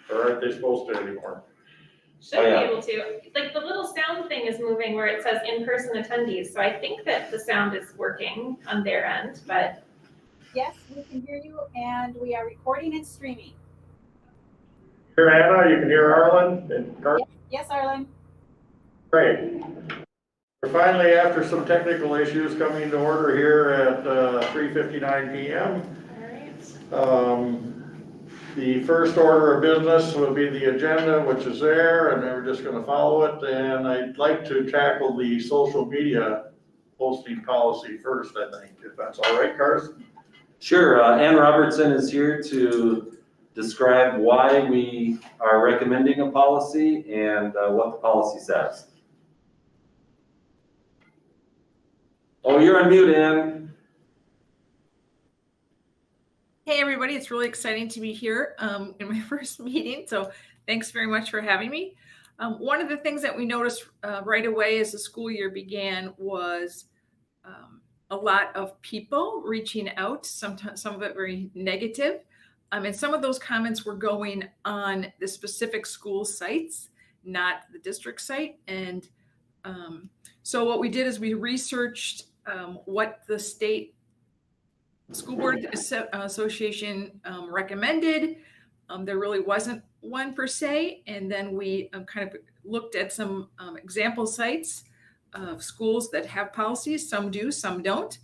or aren't they supposed to anymore? Should be able to. Like the little sound thing is moving where it says in-person attendees. So I think that the sound is working on their end, but. Yes, we can hear you, and we are recording and streaming. Hear Anna, you can hear Arlen and Carson? Yes, Arlen. Great. We're finally, after some technical issues, coming to order here at 3:59 p.m. All right. The first order of business will be the agenda, which is there, and we're just going to follow it. And I'd like to tackle the social media posting policy first, I think, if that's all right, Carson. Sure. Ann Robertson is here to describe why we are recommending a policy and what the policy says. Oh, you're on mute, Ann. Hey everybody, it's really exciting to be here in my first meeting, so thanks very much for having me. One of the things that we noticed right away as the school year began was a lot of people reaching out, sometimes some of it very negative, and some of those comments were going on the specific school sites, not the district site. And so what we did is we researched what the state School Board Association recommended. There really wasn't one per se. And then we kind of looked at some example sites of schools that have policies. Some do, some don't.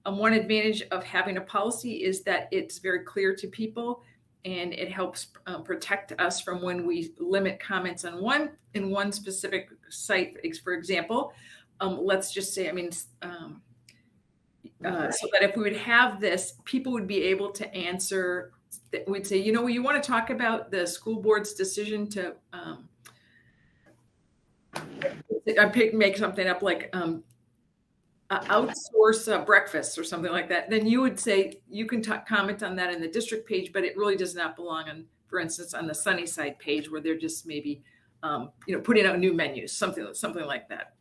One advantage of having a policy is that it's very clear to people and it helps protect us from when we limit comments on one specific site. For example, let's just say, so that if we would have this, people would be able to answer. We'd say, you want to talk about the school board's decision to make something up like outsource breakfast or something like that. Then you would say you can comment on that in the district page, but it really does not belong on, for instance, on the Sunnyside page where they're just maybe putting out new menus, something like that.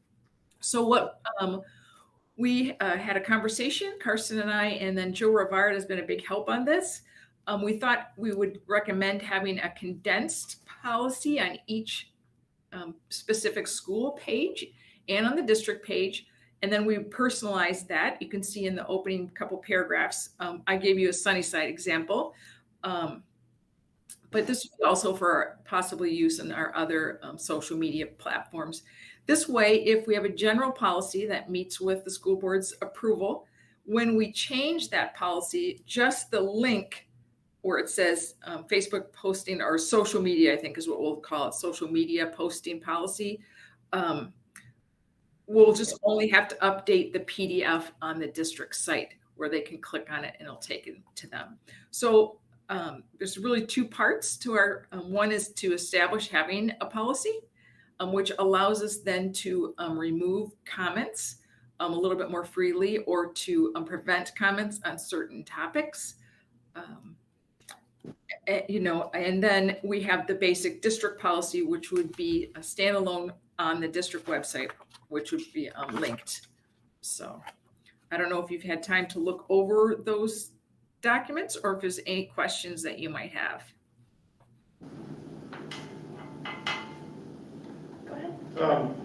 So what we had a conversation, Carson and I, and then Joe Rivard has been a big help on this. We thought we would recommend having a condensed policy on each specific school page and on the district page. And then we personalized that. You can see in the opening couple paragraphs, I gave you a Sunnyside example, but this is also for possibly use in our other social media platforms. This way, if we have a general policy that meets with the school board's approval, when we change that policy, just the link where it says Facebook posting or social media, I think is what we'll call it, social media posting policy, we'll just only have to update the PDF on the district site where they can click on it and it'll take it to them. So there's really two parts to our, one is to establish having a policy, which allows us then to remove comments a little bit more freely or to prevent comments on certain topics. And then we have the basic district policy, which would be a standalone on the district website, which would be linked. So I don't know if you've had time to look over those documents or if there's any questions that you might have.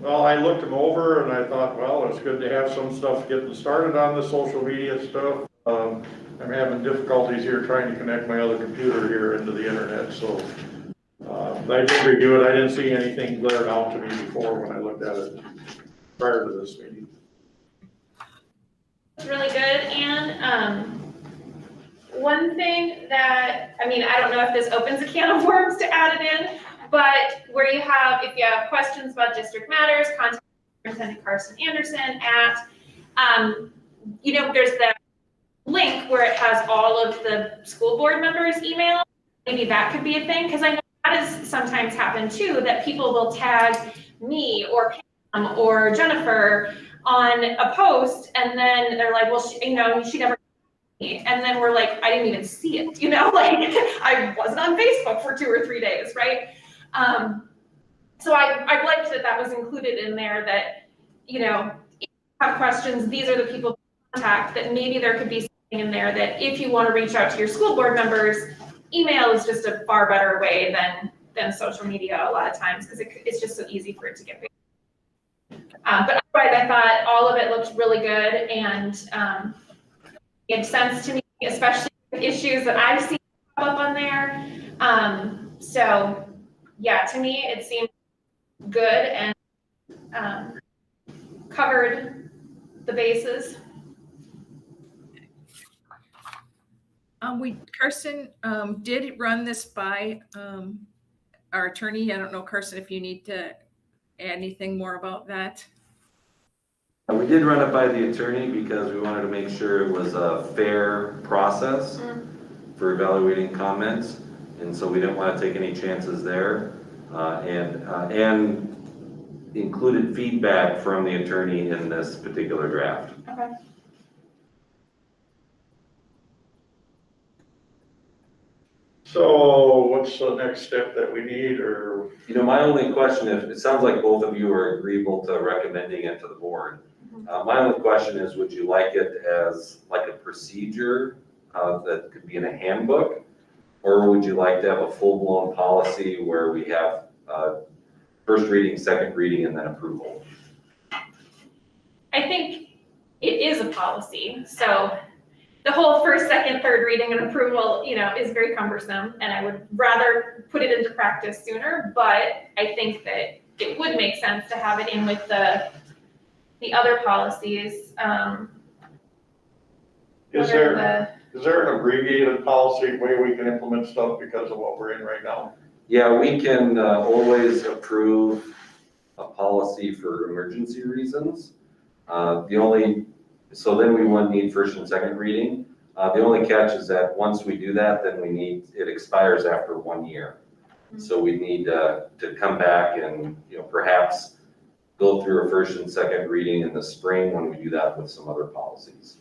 Well, I looked them over and I thought, well, it's good to have some stuff getting started on the social media stuff. I'm having difficulties here trying to connect my other computer here into the internet, so I did review it. I didn't see anything glared out to me before when I looked at it prior to this meeting. It's really good. And one thing that, I don't know if this opens a can of worms to add it in, but where you have, if you have questions about district matters, contact Superintendent Carson Anderson at, there's that link where it has all of the school board members' email. Maybe that could be a thing, because I know that has sometimes happened too, that people will tag me or Pam or Jennifer on a post, and then they're like, well, she never, and then we're like, I didn't even see it, I wasn't on Facebook for 2 or 3 days, right? So I liked that was included in there, that, if you have questions, these are the people to contact, that maybe there could be something in there that if you want to reach out to your school board members, email is just a far better way than social media a lot of times, because it's just so easy for it to get big. But otherwise, I thought all of it looked really good and made sense to me, especially with issues that I've seen pop up on there. So yeah, to me, it seemed good and covered the bases. Carson did run this by our attorney. I don't know, Carson, if you need to add anything more about that. We did run it by the attorney because we wanted to make sure it was a fair process for evaluating comments, and so we didn't want to take any chances there, and included feedback from the attorney in this particular draft. Okay. So what's the next step that we need, or? You know, my only question is, it sounds like both of you are agreeable to recommending it to the board. My only question is, would you like it as like a procedure that could be in a handbook? Or would you like to have a full-blown policy where we have first reading, second reading, and then approval? I think it is a policy, so the whole first, second, third reading and approval, is very cumbersome, and I would rather put it into practice sooner, but I think that it would make sense to have it in with the other policies. Is there an abbreviated policy way we can implement stuff because of what we're in right now? Yeah, we can always approve a policy for emergency reasons. So then we wouldn't need first and second reading. The only catch is that once we do that, then it expires after 1 year. So we need to come back and, perhaps go through a first and second reading in the spring when we do that with some other policies.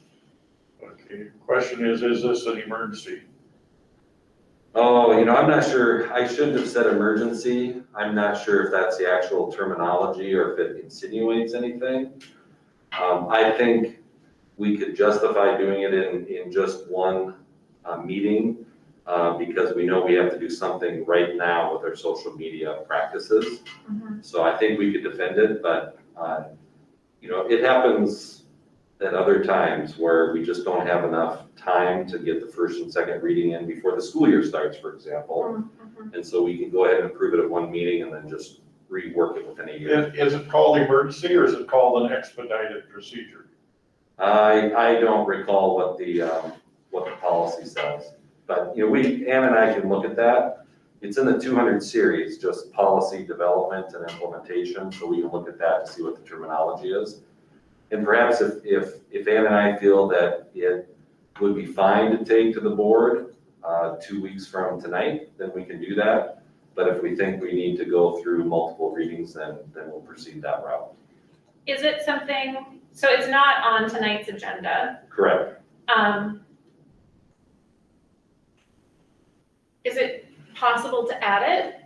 Okay, question is this an emergency? Oh, I'm not sure. I shouldn't have said emergency. I'm not sure if that's the actual terminology or if it insinuates anything. I think we could justify doing it in just one meeting because we know we have to do something right now with our social media practices. So I think we could defend it, but it happens at other times where we just don't have enough time to get the first and second reading in before the school year starts, for example. And so we can go ahead and approve it at one meeting and then just rework it within a year. Is it called emergency or is it called an expedited procedure? I don't recall what the policy says, but Ann and I can look at that. It's in the 200 series, just policy development and implementation, so we can look at that to see what the terminology is. And perhaps if Ann and I feel that it would be fine to take to the board 2 weeks from tonight, then we can do that. But if we think we need to go through multiple readings, then we'll proceed that route. Is it something, so it's not on tonight's agenda? Correct. Is it possible to add it?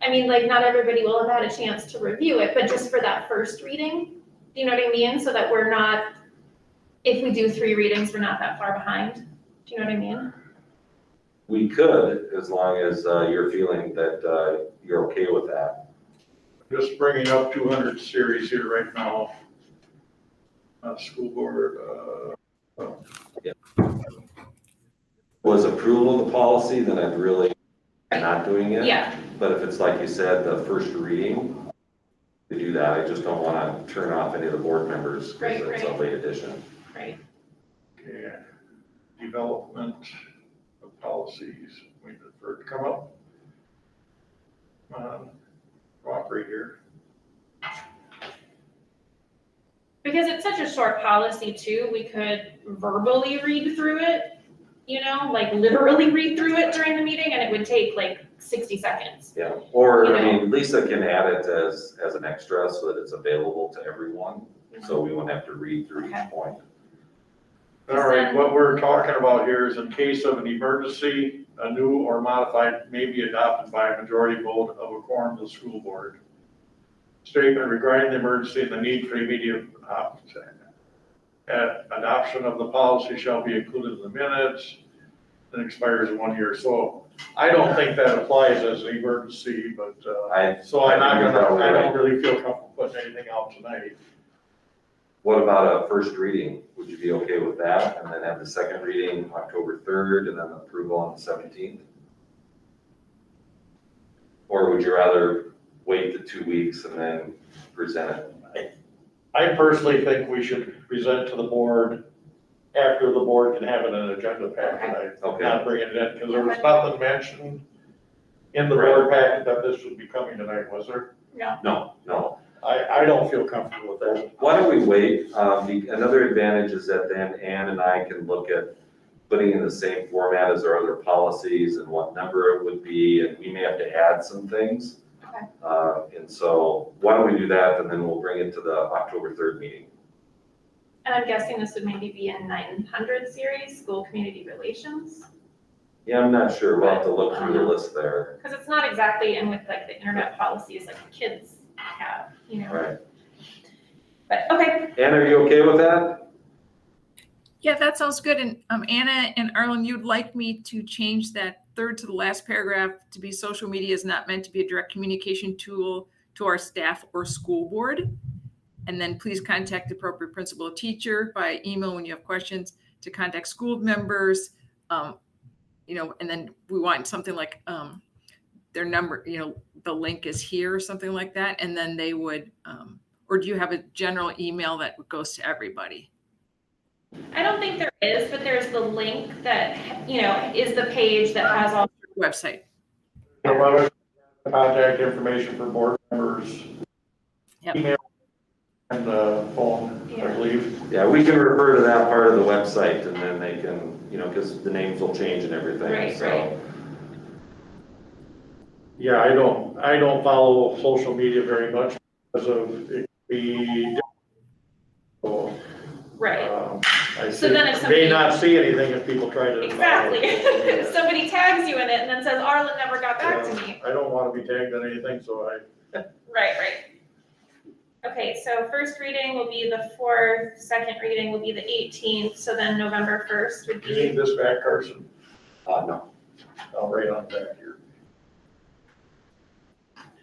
I mean, not everybody will have had a chance to review it, but just for that first reading, do you know what I mean? So that we're not, if we do 3 readings, we're not that far behind. Do you know what I mean? We could, as long as you're feeling that you're okay with that. Just bringing up 200 series here right now. School board. Was approval of the policy, then I'd really not doing it. Yeah. But if it's like you said, the first reading, to do that, I just don't want to turn off any of the board members because it's a late addition. Right. Okay. Development of policies. Wait for it to come up. Come on, cooperate here. Because it's such a short policy too, we could verbally read through it, literally read through it during the meeting, and it would take 60 seconds. Yeah, or Lisa can add it as an extra so that it's available to everyone. So we won't have to read through each point. All right, what we're talking about here is in case of an emergency, a new or modified may be adopted by a majority vote of a quorum of the school board. Statement regarding the emergency and the need for immediate adoption of the policy shall be included in the minutes and expires in 1 year. So I don't think that applies as an emergency, but, so I'm not I think you're gonna, probably I right. don't really feel comfortable putting anything out tonight. What about a first reading? Would you be okay with that? And then have the second reading October 3rd and then approval on the 17th? Or would you rather wait the 2 weeks and then present it? I personally think we should present to the board after the board can have it in an agenda packet. I'm Okay. not bringing it in, because there was nothing mentioned in the board packet that this would be coming tonight, was there? No. I don't feel comfortable with that. Why don't we wait? Another advantage is that then Ann and I can look at putting in the same format as our other policies and what number it would be, and we may have to add some things. Okay. And so why don't we do that, and then we'll bring it to the October 3rd meeting. And I'm guessing this would maybe be in 900 series, school community relations, Yeah, I'm not sure. We'll have to look through the list there. because it's not exactly in with like the internet policies like the kids have, you know. Right. But, okay, Ann, are you okay with that? Yeah, that sounds good. And Anna and Arlen, you'd like me to change that third to the last paragraph to be social media is not meant to be a direct communication tool to our staff or school board. And then please contact the appropriate principal or teacher by email when you have questions, to contact school members. And then we want something like their number, the link is here or something like that. And then they would, or do you have a general email that goes to everybody? I don't think there is, but there's the link that, is the page that has all. Website. Contact information for board members. Yep. Email and phone, I believe. Yeah, we can refer to that part of the website, and then they can, because the names will change and everything, Right, so. right. Yeah, I don't follow social media very much because of it be. So, Right, I So then if may somebody- not see anything if people try to. exactly. follow. Somebody tags you in it and then says, Arlen never got back to me. I don't want to be tagged on anything, so Right. Okay, so first reading will be the 4th, second reading will be the 18th, so then November 1st would you need be, this back, Carson. No, I'll write on back here.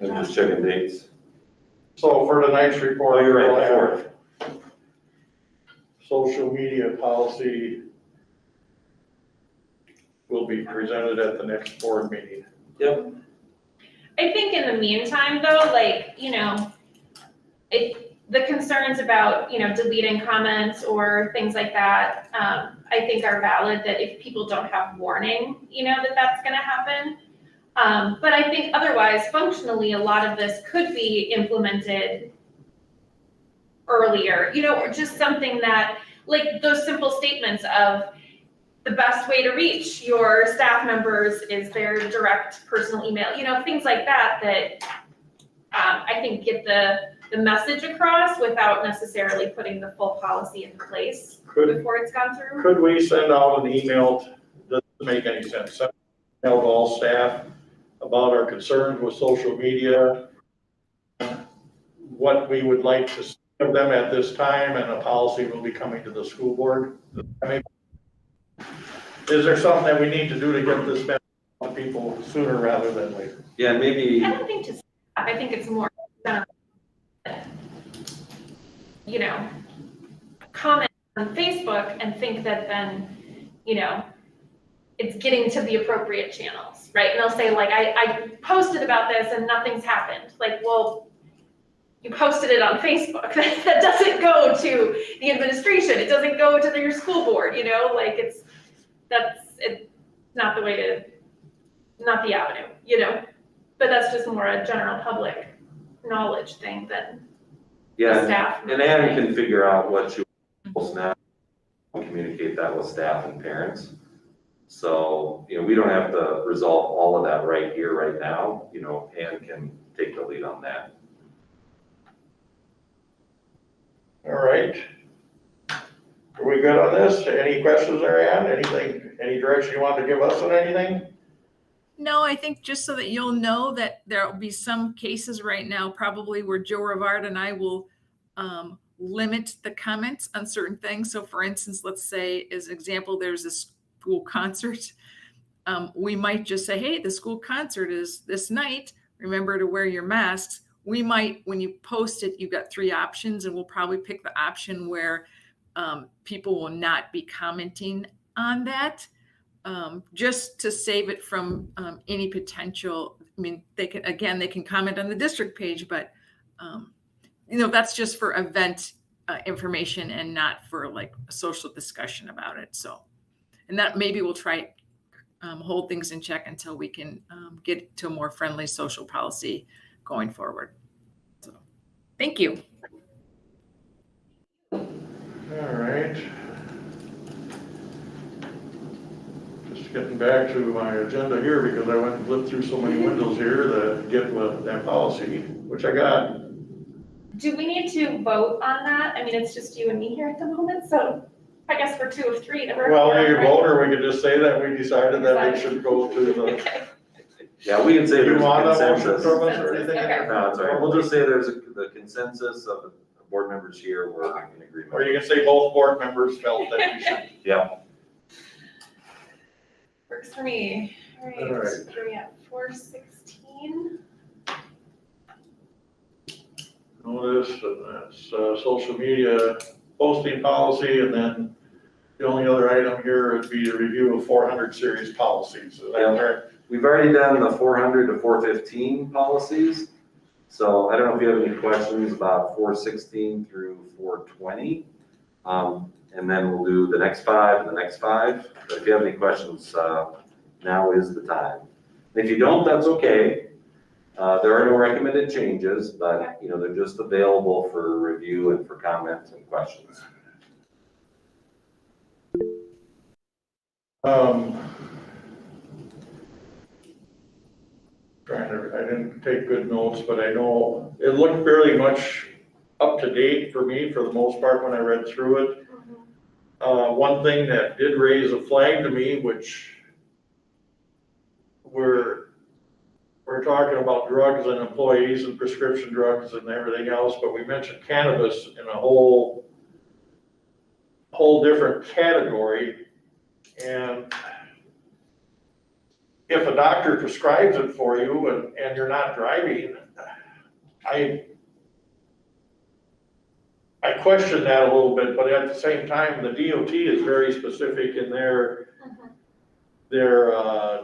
I'm just checking dates. So for tonight's report. Oh, you're right, we'll the have 4th. Social media policy will be presented at the next board meeting. Yep. I think in the meantime though, the concerns about, deleting comments or things like that, I think are valid, that if people don't have warning, that that's gonna happen. But I think otherwise, functionally, a lot of this could be implemented earlier, or just something that, like those simple statements of the best way to reach your staff members is their direct personal email, things like that, I think get the message across without necessarily putting the full policy in place before it's gone through. Could we send out an email, doesn't make any sense, send an email to all staff about our concerns with social media, what we would like to see of them at this time, and a policy will be coming to the school board? Is there something that we need to do to get this message to people sooner rather than later? Yeah, maybe, I don't think to, I think it's more, comment on Facebook and think that then, it's getting to the appropriate channels, right? And they'll say like, I posted about this and nothing's happened. Like, well, you posted it on Facebook. That doesn't go to the administration. It doesn't go to your school board, it's not the way to, not the avenue, but that's just more a general public knowledge thing than the yeah, staff. and Ann can figure out what you will now communicate that with staff and parents. So, we don't have to resolve all of that right here, right now, Ann can take the lead on that. All right. Are we good on this? Any questions there, Ann? Anything, any direction you want to give us on anything? No, I think just so that you'll know that there will be some cases right now, probably where Joe Rivard and I will limit the comments on certain things. So for instance, let's say as an example, there's a school concert. We might just say, hey, the school concert is this night. Remember to wear your masks. We might, when you post it, you've got 3 options, and we'll probably pick the option where people will not be commenting on that, just to save it from any potential. I mean, they can comment on the district page, but that's just for event information and not for like a social discussion about it. So, and that maybe we'll try hold things in check until we can get to a more friendly social policy going forward. So, thank you. All right. Just getting back to my agenda here because I went and flipped through so many windows here to get that policy, which I got. Do we need to vote on that? I mean, it's just you and me here at the moment, so I guess we're 2 of 3 to work. Well, we could vote, or we could just say that we decided that we should go to the. Okay. Yeah, we can say Do you there's a want a motion consensus. from us or anything? Okay. No, it's all right. We'll just say there's the consensus of the board members here, we're in agreement. Or you can say both board members felt that we should. Yeah. Works for me. All All right, right. where are we at? 416. Notice, and that's social media posting policy, and then the only other item here would be a review of 400 series policies. Is that correct? We've already done the 400 to 415 policies. So I don't know if you have any questions about 416 through 420. And then we'll do the next 5 and the next 5. But if you have any questions, now is the time. If you don't, that's okay. There are no recommended changes, but they're just available for review and for comments and questions. I didn't take good notes, but I know it looked fairly much up to date for me for the most part when I read through it. One thing that did raise a flag to me, which we're talking about drugs and employees and prescription drugs and everything else, but we mentioned cannabis in a whole different category. And if a doctor prescribes it for you and you're not driving, I question that a little bit, but at the same time, the DOT is very specific in their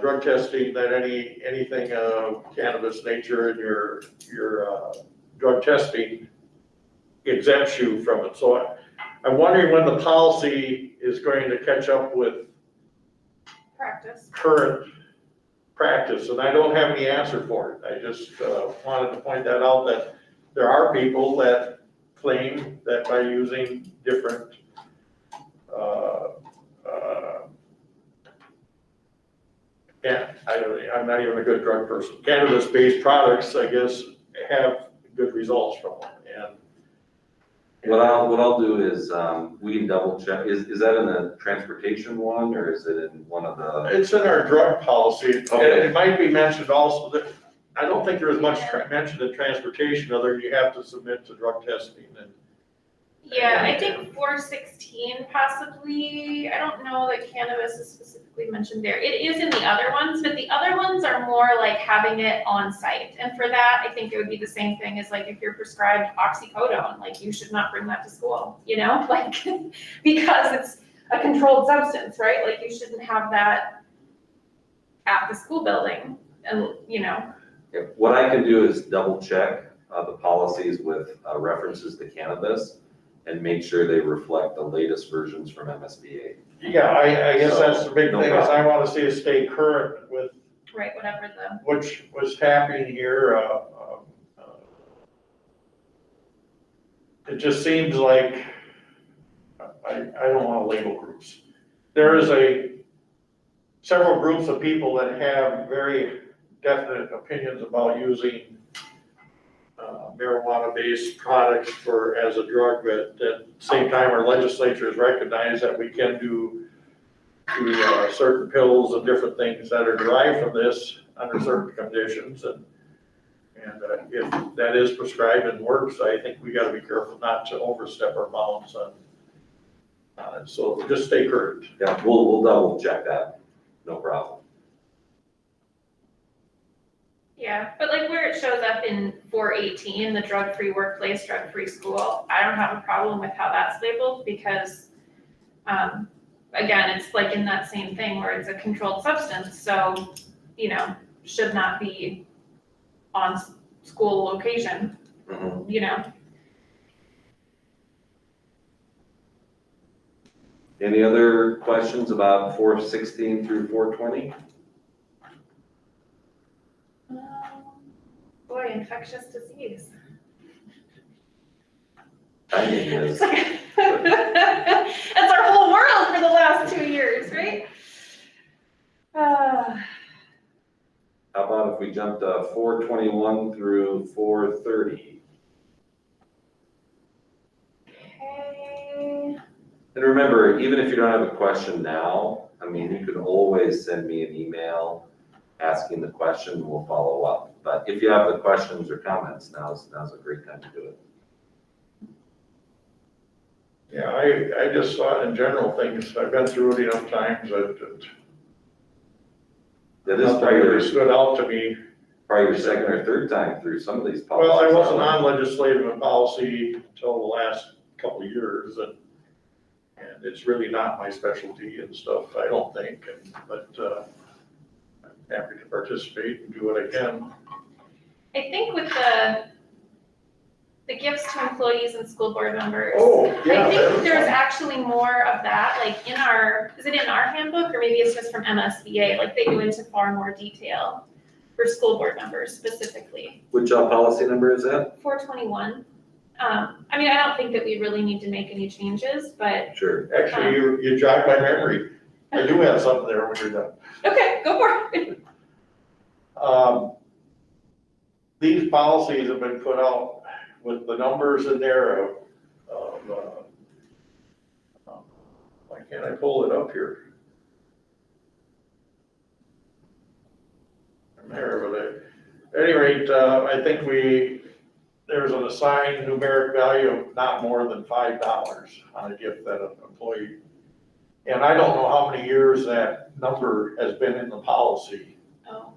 drug testing, that anything of cannabis nature in your drug testing exempts you from it. So I'm wondering when the policy is going to catch up with current practice, and I don't have any answer for it. I just wanted to point that out, that there are people that claim that by using different I'm not even a good drug person. Cannabis-based products, I guess, have good results from them. And What I'll do is, we can double check, is that in the transportation one, or is it in one of the? it's in our drug policy. Okay. It might be mentioned also that, I don't think there is much mentioned in transportation, other than you have to submit to drug testing and. Yeah, I think 416 possibly. I don't know that cannabis is specifically mentioned there. It is in the other ones, but the other ones are more like having it on site. And for that, I think it would be the same thing as like if you're prescribed oxycodone, like you should not bring that to school, like because it's a controlled substance, right? Like you shouldn't have that at the school building, and What I can do is double check the policies with references to cannabis and make sure they reflect the latest versions from MSBA. Yeah, I guess that's the big No thing, is I problem. want to see it stay current with right, whatever the. which was happening here. It just seems like, I don't want to label groups. There is several groups of people that have very definite opinions about using marijuana-based products as a drug, but at the same time, our legislature has recognized that we can do certain pills and different things that are derived from this under certain conditions, and if that is prescribed and works, I think we gotta be careful not to overstep our bounds on it. So just stay current. Yeah, we'll double check that, no problem. Yeah, but like where it shows up in 418, the drug-free workplace, drug-free school, I don't have a problem with how that's labeled because, again, it's like in that same thing where it's a controlled substance, so, should not be on school location, Mhm. Any other questions about 416 through 420? Boy, infectious disease. Timing is, That's our whole world for the last 2 years, right? how about if we jump to 421 through 430? Okay. And remember, even if you don't have a question now, I mean, you can always send me an email asking the question, we'll follow up. But if you have the questions or comments, now's a great time to do it. Yeah, I just thought in general things, I've been through it enough times that That is nothing really stood out to me. probably your second or third time through some of these policies. Well, I wasn't on legislative and policy until the last couple of years, and it's really not my specialty and stuff, I don't think, but I'm happy to participate and do what I can. I think with the gifts to employees and school board members. Oh, yeah. I that was think there's fun. actually more of that, like is it in our handbook, or maybe it's just from MSBA, like they go into far more detail for school board members specifically. Which policy number is that? 421. I mean, I don't think that we really need to make any changes, but Sure. Actually, you jogged my memory. I do have something there when you're done. okay, go for it. These policies have been put out with the numbers in there of why can't I pull it up here? I'm there, but at any rate, I think there's an assigned numeric value of not more than $5 on a gift that an employee. And I don't know how many years that number has been in the policy. Oh.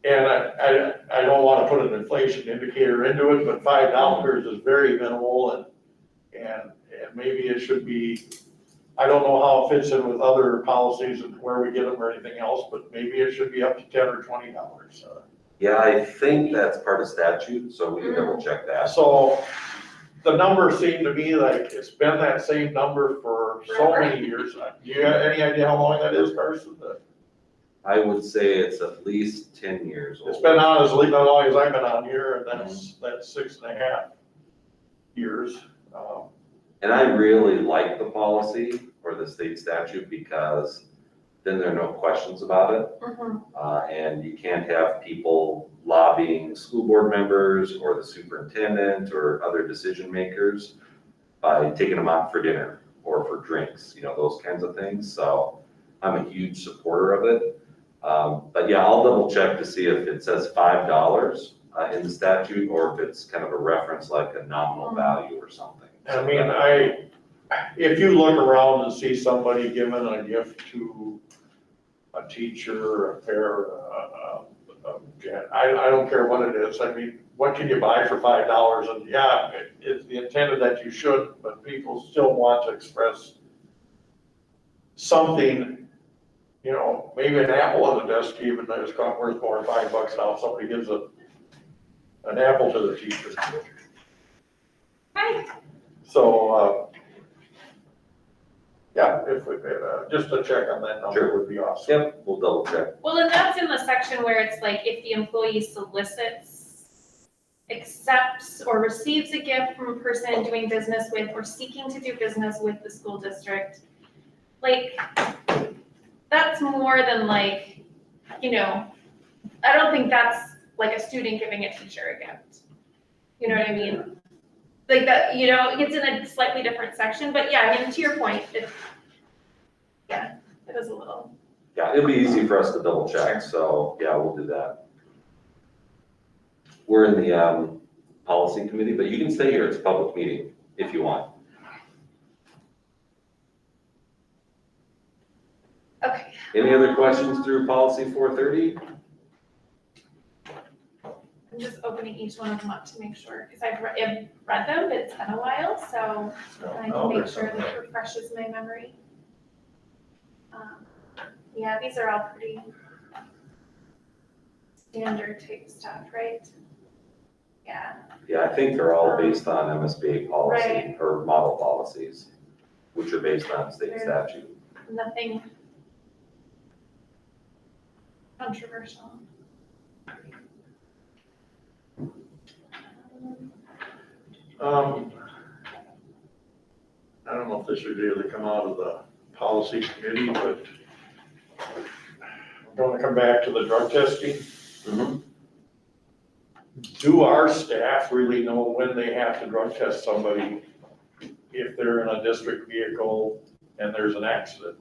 And I don't want to put an inflation indicator into it, but $5 is very minimal and maybe it should be, I don't know how it fits in with other policies and where we get them or anything else, but maybe it should be up to $10 or $20. Yeah, I think that's part of statute, so we can double check that. So the number seemed to be like, it's been that same number for so many years. Do you have any idea how long that is, Carson? I would say it's at least 10 years old. It's been on as long as I've been on here, and that's 6.5 years. And I really like the policy or the state statute because then there are no questions about it. Mm-hmm. And you can't have people lobbying school board members or the superintendent or other decision makers by taking them out for dinner or for drinks, those kinds of things. So I'm a huge supporter of it. But yeah, I'll double check to see if it says $5 in the statute or if it's kind of a reference like a nominal value or something. I mean, if you look around and see somebody giving a gift to a teacher, a parent, I don't care what it is. I mean, what can you buy for $5? And yeah, it's the intended that you should, but people still want to express something, maybe an apple on the desk even that is worth more than $5 now. If somebody gives an apple to the teacher. Hi. So, yeah, if we could, just to check on that number would be awesome. Yep, we'll double check. Well, and that's in the section where it's like, if the employee solicits, accepts, or receives a gift from a person doing business with or seeking to do business with the school district, like, that's more than like, I don't think that's like a student giving a teacher a gift. You know what I mean? Like that, it's in a slightly different section, but yeah, I mean, to your point, it is a little. Yeah, it'll be easy for us to double check, so yeah, we'll do that. We're in the policy committee, but you can stay here, it's a public meeting if you want. Okay. Any other questions through policy 430? I'm just opening each one of them up to make sure, because I've read them, but it's been a while, so I can make sure that it refreshes my memory. Yeah, these are all pretty standard type stuff, right? Yeah. Yeah, I think they're all based on MSBA policy Right. or model policies, which are based on state They're- statute. Nothing controversial. I don't know if this should really come out of the policy committee, but I'm gonna come back to the drug testing. Mhm. Do our staff really know when they have to drug test somebody if they're in a district vehicle and there's an accident?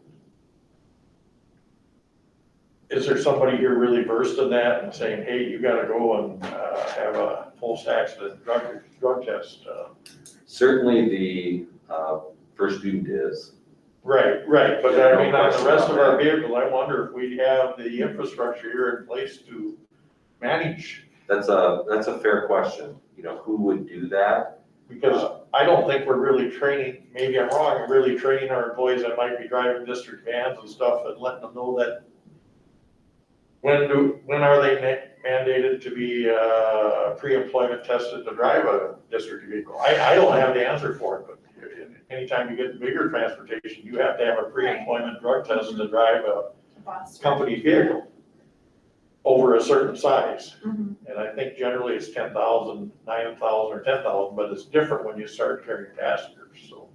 Is there somebody here really versed in that and saying, hey, you gotta go and have a post-accident drug test? Certainly the first student is. Right, but I mean, on the rest of our vehicle, I wonder if we have the infrastructure here in place to manage. That's a fair question. You know, who would do that? Because I don't think we're really training, maybe I'm wrong, really training our employees that might be driving district vans and stuff and letting them know that when are they mandated to be pre-employment tested to drive a district vehicle? I don't have the answer for it, but anytime you get bigger transportation, you have to have a pre-employment drug test to drive a company vehicle over a certain size. Mhm. And I think generally it's 10,000, 9,000 or 10,000, but it's different when you start carrying passengers, so.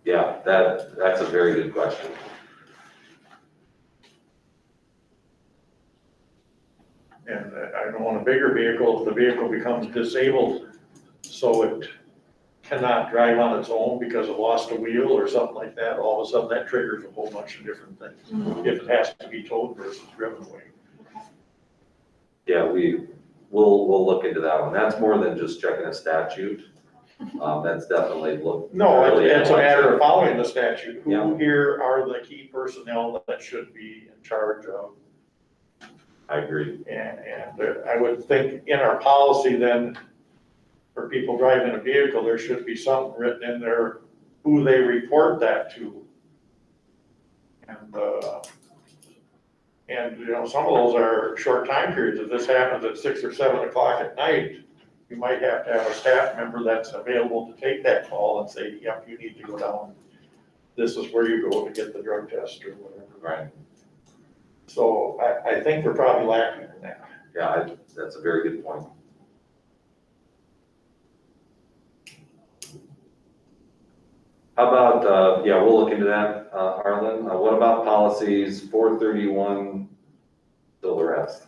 Yeah, that's a very good question. And I know on a bigger vehicle, if the vehicle becomes disabled, so it cannot drive on its own because it lost a wheel or something like that, all of a sudden that triggers a whole bunch of different things. If it has to be towed versus driven away. Yeah, we'll look into that one. That's more than just checking a statute. That's definitely No, really it's a matter analyzing. of following the statute. Yeah. Who here are the key personnel that should be in charge of? I agree. And I would think in our policy then, for people driving a vehicle, there should be something written in there, who they report that to. And you know, some of those are short time periods. If this happens at 6 or 7 o'clock at night, you might have to have a staff member that's available to take that call and say, yep, you need to go down. This is where you go to get the drug test or whatever. Right. So I think we're probably lacking in that. Yeah, that's a very good point. How about, yeah, we'll look into that, Arlen. What about policies 431 till the rest?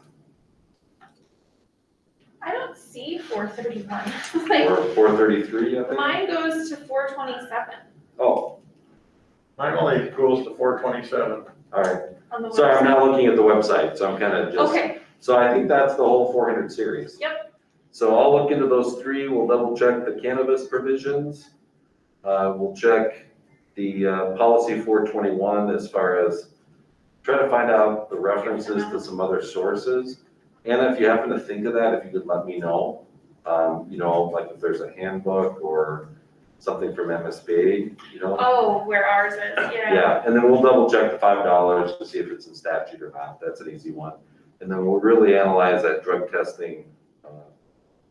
I don't see 431. Or Like, 433, I think? mine goes to 427 Oh, Mine only goes to 427. all right. on the Sorry, I'm website. not looking at the website, so I'm kind of just. Okay, So I think that's the whole 400 series. Yep. So I'll look into those three. We'll double check the cannabis provisions. We'll check the policy 421 as far as trying to find out the references to some other sources. And if you happen to think of that, if you could let me know, you know, like if there's a handbook or something from MSBA, you know. oh, where ours is, yeah. Yeah, and then we'll double check the $5 to see if it's in statute or not. That's an easy one. And then we'll really analyze that drug testing,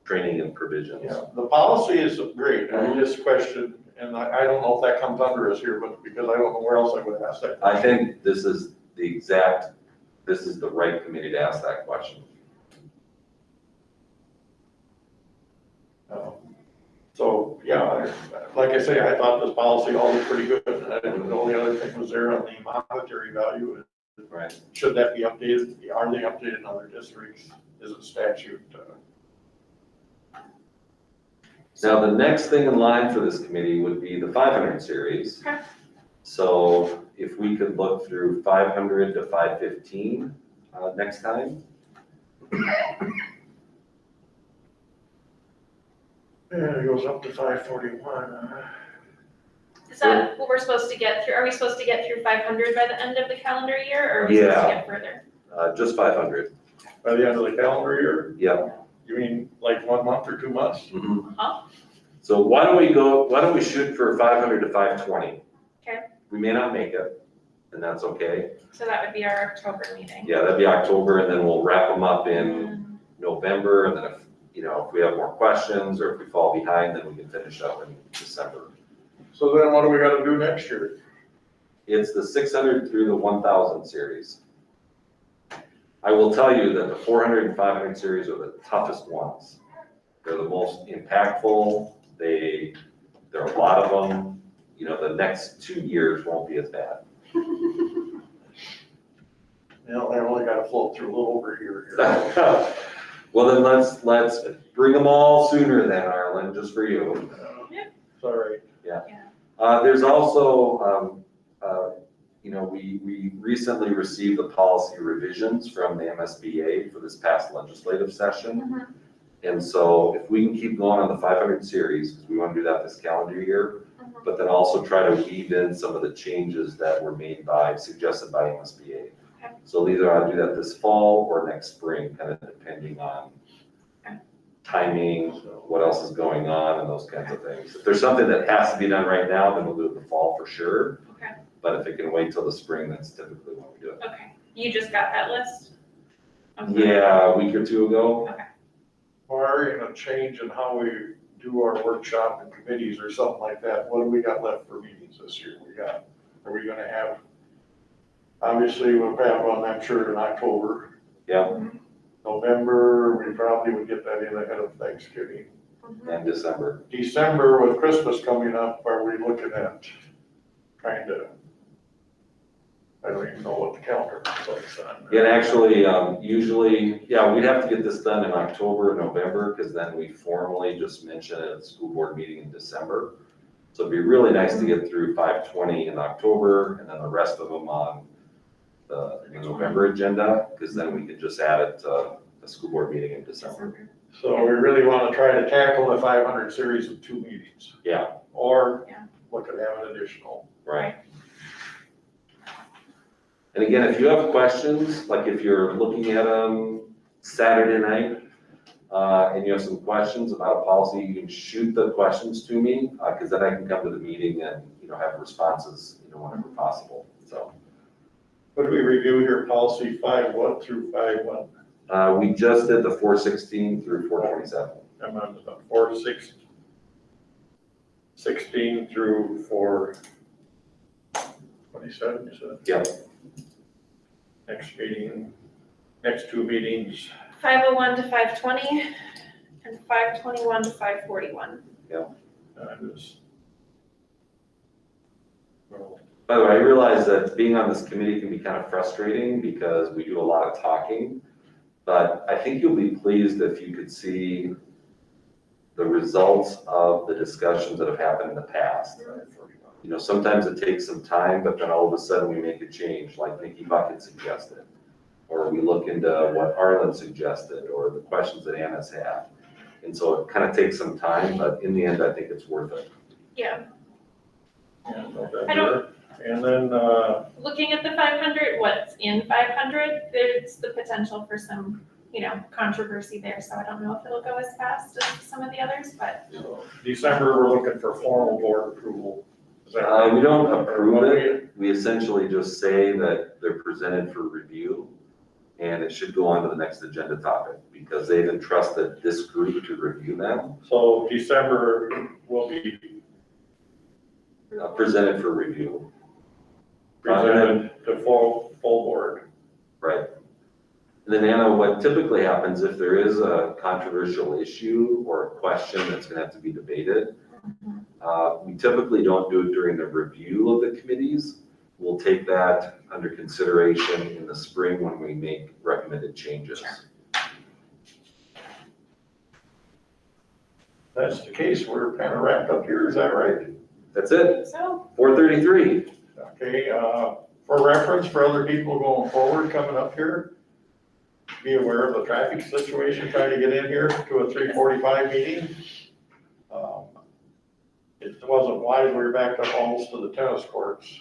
training and provisions. Yeah, the policy is great. I just question, and I don't know if that comes under us here, but because I don't know where else I would ask that. I think this is the right committee to ask that question. So, yeah, like I say, I thought this policy all looked pretty good. And the only other thing was there on the monetary value. Right. Should that be updated? Are they updated in other districts? Is it statute? Now, the next thing in line for this committee would be the 500 series. Okay. So if we could look through 500 to 515 next time. Yeah, it goes up to 541. Is that what we're supposed to get through? Are we supposed to get through 500 by the end of the calendar year, or are we supposed to Yeah. get further? Just 500. By the end of the calendar year? Yeah. You mean like 1 month or 2 months? Mhm. Uh-huh. So why don't we shoot for 500 to 520? Okay. We may not make it, and that's okay. So that would be our October meeting. Yeah, that'd be October, and then we'll wrap them up in November, and then if we have more questions, or if we fall behind, then we can finish up in December. So then what do we gotta do next year? It's the 600 through the 1,000 series. I will tell you that the 400 and 500 series are the toughest ones. They're the most impactful. There are a lot of them. The next 2 years won't be as bad. You know, they only gotta float through a little over here. Well, then let's bring them all sooner then, Arlen, just for you. It's all right. There's also, we recently received the policy revisions from the MSBA for this past legislative session. Mhm. And so if we can keep going on the 500 series, because we want to do that this calendar year, Mhm. but then also try to weave in some of the changes that were suggested by MSBA. Okay. So either I'll do that this fall or next spring, kind of depending on Okay. timing, what else is going on and those kinds of things. If there's something that has to be done right now, then we'll do it in the fall for sure. Okay. But if it can wait till the spring, that's typically when we do it. Okay. You just got that list? Okay. Yeah, a week or two ago. Barring a change in how we do our workshop and committees or something like that, what do we got left for meetings this year? Are we gonna have, obviously we'll have one, I'm sure, in October. Yeah, November, we probably would get that in ahead of Thanksgiving. Mhm. and December. December with Christmas coming up, are we looking at trying to, I don't even know what the calendar looks like on. And actually, usually, we'd have to get this done in October, November, because then we formally just mention it at the school board meeting in December. So it'd be really nice to get through 520 in October, and then the rest of them on the November agenda, because then we could just add it to the school board meeting in December. So we really want to try to tackle the 500 series of 2 meetings. Yeah. Or Yeah. look at having additional. Right. And again, if you have questions, like if you're looking at them Saturday night, and you have some questions about a policy, you can shoot the questions to me, because then I can come to the meeting and, have responses, whenever possible, so. What do we review here, policy 5 through 5 We just did the 416 through 427. I'm on the 416 through 427, you said? Yeah. Next 2 meetings. 501 to 520 and 521 to 541. By the way, I realize that being on this committee can be kind of frustrating because we do a lot of talking, but I think you'll be pleased if you could see the results of the discussions that have happened in the past. Sometimes it takes some time, but then all of a sudden we make a change, like Nikki Bucket suggested, or we look into what Arlen suggested, or the questions that Anna's had. And so it kind of takes some time, but in the end, I think it's worth it. Yeah. And November. And then, Looking at the 500, what's in 500, there's the potential for some, controversy there. So I don't know if it'll go as fast as some of the others, but. December, we're looking for formal board approval. Is that right? We don't approve it. We essentially just say that they're presented for review, and it should go on to the next agenda topic because they've entrusted this group to review them. So December will be Presented for review. presented to full board. Right. And then Anna, what typically happens if there is a controversial issue or a question that's going to have to be debated, we typically don't do it during the review of the committees. We'll take that under consideration in the spring when we make recommended changes. Sure. That's the case, we're kind of wrapped up here, is that right? That's it, So, 4:33. Okay, for reference, for other people going forward, coming up here, be aware of the traffic situation, trying to get in here to a 3:45 meeting. It wasn't wise, we were backed up almost to the tennis courts.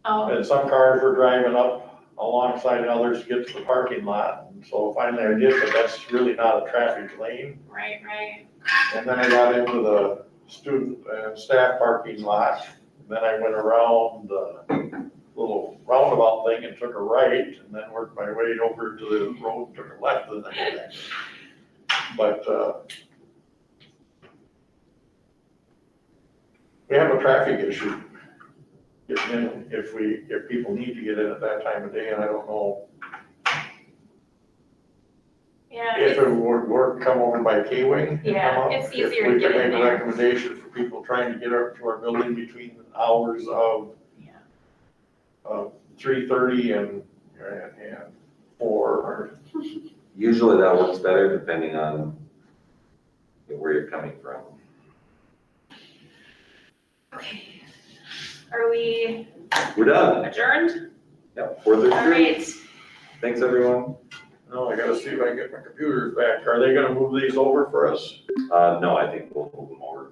oh, And some cars were driving up alongside others to get to the parking lot. And so finally I did, but that's really not a traffic lane. Right, right. And then I got into the student and staff parking lot. Then I went around the little roundabout thing and took a right, and then worked my way over to the road, and took a left and everything. But, we have a traffic issue. Getting in, if people need to get in at that time of day, and I don't know Yeah, if it would work, come over by K-Wing. Yeah, it's easier to get in If we could make a there. recommendation for people trying to get up to our building between the hours of Yeah. 3:30 and 4, or, Usually that works better depending on where you're coming from. Okay. Are we We're done. adjourned? Yep, All 4:33. right. Thanks, everyone. no, I gotta see if I can get my computers back. Are they gonna move these over for us? No, I think we'll move them over.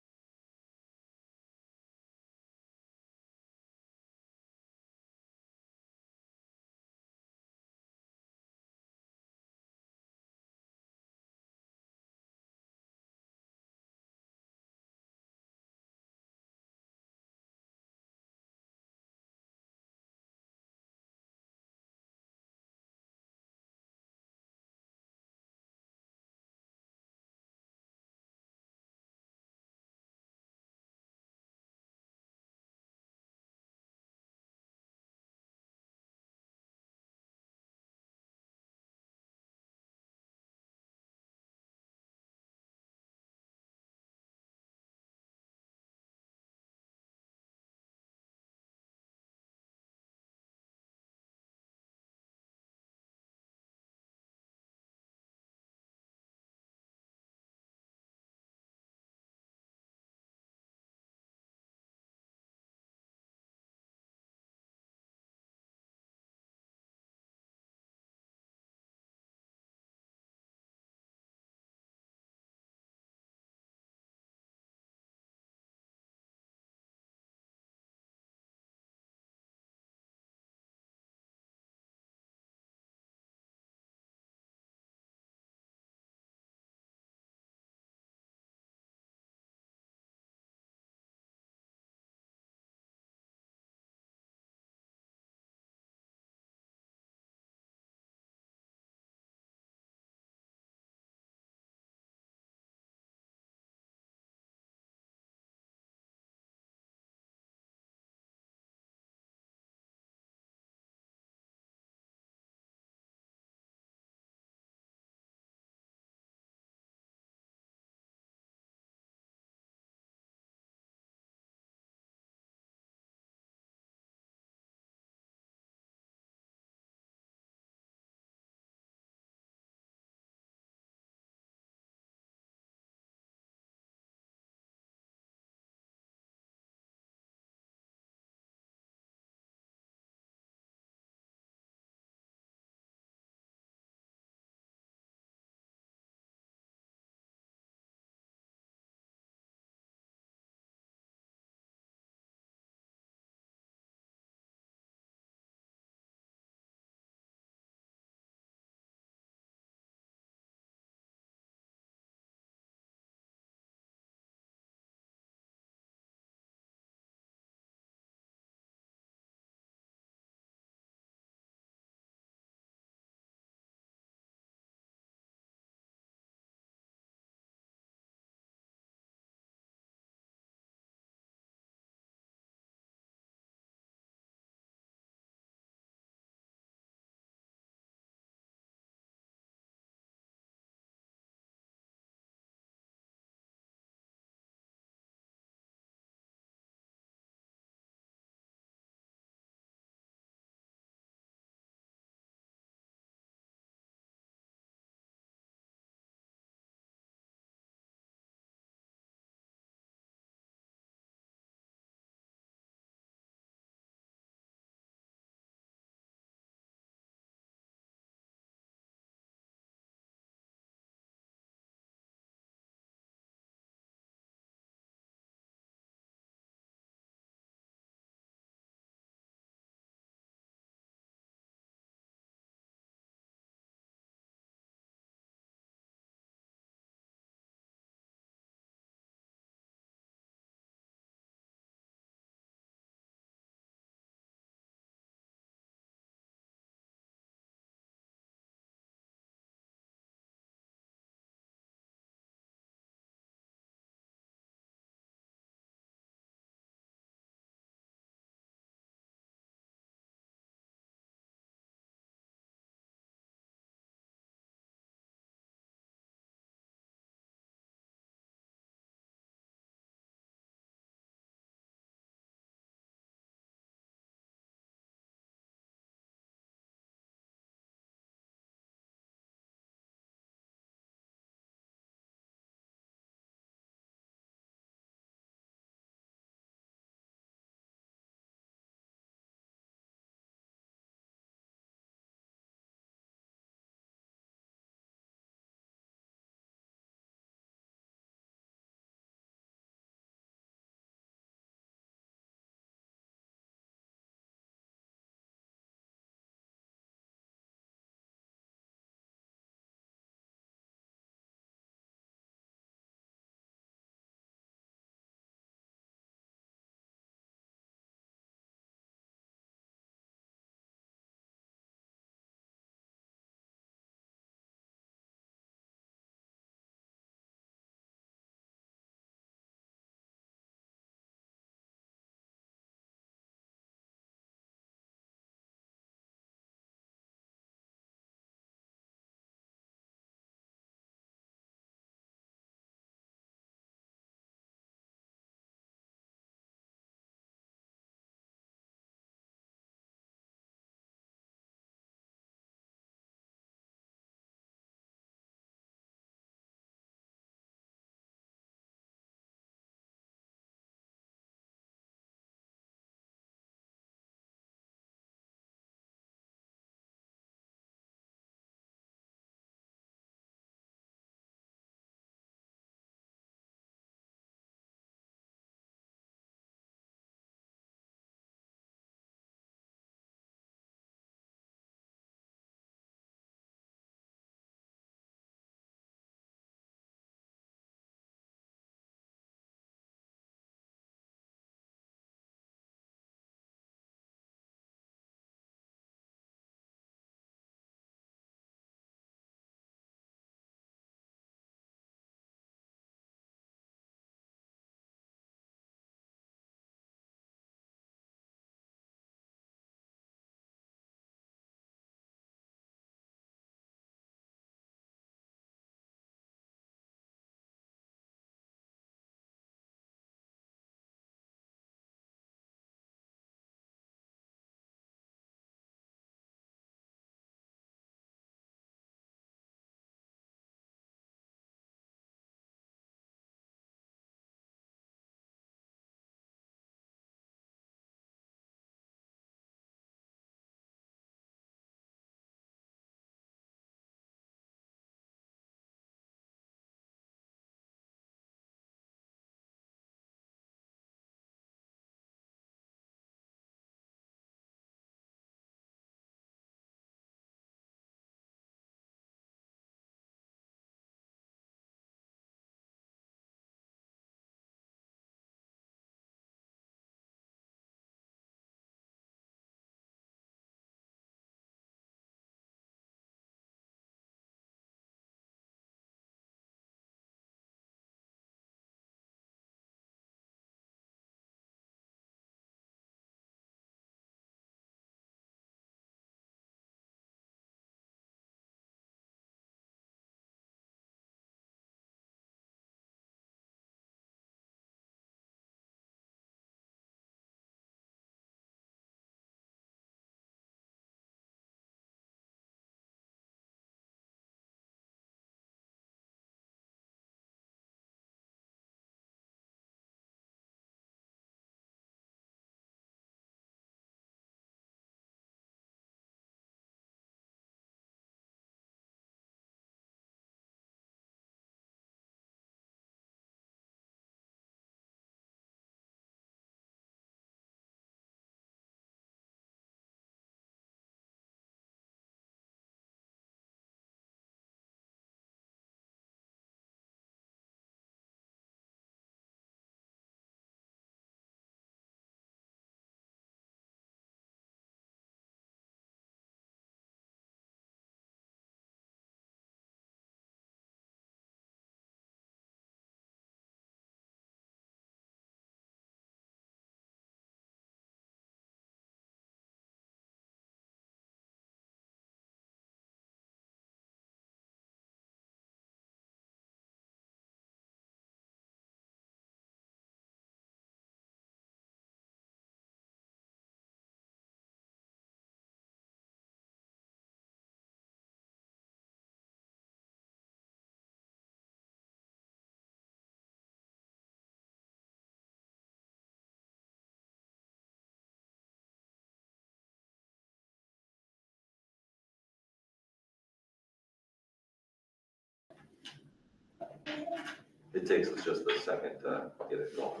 it takes us just a second to get it going.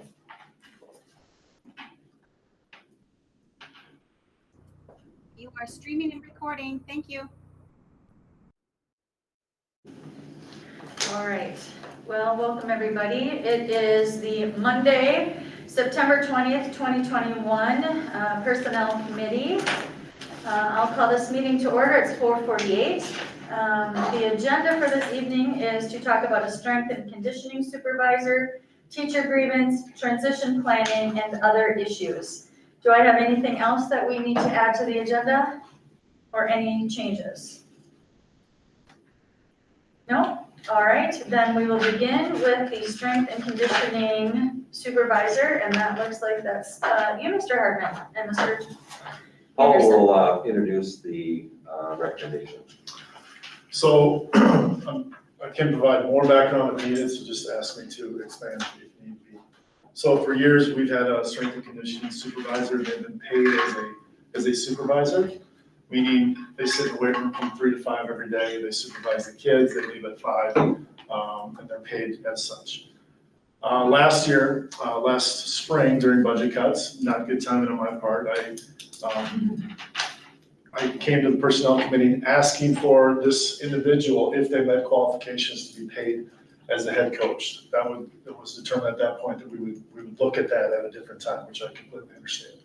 You are streaming and recording. Thank you. All right, well, welcome everybody. It is the Monday, September 20th, 2021, Personnel Committee. I'll call this meeting to order. It's 4:48. The agenda for this evening is to talk about a strength and conditioning supervisor, teacher grievance, transition planning, and other issues. Do I have anything else that we need to add to the agenda or any changes? No? All right, then we will begin with the strength and conditioning supervisor, and that looks like that's you, Mr. Hardman, and Mr. Paul Anderson. will introduce the recommendation. So I can provide more background if needed, so just ask me to expand if need be. So for years, we've had a strength and conditioning supervisor. They've been paid as a supervisor, meaning they sit in the weight room from 3 to 5 every day. They supervise the kids, they leave at 5, and they're paid as such. Last spring during budget cuts, not good timing on my part, I came to the personnel committee asking for this individual, if they met qualifications, to be paid as a head coach. It was determined at that point that we would look at that at a different time, which I completely understand.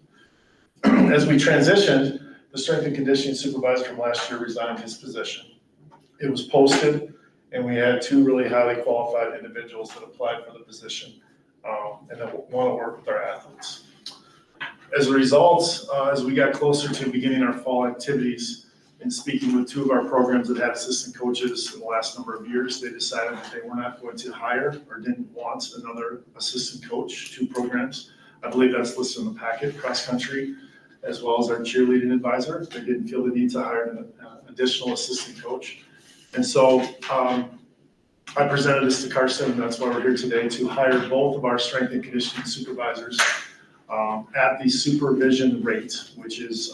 As we transitioned, the strength and conditioning supervisor from last year resigned his position. It was posted, and we had 2 really highly qualified individuals that applied for the position and that want to work with our athletes. As a result, as we got closer to beginning our fall activities and speaking with 2 of our programs that had assistant coaches in the last number of years, they decided that they were not going to hire or didn't want another assistant coach, 2 programs. I believe that's listed in the packet, cross country, as well as our cheerleading advisor. They didn't feel the need to hire an additional assistant coach. And so I presented this to Carson, and that's why we're here today, to hire both of our strength and conditioning supervisors at the supervision rate, which is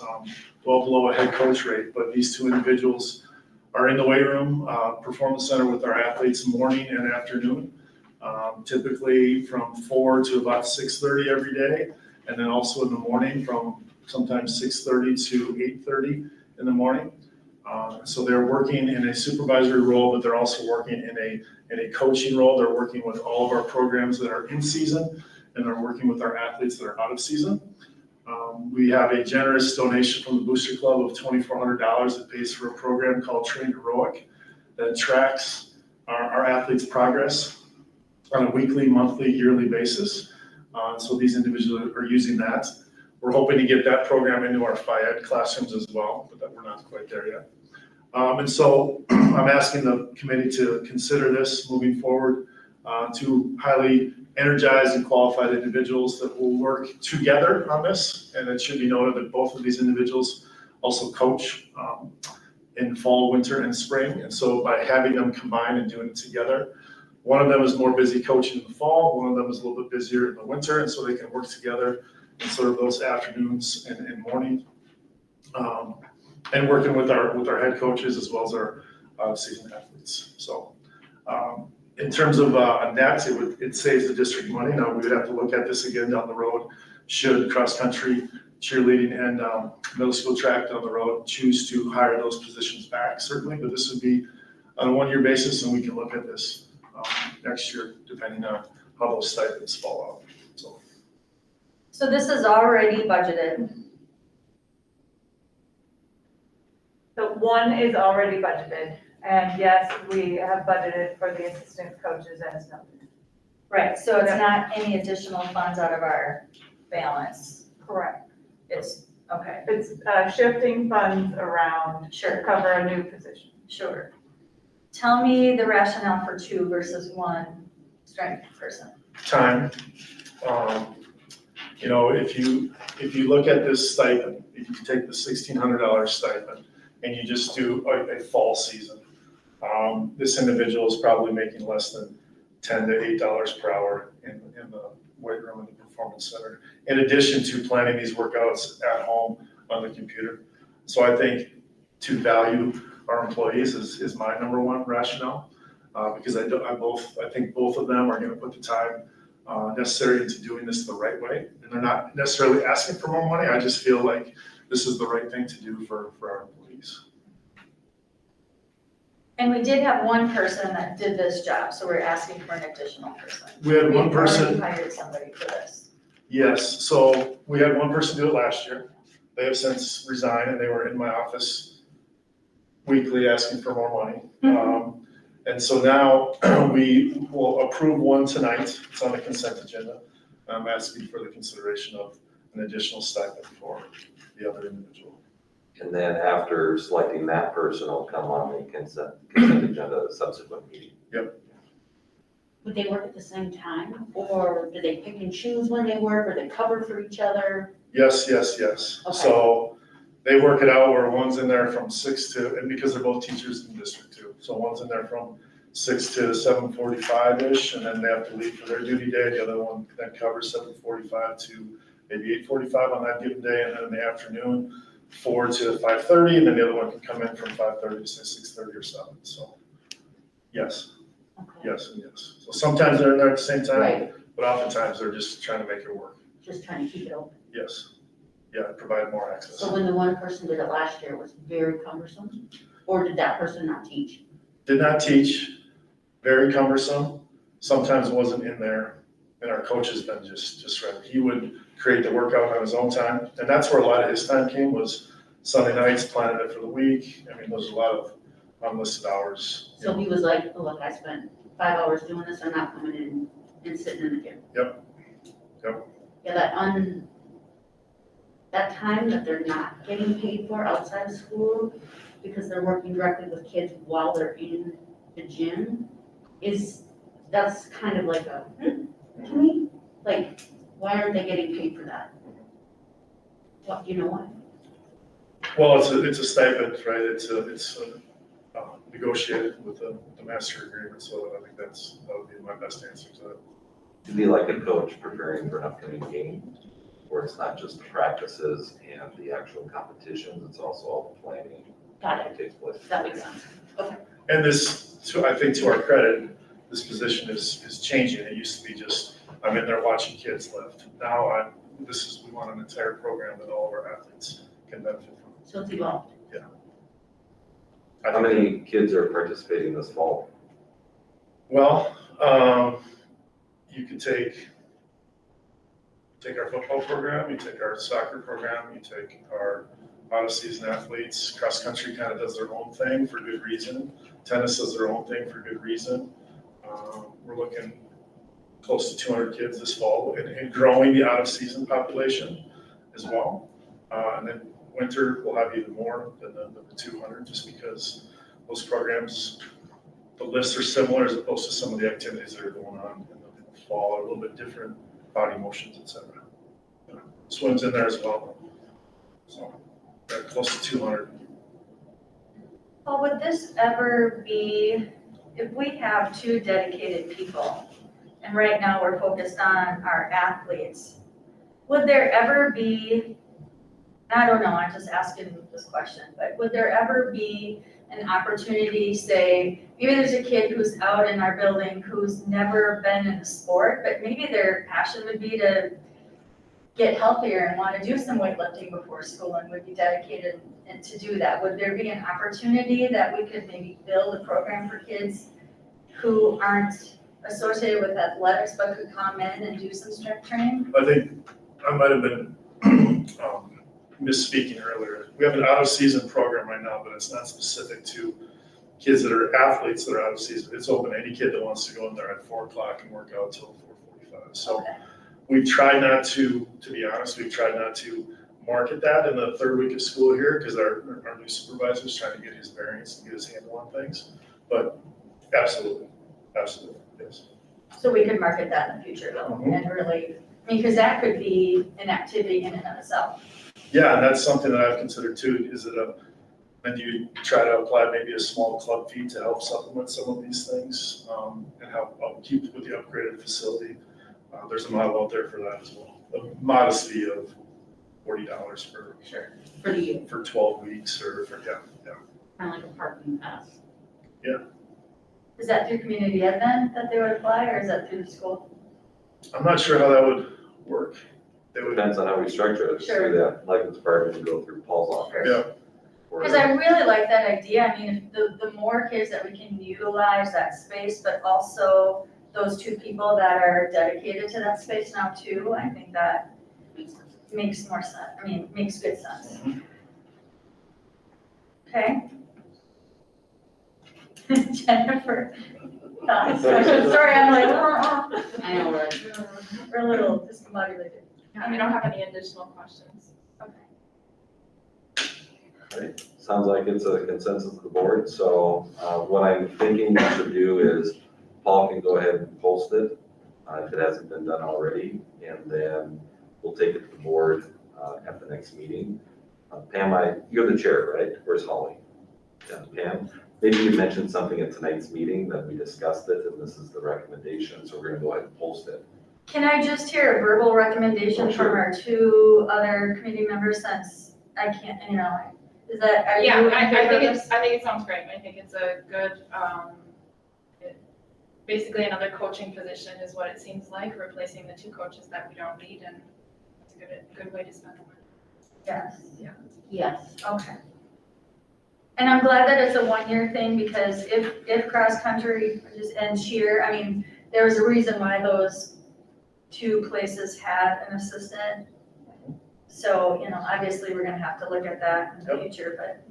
well below a head coach rate. But these 2 individuals are in the weight room, performance center with our athletes morning and afternoon, typically from 4 to about 6:30 every day. And then also in the morning from sometimes 6:30 to 8:30 in the morning. So they're working in a supervisory role, but they're also working in a coaching role. They're working with all of our programs that are in season, and they're working with our athletes that are out of season. We have a generous donation from the Booster Club of $2,400 that pays for a program called Train Heroic that tracks our athletes' progress on a weekly, monthly, yearly basis. So these individuals are using that. We're hoping to get that program into our Phi-Ed classrooms as well, but we're not quite there yet. And so I'm asking the committee to consider this moving forward, 2 highly energized and qualified individuals that will work together on this. And it should be noted that both of these individuals also coach in fall, winter, and spring. And so by having them combined and doing it together, one of them is more busy coaching in the fall, one of them is a little bit busier in the winter, and so they can work together in sort of those afternoons and morning. And working with our head coaches as well as our seasoned athletes. So in terms of a net, it saves the district money. Now we would have to look at this again down the road should cross country, cheerleading, and middle school track down the road choose to hire those positions back, certainly. But this would be on a 1-year basis, and we can look at this next year depending on how those stipends fall out. So this is already budgeted. So 1 is already budgeted, and yes, we have budgeted for the assistant coaches as noted. Right, so it's not any additional funds out of our balance. Correct. It's, okay, It's shifting funds around to sure, cover a new position. sure. Tell me the rationale for 2 versus 1 strength person. Time. You know, if you look at this stipend, if you take the $1,600 stipend and you just do a fall season, this individual is probably making less than $10 to $8 per hour in the weight room and the performance center, in addition to planning these workouts at home on the computer. So I think to value our employees is my number 1 rationale. because I think both of them are gonna put the time necessary into doing this the right way. And they're not necessarily asking for more money. I just feel like this is the right thing to do for our employees. And we did have one person that did this job, so we're asking for an additional person. We had one person. We've already hired somebody for this. Yes, so we had one person do it last year. They have since resigned and they were in my office weekly asking for more money. And so now we will approve one tonight. It's on the consent agenda. I'm asking for the consideration of an additional stipend for the other individual. And then after selecting that person, will come on the consent agenda the subsequent meeting. Would they work at the same time, or do they pick and choose when they work, or they cover for each other? Yes. Okay. So they work it out where one's in there from 6 to, and because they're both teachers in the district too. So one's in there from 6 to 7:45-ish, and then they have to leave for their duty day. The other one then covers 7:45 to maybe 8:45 on that given day, and then in the afternoon, 4 to 5:30, and then the other one can come in from 5:30 to say 6:30 or 7. So yes, Okay. yes, and yes. So sometimes they're in there at the same time, Right, but oftentimes they're just trying to make it work. just trying to keep it open. Yes. Yeah, provide more access. So when the one person did it last year, was it very cumbersome? Or did that person not teach? Did not teach, very cumbersome. Sometimes wasn't in there, and our coach has been just right. He would create the workout on his own time, and that's where a lot of his time came, was Sunday nights, planning it for the week. I mean, there's a lot of unlisted hours. So he was like, oh, look, I spent 5 hours doing this, I'm not coming in and sitting in the gym. Yep. Yeah, that time that they're not getting paid for outside of school, because they're working directly with kids while they're in the gym, that's kind of like a, to me, like, why aren't they getting paid for that? What, you know what? Well, it's a stipend, right? It's negotiated with the master agreement, so I think that would be my best answer to that. To be like a coach preparing for an upcoming game, where it's not just the practices and the actual competitions, it's also all the planning Got that takes place. That makes sense. And this, I think to our credit, this position is changing. It used to be just, I'm in there watching kids lift. Now we want an entire program that all of our athletes can benefit from. So it's evolved. I How think many kids are participating this fall? Well, you could take our football program, you take our soccer program, you take our out-of-season athletes. Cross-country kind of does their own thing for good reason. Tennis does their own thing for good reason. We're looking close to 200 kids this fall, and growing the out-of-season population as well. And then winter, we'll have even more than the 200, just because those programs, the lists are similar as opposed to some of the activities that are going on in the fall, are a little bit different, body motions, et cetera. Swims in there as well. So they're close to 200. Well, would this ever be, if we have 2 dedicated people, and right now we're focused on our athletes, would there ever be, I don't know, I'm just asking this question, but would there ever be an opportunity, say, maybe there's a kid who's out in our building who's never been in a sport, but maybe their passion would be to get healthier and want to do some weightlifting before school and would be dedicated and to do that? Would there be an opportunity that we could maybe build a program for kids who aren't associated with athletics but could come in and do some strength training? I think I might have been misspeaking earlier. We have an out-of-season program right now, but it's not specific to kids that are athletes that are out of season. It's open to any kid that wants to go in there at 4 o'clock and work out till 4:45. So we've tried not to be honest, we've tried not to market that in the 3rd week of school here, because our new supervisor is trying to get his bearings and get his handle on things. But absolutely, yes. So we could market that in the future though, and really, I mean, because that could be an activity in and of itself. Yeah, and that's something that I've considered too. And you try to apply maybe a small club fee to help supplement some of these things, and help keep with the upgraded facility. There's a model out there for that as well. A modest fee of $40 For the year, for 12 weeks or for, yeah. kind of like a parking pass. Yeah. Is that through community ed then that they would apply, or is that through the school? I'm not sure how that would work. They would, Depends on how we structure it, Sure. through that, like the department to go through Paul's office. Yeah. Or- Because I really like that idea. I mean, if the more kids that we can utilize that space, but also those two people that are dedicated to that space now too, I think that makes more sense. I mean, makes good sense. Okay. Jennifer, thoughts? Sorry, I'm like, I know, right? we're a little discombobulated. We don't have any additional questions. Okay. Sounds like it's a consensus of the board, so what I'm thinking we should do is Paul can go ahead and post it, if it hasn't been done already, and then we'll take it to the board at the next meeting. Pam, you're the chair, right? Where's Holly? Yeah, Pam, maybe you mentioned something at tonight's meeting that we discussed it, and this is the recommendation, so we're gonna go ahead and post it. Can I just hear a verbal recommendation from Sure. our two other committee members, since I can't, is that, are you Yeah, in favor of this? I think it sounds great. I think it's a good, basically another coaching position is what it seems like, replacing the two coaches that we don't need, and it's a good way to spend the money. Yes, Yes. okay. And I'm glad that it's a one-year thing, because if cross-country and cheer, I mean, there was a reason why those two places had an assistant. So, obviously, we're gonna have to look at that in the future, but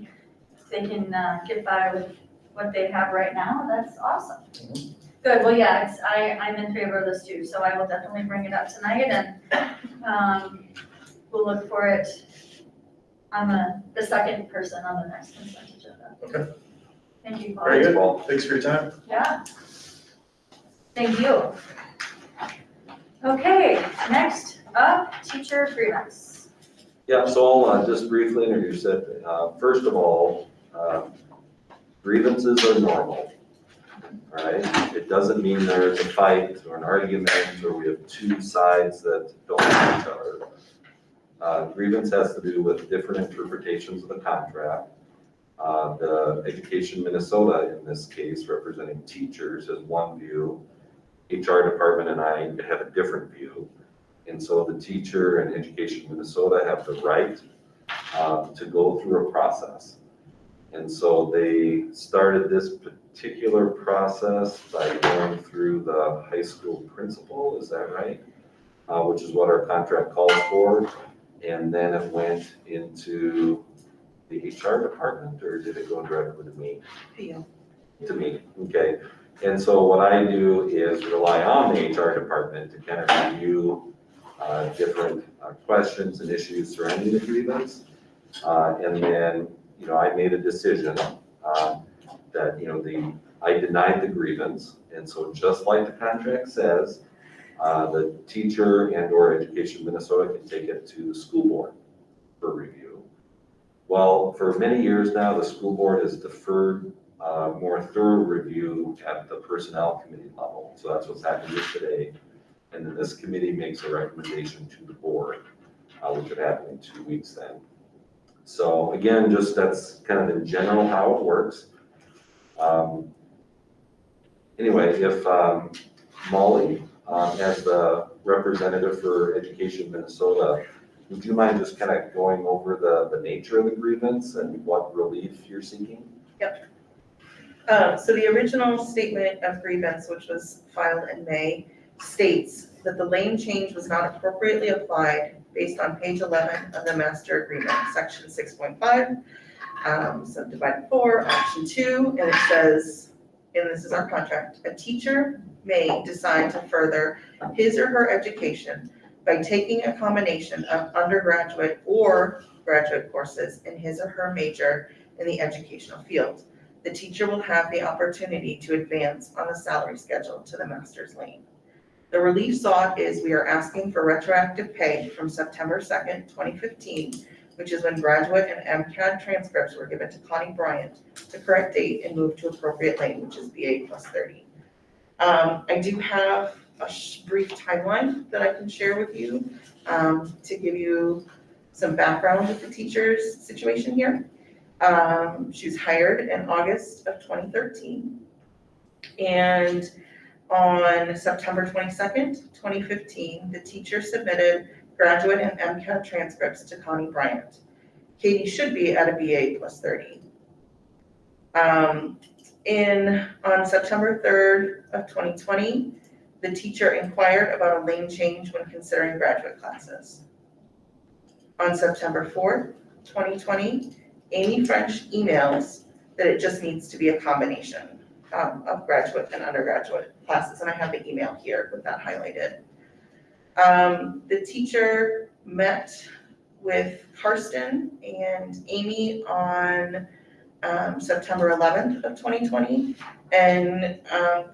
if they can get by with what they have right now, that's awesome. Good, well, yeah, I'm in favor of this too, so I will definitely bring it up tonight, and we'll look for it on the second person on the next consent agenda. Okay. Thank you, Paul. very good. Paul. Thanks for your time. Yeah. Thank you. Okay, next up, teacher grievance. Yeah, so I'll just briefly introduce it. First of all, grievances are normal, right? It doesn't mean there's a fight or an argument or we have two sides that don't like each other. Grievance has to do with different interpretations of the contract. The Education Minnesota, in this case, representing teachers, has one view. HR department and I have a different view. And so the teacher and Education Minnesota have the right to go through a process. And so they started this particular process by going through the high school principal, is that right? Which is what our contract calls for. And then it went into the HR department, or did it go directly to me? To me, okay. And so what I do is rely on the HR department to kind of review different questions and issues surrounding the grievance. And then, I made a decision that, I denied the grievance. And so just like the contract says, the teacher and or Education Minnesota can take it to the school board for review. Well, for many years now, the school board has deferred more thorough review at the personnel committee level. So that's what's happening today. And then this committee makes a recommendation to the board, which would happen in 2 weeks then. So again, just that's kind of in general how it works. Anyway, if Molly, as the representative for Education Minnesota, would you mind just kind of going over the nature of the grievance and what relief you're seeking? So the original statement of grievance, which was filed in May, states that the lane change was not appropriately applied based on page 11 of the master agreement, section 6.5, subdivided 4, option 2, and it says, and this is our contract, a teacher may decide to further his or her education by taking a combination of undergraduate or graduate courses in his or her major in the educational field. The teacher will have the opportunity to advance on the salary schedule to the master's lane. The relief sought is we are asking for retroactive pay from September 2nd, 2015, which is when graduate and MCAD transcripts were given to Connie Bryant, the correct date, and moved to appropriate lane, which is BA plus 30. I do have a brief timeline that I can share with you to give you some background with the teacher's situation here. She was hired in August of 2013. And on September 22nd, 2015, the teacher submitted graduate and MCAT transcripts to Connie Bryant. Katie should be at a BA plus 30. On September 3rd of 2020, the teacher inquired about a lane change when considering graduate classes. On September 4th, 2020, Amy French emails that it just needs to be a combination of graduate and undergraduate classes, and I have the email here with that highlighted. The teacher met with Karsten and Amy on September 11th of 2020, and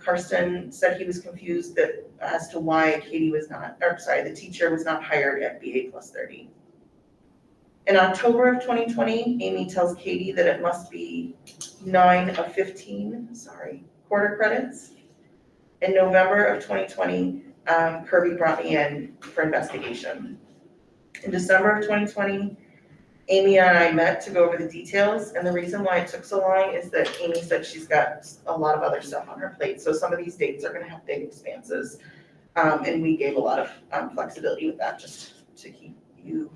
Karsten said he was confused as to why the teacher was not hired at BA plus 30. In October of 2020, Amy tells Katie that it must be 9 of 15, quarter credits. In November of 2020, Kirby brought me in for investigation. In December of 2020, Amy and I met to go over the details, and the reason why it took so long is that Amy said she's got a lot of other stuff on her plate, so some of these dates are gonna have big expanses, and we gave a lot of flexibility with that, just to keep you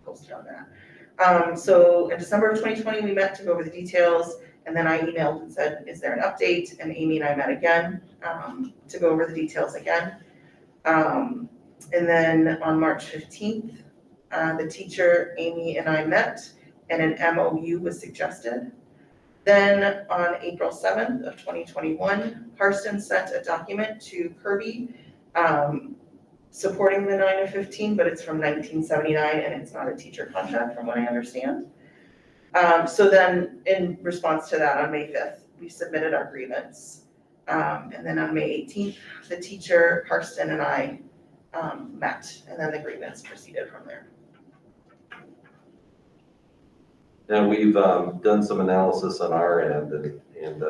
posted on that. So in December of 2020, we met to go over the details, and then I emailed and said, is there an update? And Amy and I met again to go over the details again. And then on March 15th, the teacher, Amy, and I met, and an MOU was suggested. Then on April 7th of 2021, Karsten sent a document to Kirby supporting the 9 of 15, but it's from 1979 and it's not a teacher contract from what I understand. So then in response to that on May 5th, we submitted our grievance. And then on May 18th, the teacher, Karsten, and I met, and then the grievance proceeded from there. Now, we've done some analysis on our end, and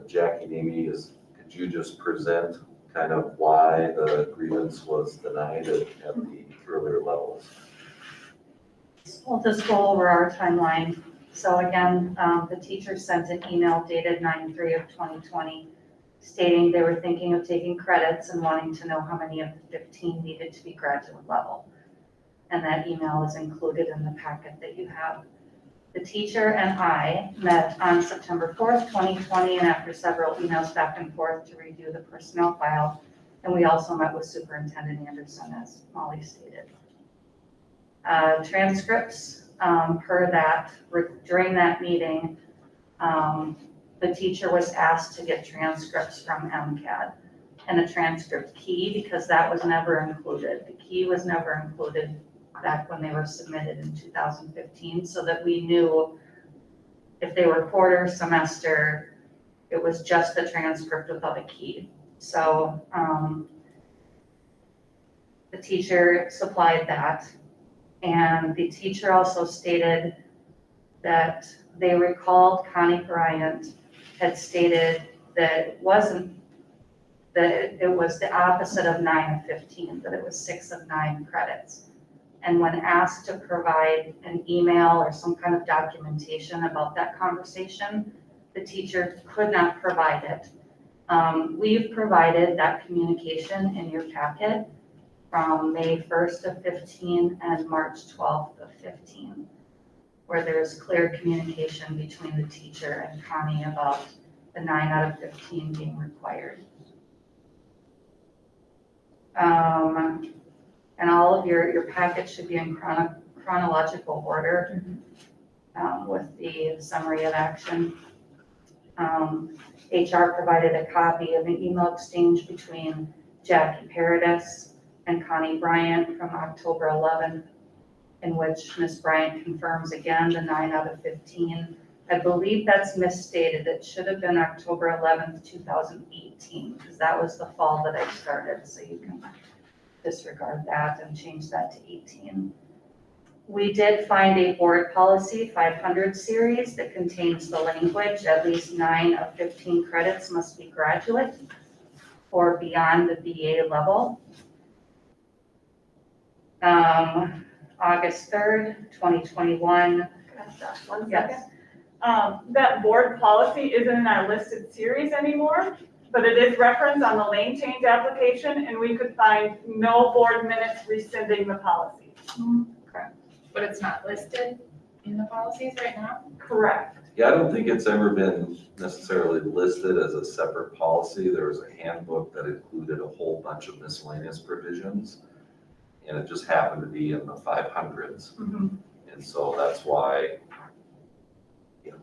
Jackie and Amy, could you just present kind of why the grievance was denied at the earlier levels? We'll just go over our timeline. So again, the teacher sent an email dated 9/3 of 2020 stating they were thinking of taking credits and wanting to know how many of the 15 needed to be graduate level. And that email is included in the packet that you have. The teacher and I met on September 4th, 2020, and after several emails back and forth to review the personnel file, and we also met with Superintendent Anderson, as Molly stated. Transcripts during that meeting, the teacher was asked to get transcripts from MCAD and a transcript key, because that was never included. The key was never included back when they were submitted in 2015, so that we knew if they were quarter, semester, it was just the transcript without a key. So the teacher supplied that, and the teacher also stated that they recalled Connie Bryant had stated that it was the opposite of 9 of 15, that it was 6 of 9 credits. And when asked to provide an email or some kind of documentation about that conversation, the teacher could not provide it. We've provided that communication in your packet from May 1st of 15 and March 12th of 15, where there's clear communication between the teacher and Connie about the 9 out of 15 being required. And all of your packets should be in chronological order with the summary of action. HR provided a copy of an email exchange between Jackie Paradis and Connie Bryant from October 11th, in which Ms. Bryant confirms again the 9 out of 15. I believe that's misstated. It should have been October 11th, 2018, because that was the fall that I started, so you can disregard that and change that to 18. We did find a board policy 500 series that contains the language, at least 9 of 15 credits must be graduate or beyond the BA level. August 3rd, 2021. One Yes. second. That board policy isn't in our listed series anymore. but it is referenced on the lane change application, and we could find no board minutes rescinding the policy. But it's not listed in the policies right now? Correct. Yeah, I don't think it's ever been necessarily listed as a separate policy. There was a handbook that included a whole bunch of miscellaneous provisions. And it just happened to be in the 500s. And so that's why, you know,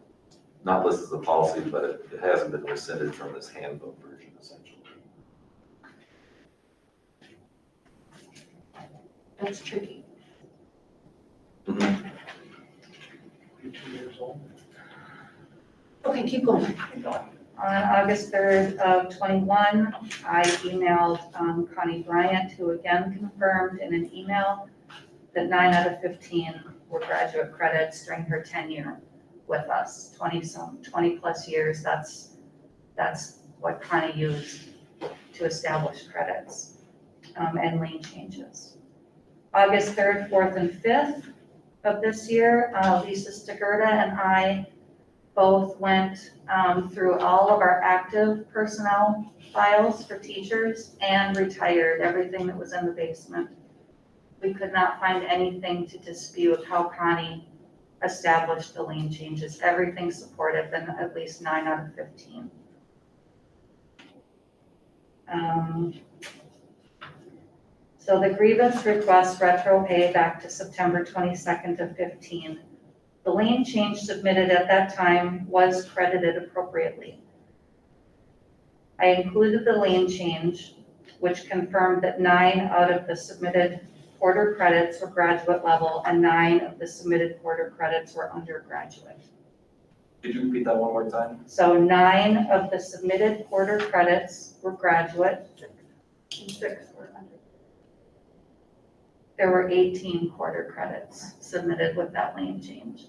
not listed as a policy, but it hasn't been rescinded from this handbook version essentially. That's tricky. Mhm. Okay, keep going. On August 3rd of 21, I emailed Connie Bryant, who again confirmed in an email that 9 out of 15 were graduate credits during her tenure with us, 20 plus years. That's what Connie used to establish credits and lane changes. August 3rd, 4th, and 5th of this year, Lisa Stigurda and I both went through all of our active personnel files for teachers and retired everything that was in the basement. We could not find anything to dispute how Connie established the lane changes. Everything supported them, at least 9 out of 15. So the grievance request retro pay back to September 22nd of 15. The lane change submitted at that time was credited appropriately. I included the lane change, which confirmed that 9 out of the submitted quarter credits were graduate level and 9 of the submitted quarter credits were undergraduate. Could you repeat that one more time? So 9 of the submitted quarter credits were graduate. 6 were under. There were 18 quarter credits submitted with that lane change.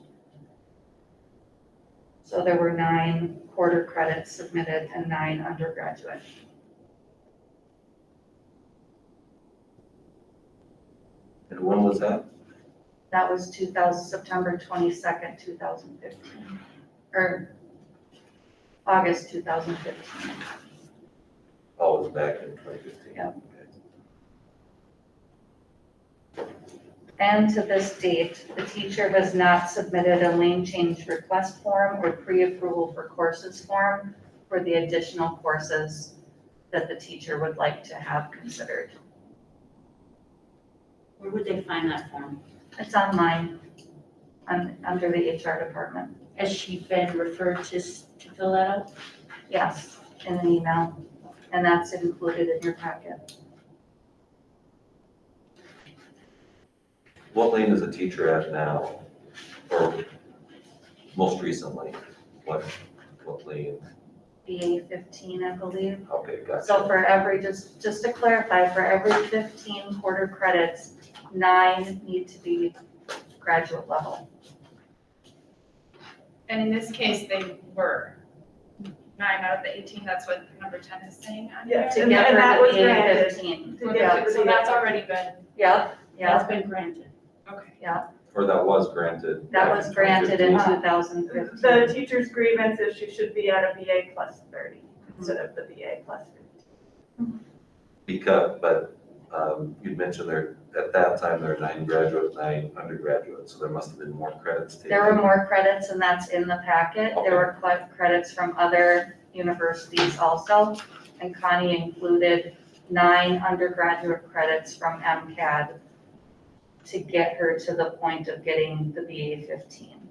So there were 9 quarter credits submitted and 9 undergraduate. And when was that? That was September 22nd, 2015, or August 2015. Oh, it was back in 2015. Yeah. And to this date, the teacher has not submitted a lane change request form or pre-approval for courses form for the additional courses that the teacher would like to have considered. Where would they find that form? It's online, under the HR department. Has she been referred to fill that out? Yes, in an email, and that's included in your packet. What lane is a teacher at now? Or most recently? What lane? BA 15, I believe. Okay, gotcha. So for every, just to clarify, for every 15 quarter credits, 9 need to be graduate level. And in this case, they were 9 out of the 18, that's what number 10 is saying on here? Yes, To and get that her was to BA granted. 15. To get to So the that's already been, Yep, That's been granted. okay. Or that was granted? that back was in granted in 2015? 2015. The teacher's grievance is she should be at a BA plus 30 instead of the BA plus 50. Because, but you'd mentioned there, at that time, there were 9 graduate, 9 undergraduate, so there must have been more credits taken. There were more credits, and that's in the packet. There were credits from other universities also, and Connie included 9 undergraduate credits from MCAD to get her to the point of getting the BA 15.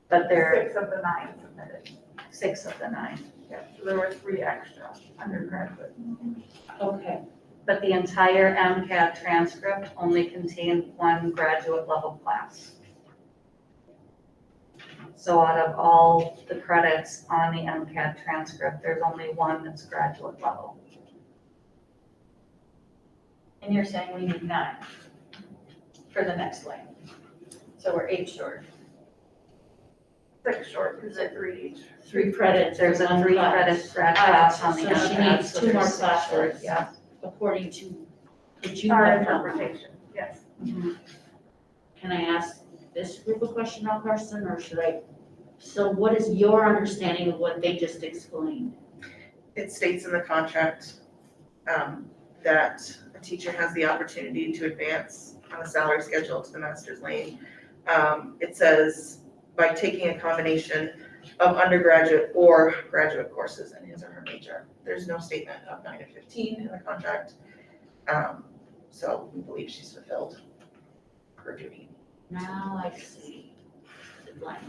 But there are 6 of the 9 submitted. 6 of the 9. Yeah, so there were 3 extra undergraduate. Okay. But the entire MCAD transcript only contained 1 graduate level class. So out of all the credits on the MCAD transcript, there's only 1 that's graduate level. And you're saying we need 9 for the next lane. So we're 8 short. 6 short, because they're 3 each. 3 credits. There's a one 3 class. credit grad class on the So she MCAD. needs so 2 more there's 6 classes. short, yeah. According to the June Our one. interpretation, yes. Can I ask this group a question now, Carson, or should I? So what is your understanding of what they just explained? it states in the contract, that a teacher has the opportunity to advance on a salary schedule to the master's lane. It says by taking a combination of undergraduate or graduate courses in his or her major. There's no statement of 9 to 15 in the contract. So we believe she's fulfilled her duty. Now I see. The blank.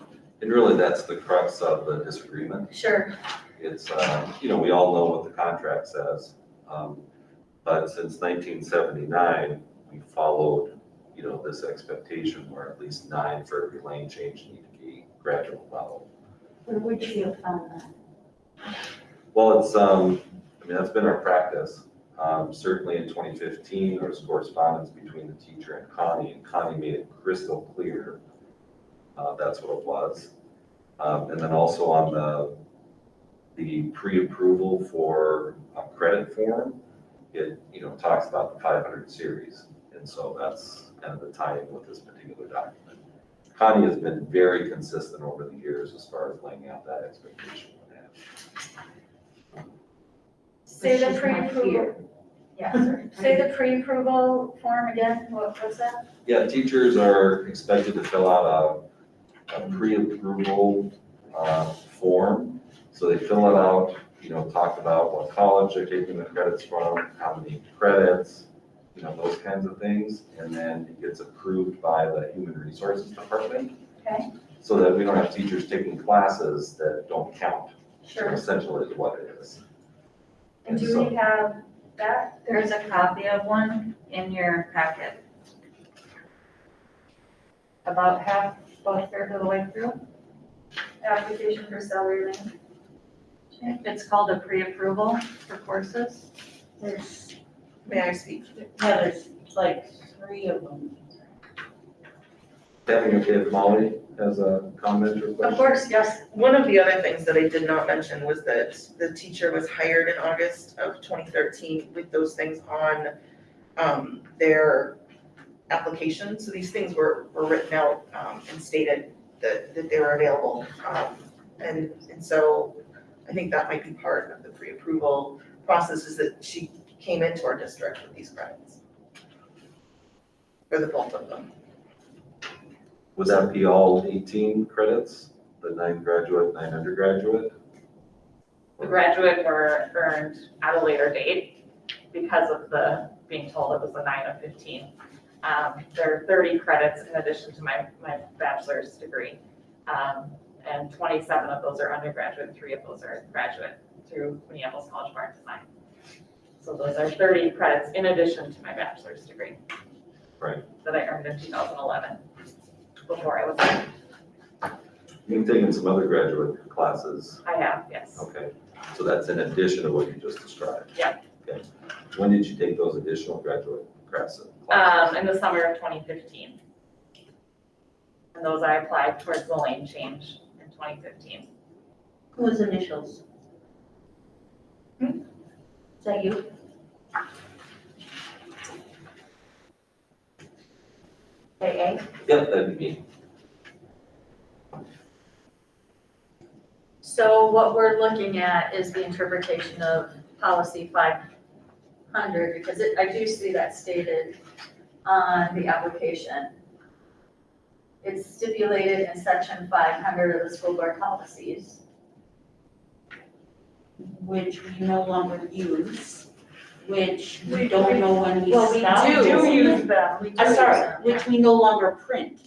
And really, that's the crux of the disagreement. Sure. It's, we all know what the contract says. But since 1979, we followed, this expectation where at least 9 for every lane change need to be graduate level. Where would you have found that? Well, it's, that's been our practice. Certainly in 2015, there was correspondence between the teacher and Connie made it crystal clear that's what it was. And then also on the pre-approval for a credit form, it, talks about the 500 series. And so that's kind of the tie-in with this particular document. Connie has been very consistent over the years as far as laying out that expectation. Say But the she's not pre-approval, here. yeah, sorry. Say the pre-approval form again, what was that? Yeah, teachers are expected to fill out a pre-approval form. So they fill it out, talk about what college they're taking the credits from, how many credits, those kinds of things. And then it gets approved by the Human Resources Department. Okay. So that we don't have teachers taking classes that don't count. Sure. Essentially is what it is. And do we have that? There's a copy of one in your packet. About a third of the way through. Application for salary link? It's called a pre-approval for courses. There's, May I speak? there's like 3 of them. Having if Molly has a comment or Of question? course, yes. One of the other things that I did not mention was that the teacher was hired in August of 2013 with those things on their application. So these things were written out and stated that they were available. And so I think that might be part of the pre-approval process, is that she came into our district with these credits. Or the bulk of them. Would that be all 18 credits? The 9 graduate, 9 undergraduate? The graduate were earned at a later date because of the being told it was a 9 of 15. There are 30 credits in addition to my bachelor's degree. And 27 of those are undergraduate, 3 of those are graduate through Minneapolis College of Art and Design. So those are 30 credits in addition to my bachelor's degree. Right. That I earned in 2011, before I was. You've taken some other graduate classes. I have, yes. Okay, so that's in addition to what you just described? Yeah. Okay. When did you take those additional graduate classes? In the summer of 2015. And those I applied towards the lane change in 2015. Whose initials? Is that you? AA. Yep, that'd be me. So what we're looking at is the interpretation of policy 500, because I do see that stated on the application. It's stipulated in section 500 of the school board policies. Which we no longer use, which we don't know when we Well, we stopped. do. Do use them. We do I'm use sorry, them. which we no longer print.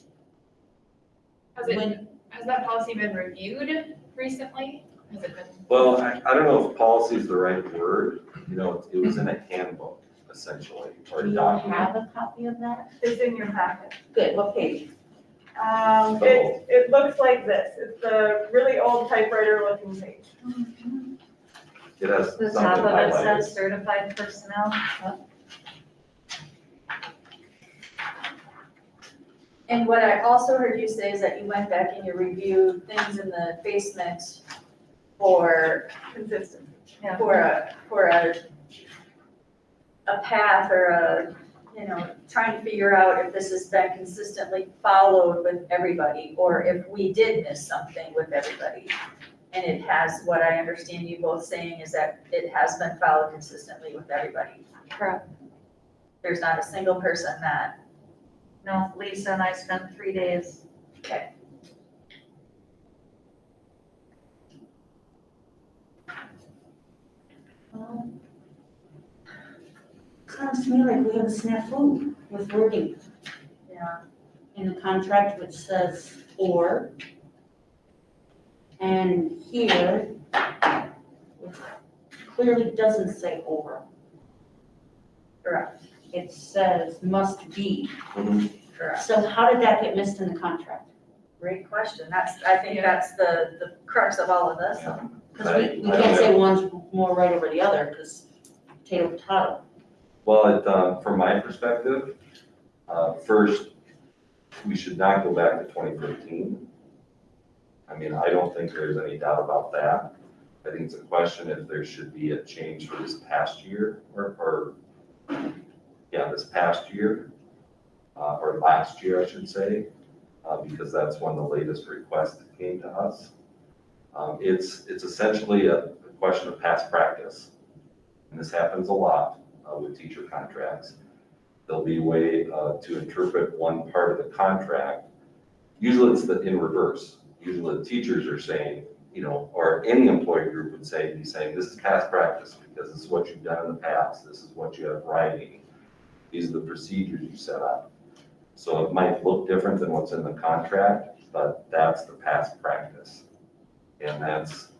Has When, that policy been reviewed recently? Has it been? Well, I don't know if policy is the right word. It was in a handbook, essentially, or do a you document. have a copy of that? It's in your packet. Good, what page? It looks like this. It's a really old typewriter looking page. It has The something top of it highlighted. says certified personnel. And what I also heard you say is that you went back and you reviewed things in the basement for Consistent. Yeah. for a path or trying to figure out if this has been consistently followed with everybody, or if we did miss something with everybody. And it has, what I understand you both saying is that it has been followed consistently with everybody. Correct. There's not a single person that, No, Lisa and I spent 3 days. okay. Sounds to me like we have a snafu with wording Yeah. in the contract which says or. And here, it clearly doesn't say or. Correct. It says must be. Correct. So how did that get missed in the contract? Great question. I think that's the crux of all of this. Because we can't say one's more right over the other, because potato. Well, from my perspective, first, we should not go back to 2015. I mean, I don't think there's any doubt about that. I think it's a question if there should be a change for this past year this past year, or last year, I should say, because that's when the latest request came to us. It's essentially a question of past practice. And this happens a lot with teacher contracts. There'll be a way to interpret one part of the contract. Usually it's in reverse. Usually the teachers are saying, or any employee group would be saying, this is past practice because this is what you've done in the past. This is what you have writing. These are the procedures you set up. So it might look different than what's in the contract, but that's the past practice. And that's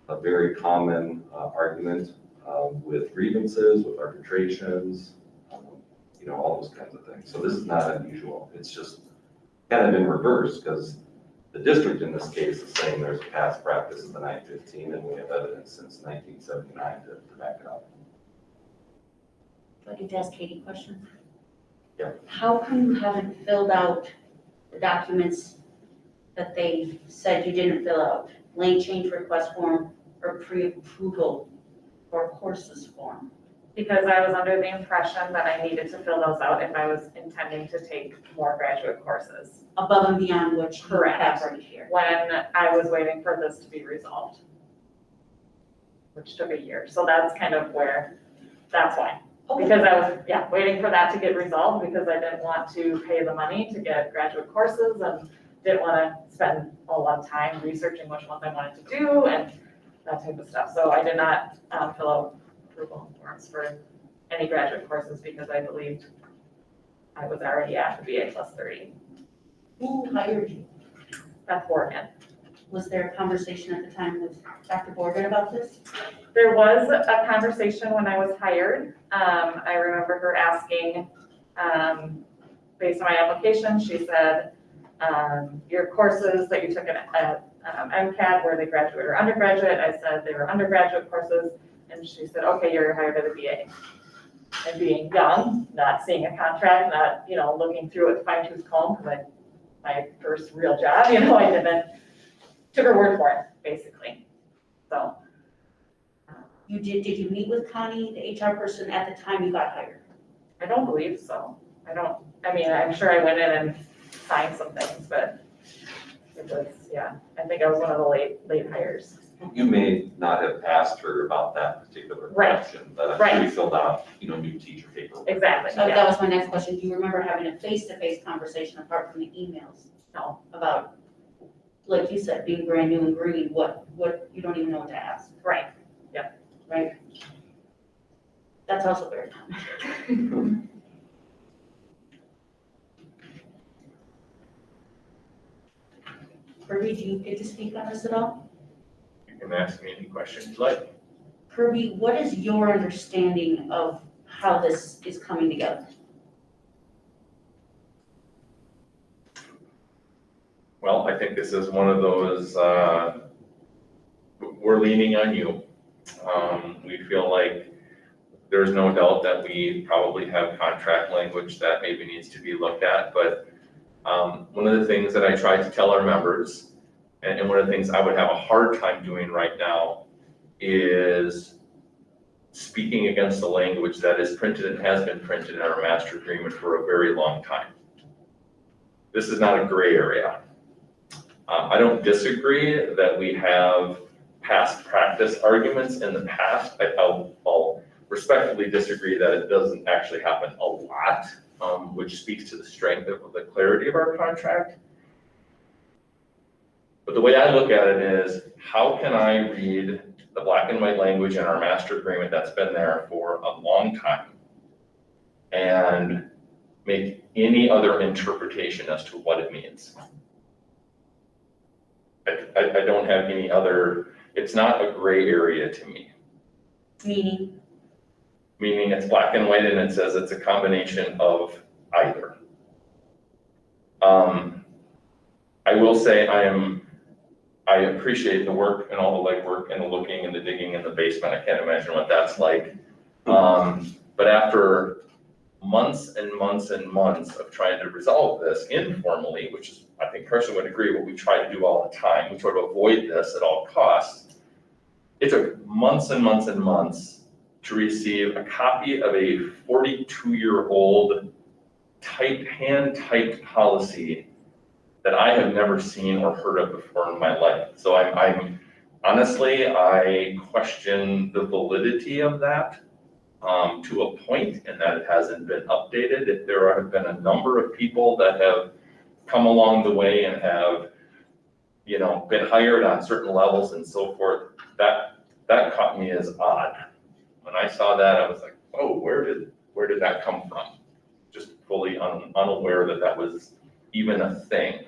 a very common argument with grievances, with arbitrations, all those kinds of things. So this is not unusual. It's just kind of in reverse because the district in this case is saying there's past practice of the 915 and we have evidence since 1979 to back it up. Do I get to ask Katie a question? Yeah. How come you haven't filled out the documents that they said you didn't fill out? Lane change request form or pre-approval or courses form? Because I was under the impression that I needed to fill those out if I was intending to take more graduate courses. Above and beyond what you Correct. have right here. When I was waiting for this to be resolved, which took a year. So that's kind of that's why. Okay. Because I was, waiting for that to get resolved because I didn't want to pay the money to get graduate courses and didn't want to spend a lot of time researching which ones I wanted to do and that type of stuff. So I did not fill out approval forms for any graduate courses because I believed I was already at the BA plus 30. Who hired you? Beth Morgan. Was there a conversation at the time with Dr. Morgan about this? There was a conversation when I was hired. I remember her asking, based on my application, she said, your courses that you took at MCAT, were they graduate or undergraduate? I said they were undergraduate courses. And she said, okay, you're hired at a BA. And being young, not seeing a contract, not, looking through it fine tooth comb, because my first real job, I didn't, took her word for it, basically. So. Did you meet with Connie, the HR person, at the time you got hired? I don't believe so. I'm sure I went in and signed some things, but it was, I think I was one of the late hires. You may not have asked her about that particular question, but I'm sure you filled out, new teacher paperwork. Exactly. That was my next question. Do you remember having a face-to-face conversation apart from the emails? No. About, like you said, being brand new and green, what you don't even know what to ask. Right. Right? That's also very common. Kirby, do you get to speak on this at all? You can ask me any questions you like. Kirby, what is your understanding of how this is coming together? Well, I think this is one of those, we're leaning on you. We feel like there's no doubt that we probably have contract language that maybe needs to be looked at, but one of the things that I try to tell our members, and one of the things I would have a hard time doing right now, is speaking against the language that is printed and has been printed in our master agreement for a very long time. This is not a gray area. I don't disagree that we have past practice arguments in the past. I'll respectfully disagree that it doesn't actually happen a lot, which speaks to the strength of the clarity of our contract. But the way I look at it is, how can I read the black and white language in our master agreement that's been there for a long time and make any other interpretation as to what it means? I don't have any other, it's not a gray area to me. Meaning, Meaning it's black and white and it says it's a combination of either. I will say I appreciate the work and all the legwork and the looking and the digging in the basement. I can't imagine what that's like. But after months and months and months of trying to resolve this informally, which is, I think personally would agree, what we try to do all the time, we try to avoid this at all costs. It took months and months and months to receive a copy of a 42-year-old hand-typed policy that I have never seen or heard of before in my life. So I'm honestly, I question the validity of that to a point, and that it hasn't been updated. If there have been a number of people that have come along the way and have, been hired on certain levels and so forth, that caught me as odd. When I saw that, I was like, oh, where did that come from? Just fully unaware that that was even a thing.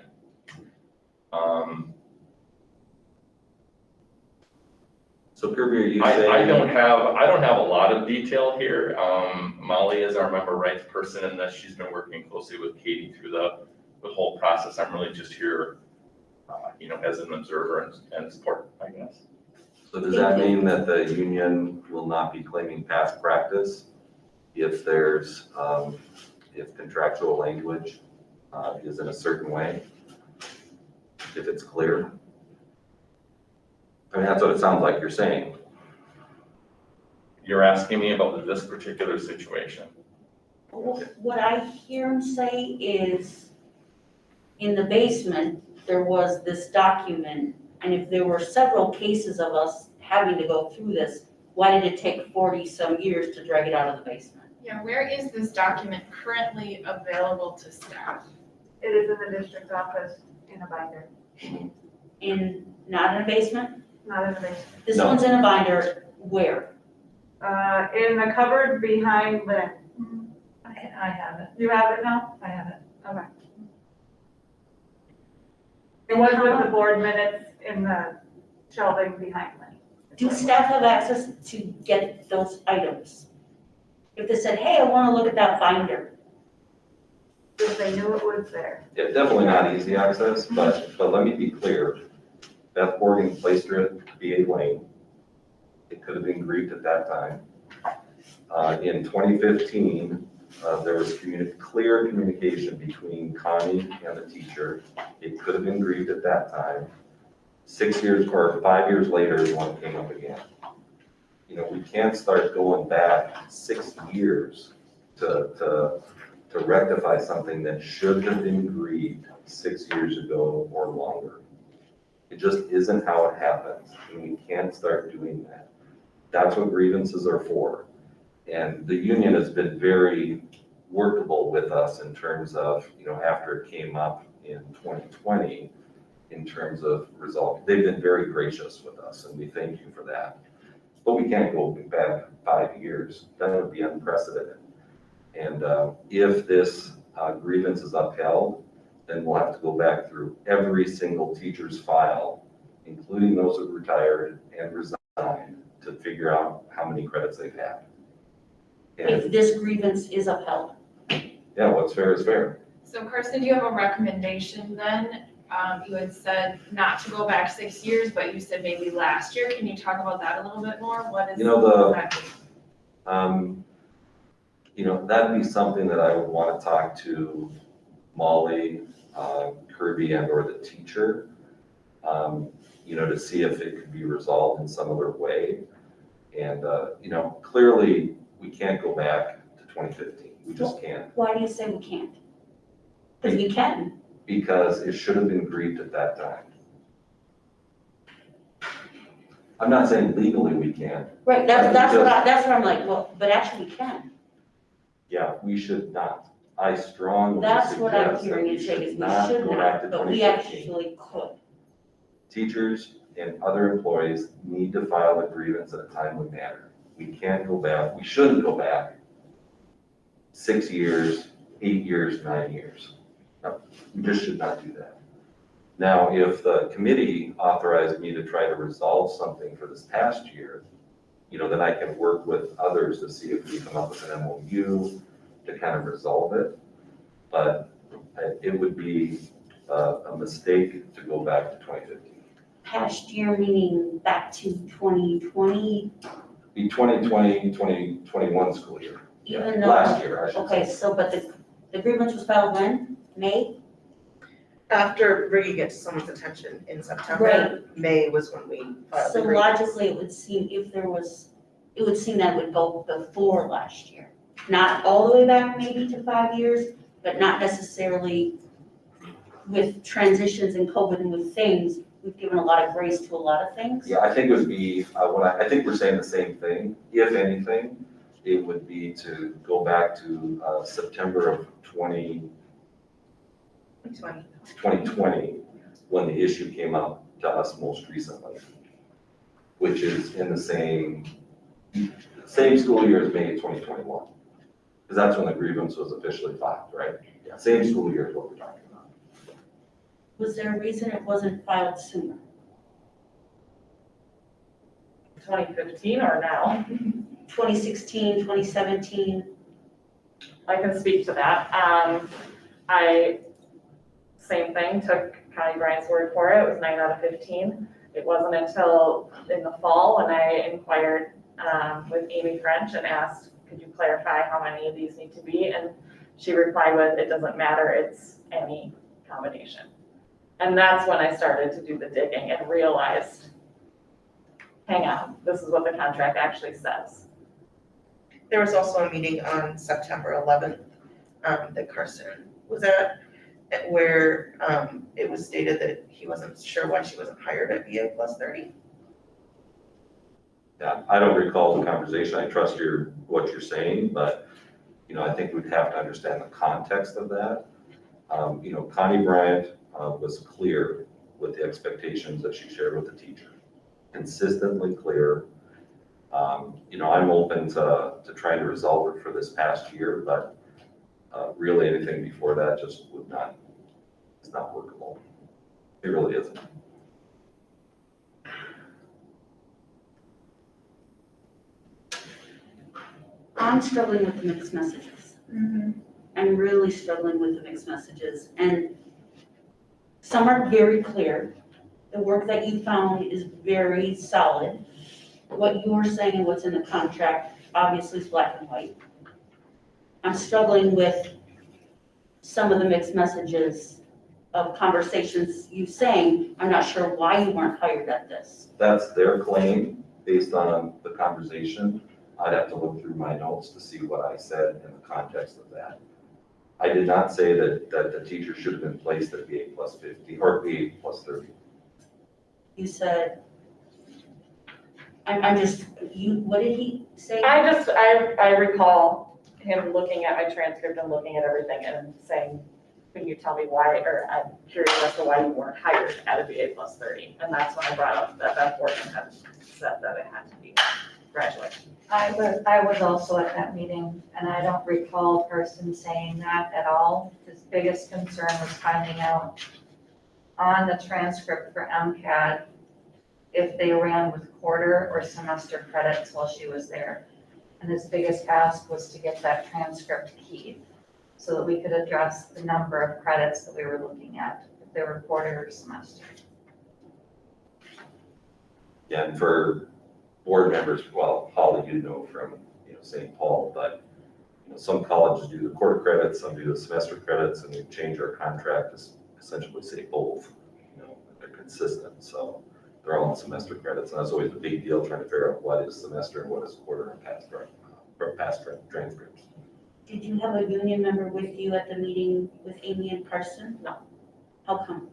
So Kirby, are you I saying? don't have a lot of detail here. Molly is our member rights person in this. She's been working closely with Katie through the whole process. I'm really just here, as an observer and support, I guess. So does that mean that the union will not be claiming past practice if there's, if contractual language is in a certain way? If it's clear? I mean, that's what it sounds like you're saying. You're asking me about this particular situation. what I hear him say is, in the basement, there was this document, and if there were several cases of us having to go through this, why did it take 40-some years to drag it out of the basement? Yeah, where is this document currently available to staff? It is in the district office in a binder, Not in a basement? not in the basement. This No. one's in a binder, where? In the cupboard behind Lynn. I have it. You have it now? I have it. Okay. It was with the board minutes in the shelving behind Lynn. Do staff have access to get those items? If they said, hey, I want to look at that binder, If they knew it was there. Yeah, definitely not easy access, but let me be clear. Beth Morgan placed her at BA Lane. It could have been grieved at that time. In 2015, there was clear communication between Connie and the teacher. It could have been grieved at that time. 6 years or 5 years later is when it came up again. We can't start going back 6 years to rectify something that should have been grieved 6 years ago or longer. It just isn't how it happens, and we can't start doing that. That's what grievances are for. And the union has been very workable with us in terms of, after it came up in 2020, in terms of resolve. They've been very gracious with us, and we thank you for that. But we can't go back 5 years. That would be unprecedented. And if this grievance is upheld, then we'll have to go back through every single teacher's file, including those who retired and resigned, to figure out how many credits they've had. if And this grievance is upheld? yeah, what's fair is fair. So Carson, do you have a recommendation then? You had said not to go back 6 years, but you said maybe last year. Can you talk about that a little bit more? What is that? That'd be something that I would want to talk to Molly, Kirby, and or the teacher, to see if it could be resolved in some other way. And, clearly we can't go back to 2015. We just can't. Why do you say we can't? Because we can. Because it should have been grieved at that time. I'm not saying legally we can't. Right, that's what I'm like, well, but actually we can. Yeah, we should not. I strongly That's what I'm suggest that hearing we you say, should is we not should go back to not, but we 2015. actually could. Teachers and other employees need to file a grievance in a timely manner. We can't go back, we shouldn't go back 6 years, 8 years, 9 years. No, we just should not do that. Now, if the committee authorized me to try to resolve something for this past year, then I can work with others to see if we come up with an MOU to kind of resolve it. But it would be a mistake to go back to 2015. Past year meaning back to 2020, Be 2020, 2021 school year. even though. Last year, I should say. Okay, so, but the grievance was filed when? May? After bringing it to someone's attention in September, Right. May was when we filed So the grievance. logically, it would seem it would seem that it would go before last year. Not all the way back maybe to 5 years, but not necessarily with transitions and COVID and with things. We've given a lot of grace to a lot of things. Yeah, I think it would be, I think we're saying the same thing. If anything, it would be to go back to September of 2020, when the issue came up to us most recently, which is in the same school year as May 2021. Because that's when the grievance was officially filed, right? Yeah, same school year is what we're talking about. Was there a reason it wasn't filed sooner? 2015 or now? 2016, 2017? I can speak to that. Same thing, took Connie Bryant's word for it. It was 9 out of 15. It wasn't until in the fall when I inquired with Amy French and asked, could you clarify how many of these need to be? And she replied with, it doesn't matter, it's any combination. And that's when I started to do the digging and realized, hang on, this is what the contract actually says. There was also a meeting on September 11th that Carson was at, where it was stated that he wasn't sure why she wasn't hired at VA plus 30. Yeah, I don't recall the conversation. I trust what you're saying, but, I think we'd have to understand the context of that. Connie Bryant was clear with the expectations that she shared with the teacher, consistently clear. I'm open to trying to resolve it for this past year, but really anything before that just it's not workable. It really isn't. I'm struggling with the mixed messages. I'm really struggling with the mixed messages, and some are very clear. The work that you found is very solid. What you're saying and what's in the contract obviously is black and white. I'm struggling with some of the mixed messages of conversations you saying, I'm not sure why you weren't hired at this. That's their claim based on the conversation. I'd have to look through my notes to see what I said in the context of that. I did not say that the teacher should have been placed at VA plus 50 or VA plus 30. You said, what did he say? I recall him looking at my transcript and looking at everything and saying, can you tell me why, or I'm curious as to why you weren't hired at a VA plus 30. And that's when I brought up that Beth Borton had said that it had to be graduate. I was also at that meeting, and I don't recall a person saying that at all. His biggest concern was finding out on the transcript for MCAD if they ran with quarter or semester credits while she was there. And his biggest ask was to get that transcript keyed so that we could address the number of credits that we were looking at, if they were quarter or semester. Yeah, and for board members, well, Holly, from, St. Paul, but, some colleges do the quarter credits, some do the semester credits, and we change our contract to essentially say both, they're consistent, so they're all in semester credits, and that's always a big deal, trying to figure out what is semester and what is quarter and past transcripts. Did you have a union member with you at the meeting with Amy and Carson? No. How come?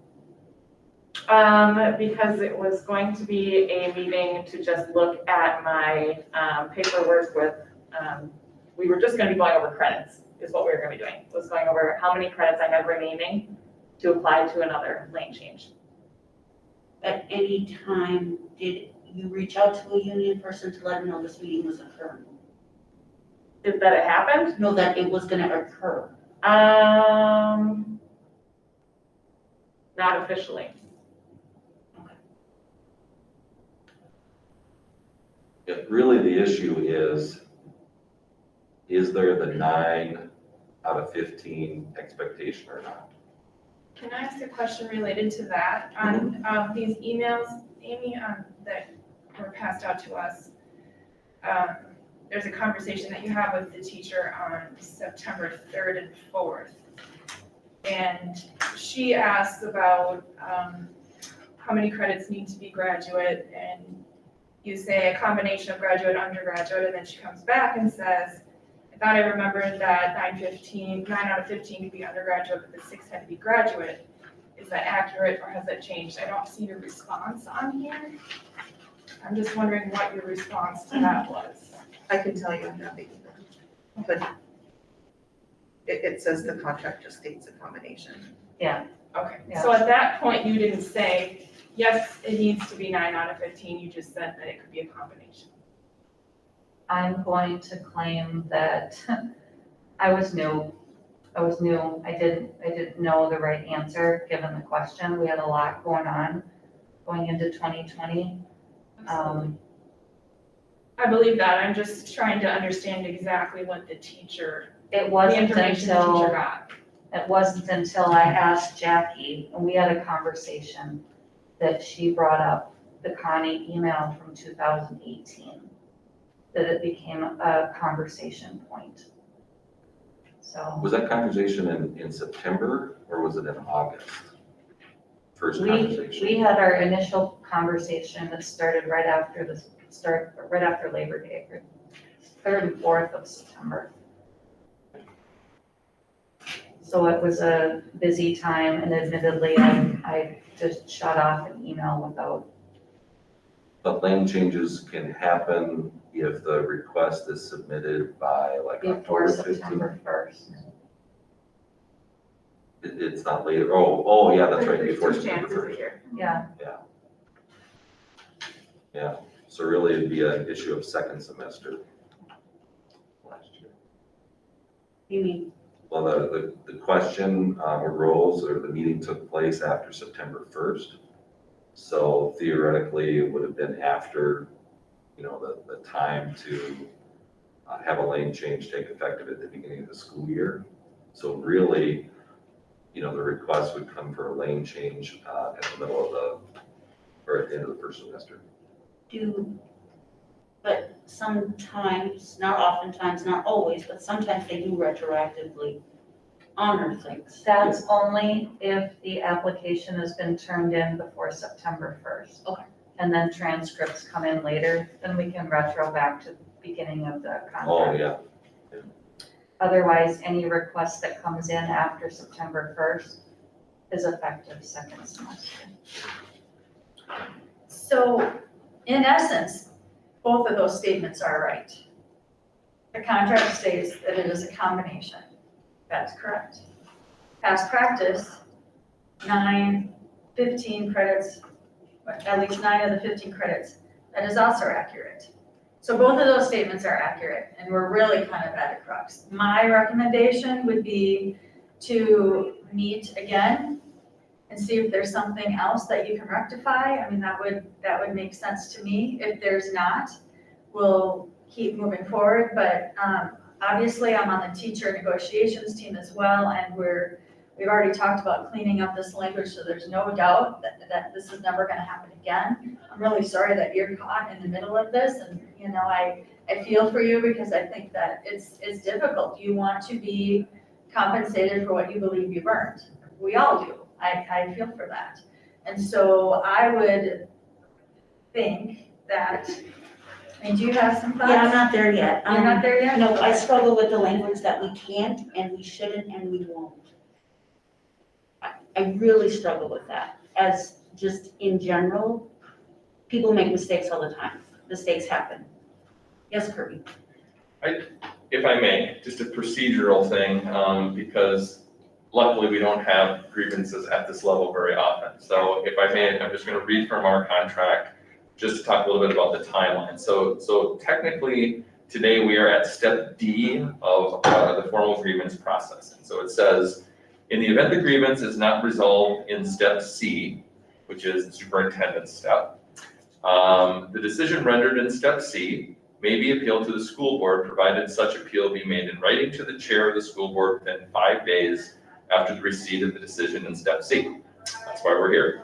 Because it was going to be a meeting to just look at my paperwork with, we were just gonna be going over credits, is what we were gonna be doing. Was going over how many credits I have remaining to apply to another lane change. At any time, did you reach out to a union person to let them know this meeting was occurring? Did that it happened? Know that it was gonna occur? Not officially. Yeah, really the issue is there the 9 out of 15 expectation or not? Can I ask a question related to that? On these emails, Amy, that were passed out to us, there's a conversation that you have with the teacher on September 3rd and 4th. And she asks about how many credits need to be graduate, and you say a combination of graduate, undergraduate, and then she comes back and says, I thought I remembered that 9 out of 15 could be undergraduate, but the 6 had to be graduate. Is that accurate, or has that changed? I don't see your response on here. I'm just wondering what your response to that was. I can tell you I'm not making that, but it says the contract just states a combination. Okay, Yeah. so at that point, you didn't say, yes, it needs to be 9 out of 15, you just said that it could be a combination. I'm going to claim that I was new. I didn't know the right answer, given the question. We had a lot going on going into 2020. I believe that, I'm just trying to understand exactly what the teacher, It the wasn't information the teacher until, got. it wasn't until I asked Jackie, and we had a conversation, that she brought up the Connie email from 2018, that it became a conversation point. So Was that conversation in September or was it in August? First we conversation? had our initial conversation that started right after Labor Day, 3rd and 4th of September. So it was a busy time, and admittedly, I just shut off an email without. But lane changes can happen if the request is submitted by like Before October 15th. September 1st. It's not later, oh, yeah, that's right, There's before 2 September chances a 1st. year. Yeah, so really it'd be an issue of second semester last year. You mean, Well, the question arose, or the meeting took place after September 1st. So theoretically, it would have been after, the time to have a lane change take effective at the beginning of the school year. So really, the request would come for a lane change at the middle of or at the end of the first semester. but sometimes, not oftentimes, not always, but sometimes they do retroactively honor things. That's only if the application has been turned in before September 1st. Okay. And then transcripts come in later, then we can retro back to the beginning of the contract. Oh, yeah. Otherwise, any request that comes in after September 1st is effective second semester. So, in essence, both of those statements are right. The contract states that it is a combination. That's correct. Past practice, 15 credits, at least 9 of the 15 credits, that is also accurate. So both of those statements are accurate, and we're really kind of at a crux. My recommendation would be to meet again and see if there's something else that you can rectify. I mean, that would make sense to me. If there's not, we'll keep moving forward, but obviously I'm on the teacher negotiations team as well, and we've already talked about cleaning up this language, so there's no doubt that this is never gonna happen again. I'm really sorry that you're caught in the middle of this, and I feel for you because I think that it's difficult. You want to be compensated for what you believe you've earned. We all do. I feel for that. And so I would think that, do you have some thoughts? Yeah, I'm not there yet. You're not there yet? No, I struggle with the language that we can't, and we shouldn't, and we won't. I really struggle with that. As just in general, people make mistakes all the time. Mistakes happen. Yes, Kirby? If I may, just a procedural thing, because luckily we don't have grievances at this level very often. So if I may, I'm just gonna read from our contract, just to talk a little bit about the timeline. So technically, today we are at step D of the formal grievance process. And so it says, in the event the grievance is not resolved in step C, which is the superintendent's step, the decision rendered in step C may be appealed to the school board, provided such appeal be made in writing to the chair of the school board within 5 days after the receipt of the decision in step C. That's why we're here.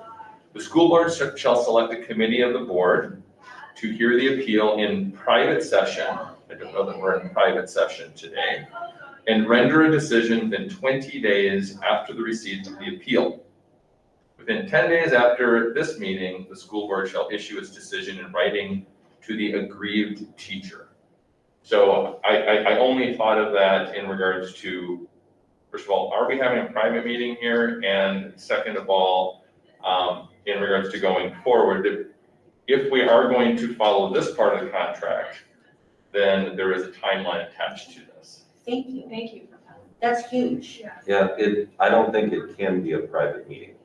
The school board shall select a committee of the board to hear the appeal in private session. I don't know that we're in private session today, and render a decision within 20 days after the receipt of the appeal. Within 10 days after this meeting, the school board shall issue its decision in writing to the aggrieved teacher. So I only thought of that in regards to, first of all, are we having a private meeting here? And second of all, in regards to going forward, if we are going to follow this part of the contract, then there is a timeline attached to this. Thank you. Thank you for that. That's huge. Yeah, I don't think it can be a private meeting.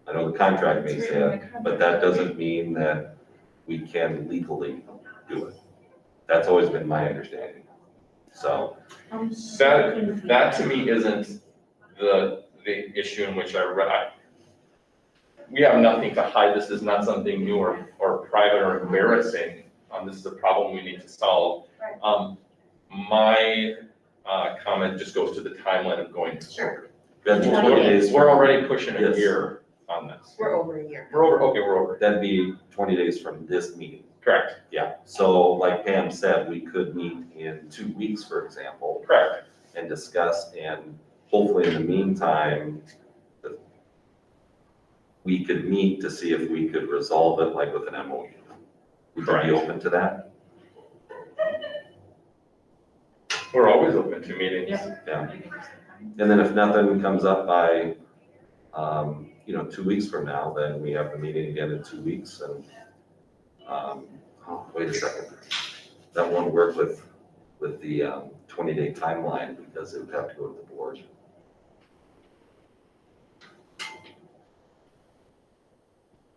I know the contract may say it, but that doesn't mean that we can legally do it. That's always been my understanding. So I'm so confused. That to me isn't the issue in which we have nothing to hide. This is not something new or private or embarrassing. This is a problem we need to solve. My comment just goes to the timeline of going forward. that's 20 days. We're already pushing a Yes. year on this. We're over a year. We're over. That'd be 20 days from this meeting. Correct, Yeah, so like Pam said, we could meet in 2 weeks, for example, correct. and discuss, and hopefully in the meantime, we could meet to see if we could resolve it like with an MOU. Would you be open to that? We're always open to meetings. Yeah. And then if nothing comes up by, 2 weeks from now, then we have the meeting again in 2 weeks and, wait a second. That won't work with the 20-day timeline because it would have to go to the board.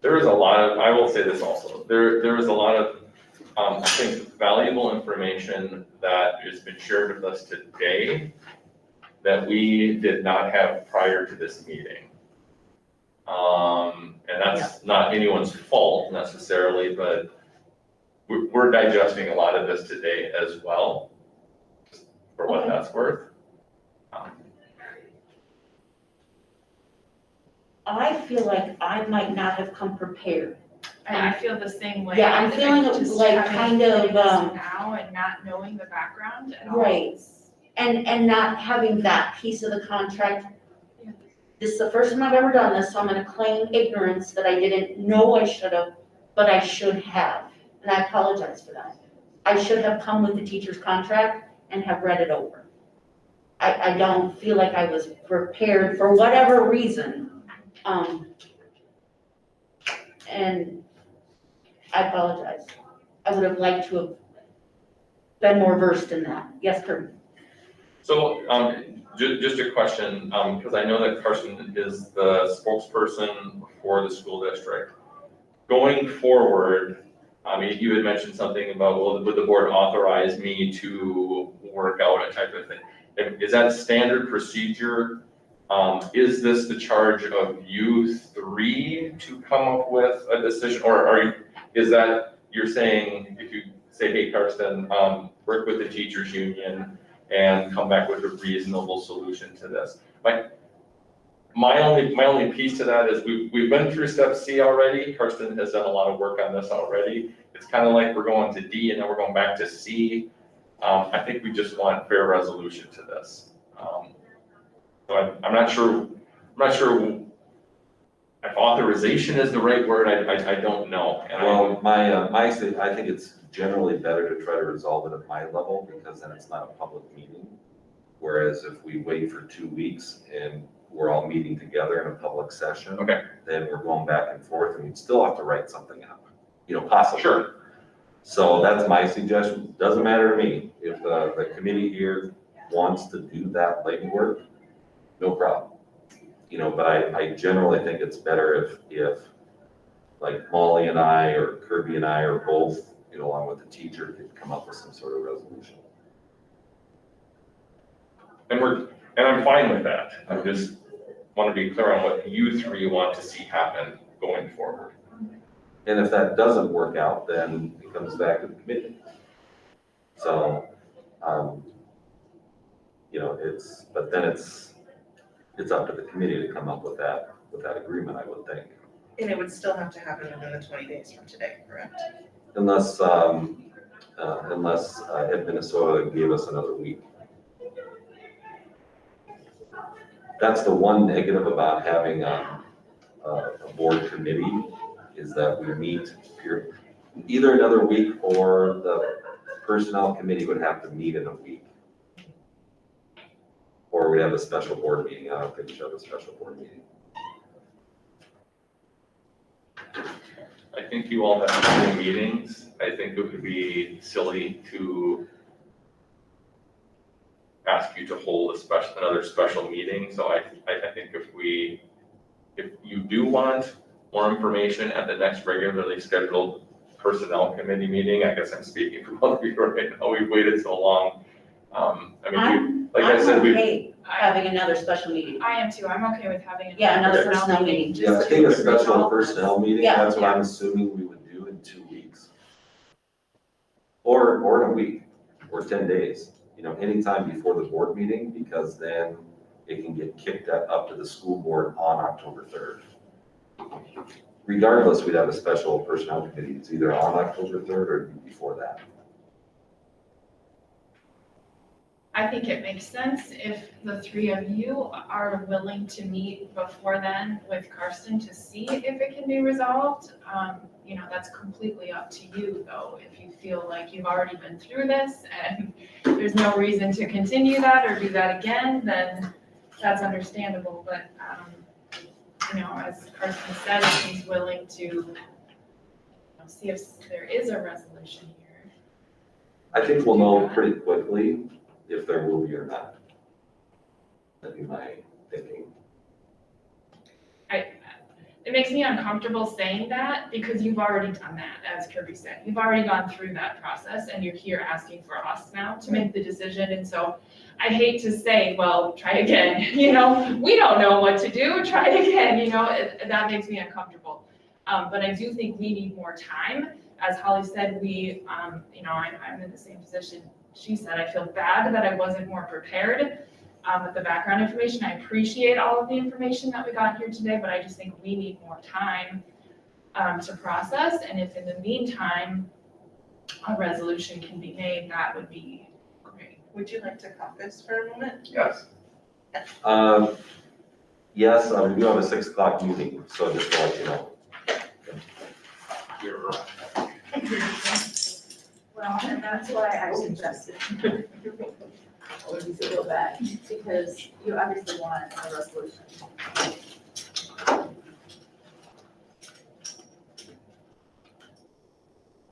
There is a lot of, I will say this also, there is a lot of, I think, valuable information that has been shared with us today that we did not have prior to this meeting. And that's not anyone's fault necessarily, but we're digesting a lot of this today as well, for what that's worth. I feel like I might not have come prepared. And I feel the same way. Yeah, I'm feeling Just like having kind of, this now and not knowing the background at all. Right. And not having that piece of the contract. Yeah. This is the first time I've ever done this, so I'm gonna claim ignorance that I didn't know I should have, but I should have. And I apologize for that. I should have come with the teacher's contract and have read it over. I don't feel like I was prepared for whatever reason. And I apologize. I would have liked to have been more versed in that. Yes, Kurt? So, just a question, because I know that Carson is the spokesperson for the school district. Going forward, you had mentioned something about, well, would the board authorize me to work out a type of thing? Is that standard procedure? Is this the charge of you three to come up with a decision, or is that, you're saying, if you say, hey, Karsten, work with the teachers union and come back with a reasonable solution to this? My only piece to that is we've been through step C already. Karsten has done a lot of work on this already. It's kind of like we're going to D and then we're going back to C. I think we just want fair resolution to this. So I'm not sure if authorization is the right word. I don't know. And Well, I think it's generally better to try to resolve it at my level because then it's not a public meeting. Whereas if we wait for 2 weeks and we're all meeting together in a public session. Okay. Then we're going back and forth, and we'd still have to write something up, possibly. Sure. So that's my suggestion. Doesn't matter to me. If the committee here wants to do that legwork, no problem. But I generally think it's better if like Molly and I or Kirby and I or both, along with the teacher, could come up with some sort of resolution. And I'm fine with that. I just want to be clear on what you three want to see happen going forward. And if that doesn't work out, then it comes back to the committee. So, but then it's up to the committee to come up with that agreement, I would think. And it would still have to happen within the 20 days from today, correct? Unless Ed Minnesota gave us another week. That's the one negative about having a board committee, is that we meet either another week or the personnel committee would have to meet in a week. Or we have a special board meeting. I don't think we should have a special board meeting. I think you all have many meetings. I think it would be silly to ask you to hold another special meeting. So I think if you do want more information at the next regularly scheduled personnel committee meeting, I guess I'm speaking for both of you right now, we've waited so long. Like I said, I'm okay having another special meeting. I am too, I'm okay with having another. Yeah, another personnel personnel meeting. Yeah, I think a special personnel meeting, Yeah. that's what I'm assuming we would do in 2 weeks. Or in a week, or 10 days, anytime before the board meeting, because then it can get kicked up to the school board on October 3rd. Regardless, we'd have a special personnel committee. It's either on October 3rd or before that. I think it makes sense if the three of you are willing to meet before then with Karsten to see if it can be resolved. That's completely up to you though. If you feel like you've already been through this and there's no reason to continue that or do that again, then that's understandable. But, as Karsten said, if he's willing to see if there is a resolution here. I think we'll know pretty quickly if there will be or not. That'd be my thinking. It makes me uncomfortable saying that because you've already done that, as Kirby said. You've already gone through that process and you're here asking for us now to make the decision. And so I hate to say, well, try again, we don't know what to do, try it again, that makes me uncomfortable. But I do think we need more time. As Holly said, I'm in the same position she said. I feel bad that I wasn't more prepared with the background information. I appreciate all of the information that we got here today, but I just think we need more time to process. And if in the meantime, a resolution can be made, that would be great. Would you like to caucus for a moment? Yes. Yes, we do have a 6 o'clock meeting, so just to let you know. You're right. Well, and that's why I suggested. Or you could go back, because you obviously want a resolution.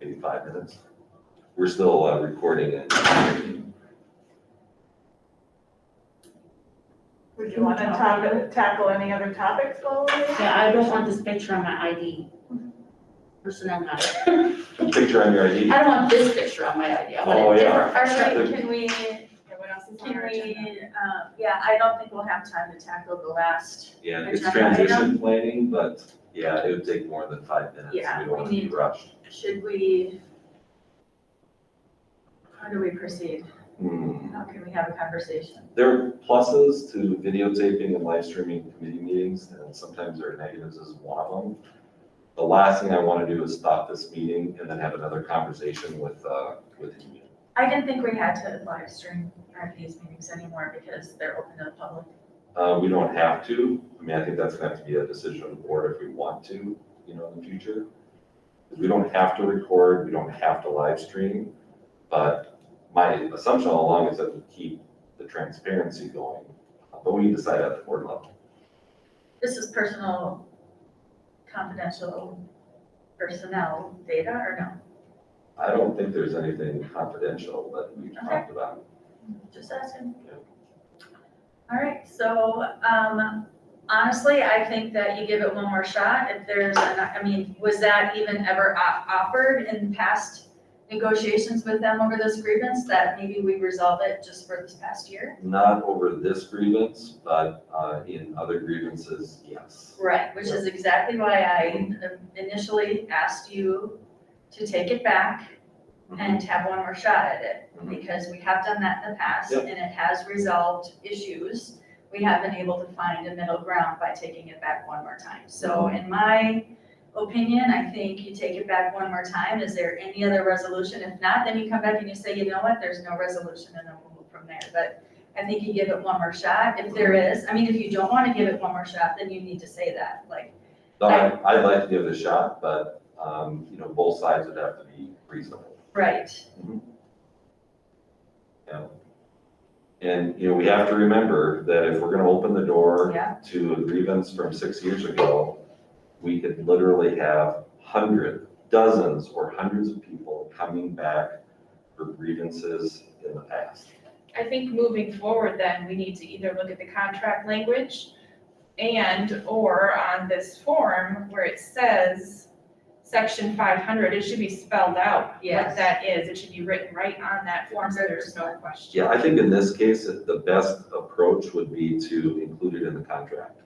85 minutes. We're still recording it. Would you want to tackle any other topics while we're here? Yeah, I don't want this picture on my ID. Personnel matter. Picture on your ID. I don't want this picture on my ID. I want Oh, a yeah. different. Can we, What else is on our agenda? I don't think we'll have time to tackle the last. Yeah, it's agenda transition item. planning, but yeah, it would take more than 5 minutes. Yeah, We don't want to we be need- rushed. Should we, how do we proceed? Hmm. How can we have a conversation? There are pluses to videotaping and live streaming committee meetings, and sometimes there are negatives as one of them. The last thing I want to do is stop this meeting and then have another conversation with you. I didn't think we had to live stream these meetings anymore because they're open to the public. We don't have to. I think that's going to have to be a decision of the board if we want to, in the future. We don't have to record, we don't have to live stream, but my assumption all along is that we keep the transparency going. But we decide at the board level. This is personal, confidential personnel data, or no? I don't think there's anything confidential that we talked about. Just asking. All right, so, honestly, I think that you give it one more shot. If there's, I mean, was that even ever offered in past negotiations with them over this grievance, that maybe we resolve it just for this past year? Not over this grievance, but in other grievances, yes. Right, which is exactly why I initially asked you to take it back and have one more shot at it, because we have done that in the past, Yep. and it has resolved issues. We have been able to find a middle ground by taking it back one more time. So in my opinion, I think you take it back one more time. Is there any other resolution? If not, then you come back and you say, you know what, there's no resolution, and then we'll move from there. But I think you give it one more shot. If there is, I mean, if you don't want to give it one more shot, then you need to say that, like. So I'd like to give it a shot, but, you know, both sides would have to be reasonable. Right. Yeah. And, you know, we have to remember that if we're gonna open the door Yeah. to a grievance from 6 years ago, we could literally have dozens or hundreds of people coming back for grievances in the past. I think moving forward then, we need to either look at the contract language or on this form where it says section 500, it should be spelled out Yes. what that is. It should be written right on that form so there's no question. Yeah, I think in this case, the best approach would be to include it in the contract.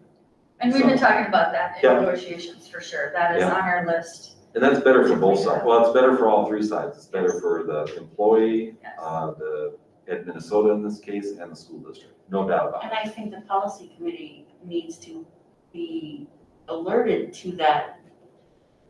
And we've been talking about that in Yeah. negotiations, for sure. That is Yeah. on our list. And that's better for both sides. Well, it's better for all three sides. It's better for the employee, Yes. at Minnesota in this case, and the school district, no doubt about And it. I think the policy committee needs to be alerted to that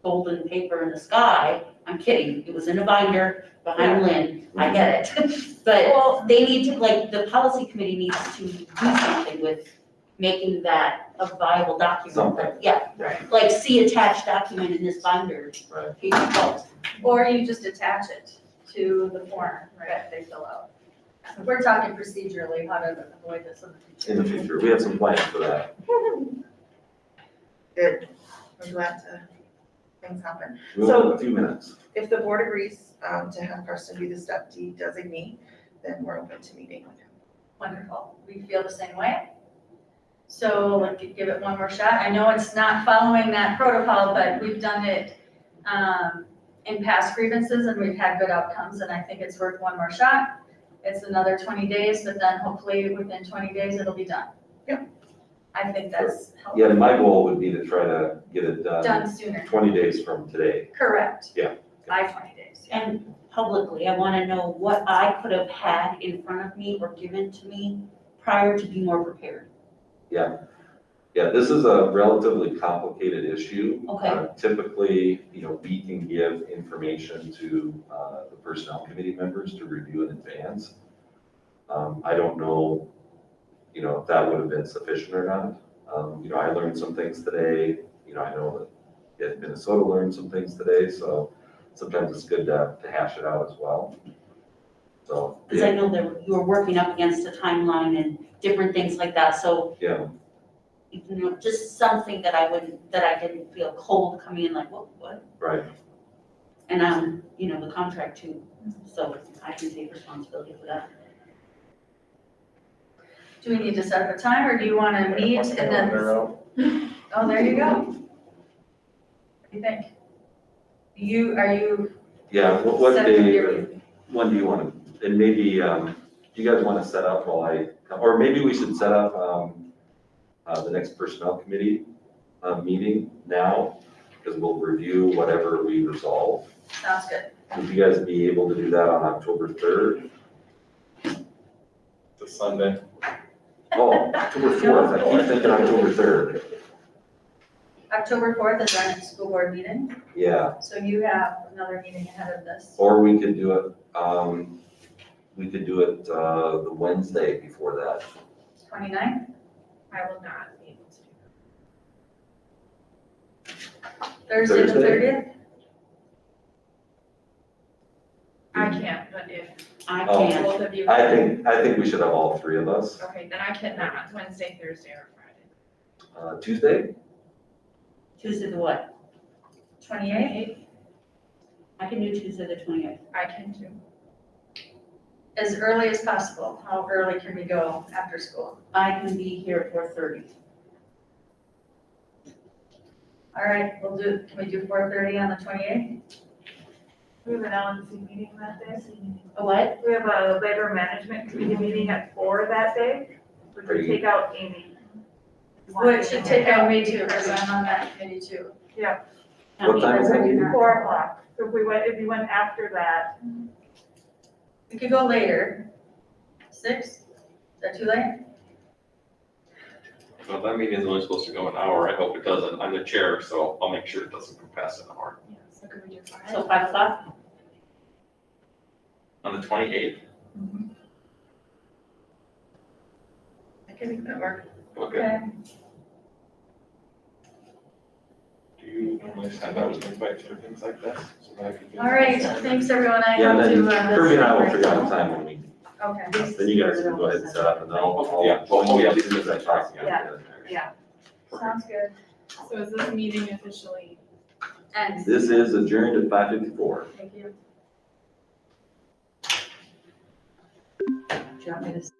golden paper in the sky. I'm kidding, it was in a binder behind Lynn, I get it. But they need to, like, the policy committee needs to do something with making that a viable document. Something. Yeah, Right. like see attached document in this binder. Right. Page 12. Or you just attach it to the form that they fill out. We're talking procedurally, how to avoid this in the future. In the future, we have some plans for that. Good, we're glad things happen. We'll have a few minutes. If the board agrees to have Karsten be the step D designee, then we're open to meeting with him. Wonderful. We feel the same way. So let's give it one more shot. I know it's not following that protocol, but we've done it in past grievances and we've had good outcomes, and I think it's worth one more shot. It's another 20 days, but then hopefully within 20 days it'll be done. Yep. I think that's Yeah, my goal would be to try to get it done sooner. 20 days from today. Correct. Yeah. By 20 days. Yeah. And publicly, I want to know what I could have had in front of me or given to me prior to be more prepared. Yeah, this is a relatively complicated issue. Okay. Typically, you know, we can give information to the personnel committee members to review in advance. I don't know, you know, if that would have been sufficient or not. You know, I learned some things today. You know, I know that Minnesota learned some things today, so sometimes it's good to hash it out as well. So, Because I know that you were working up against a timeline and different things like that, so. yeah. You know, just something that I didn't feel cold coming in like, what? Right. And, you know, the contract too, so I can take responsibility for that. Do we need to set up a time or do you want to meet and then? Oh, there you go. What do you think? Are you? Yeah, what Set up day, your- when do you want to, and maybe, do you guys want to set up while or maybe we should set up, the next personnel committee, meeting now, because we'll review whatever we resolve. Sounds good. Would you guys be able to do that on October 3rd? It's a Sunday. Oh, October 4th, I keep thinking October 3rd. October 4th is our next school board meeting, Yeah, so you have another meeting ahead of this. or we could do it, the Wednesday before that. 29th, I will not be able to. Thursday the Thursday? 30th? I can't, but if I Oh. can't. both of you. I think we should have all three of us. Okay, then I cannot, Wednesday, Thursday, or Tuesday? Tuesday the what? 28th, I can do Tuesday the 28th. I can too. as early as possible. How early can we go after school? I can be here at 4:30. All right, can we do 4:30 on the 28th? We have an LNC meeting that day. A what? We have a labor management committee meeting at 4 that day. We could take out Amy. Which should take out me too, because I'm on that committee too. What time is it? 4 o'clock. So if you went after that, We could go later. 6? Is that too late? Well, that meeting is only supposed to go an hour. I hope it doesn't. I'm the chair, so I'll make sure it doesn't go past an hour. Yeah, so could we do 5? So 5 o'clock? On the 28th, I can make that work. okay. Do you normally send out invites for things like this? So that I can get- All right, thanks everyone. I Yeah, have and to. then Kirby and I will figure out a time when we, Okay. then you guys can go ahead and set up and then I'll, Yeah. as soon as I talk to you. Yeah. Sounds good. So is this meeting officially? And This is adjourned at 5:54. thank you. Do you want me to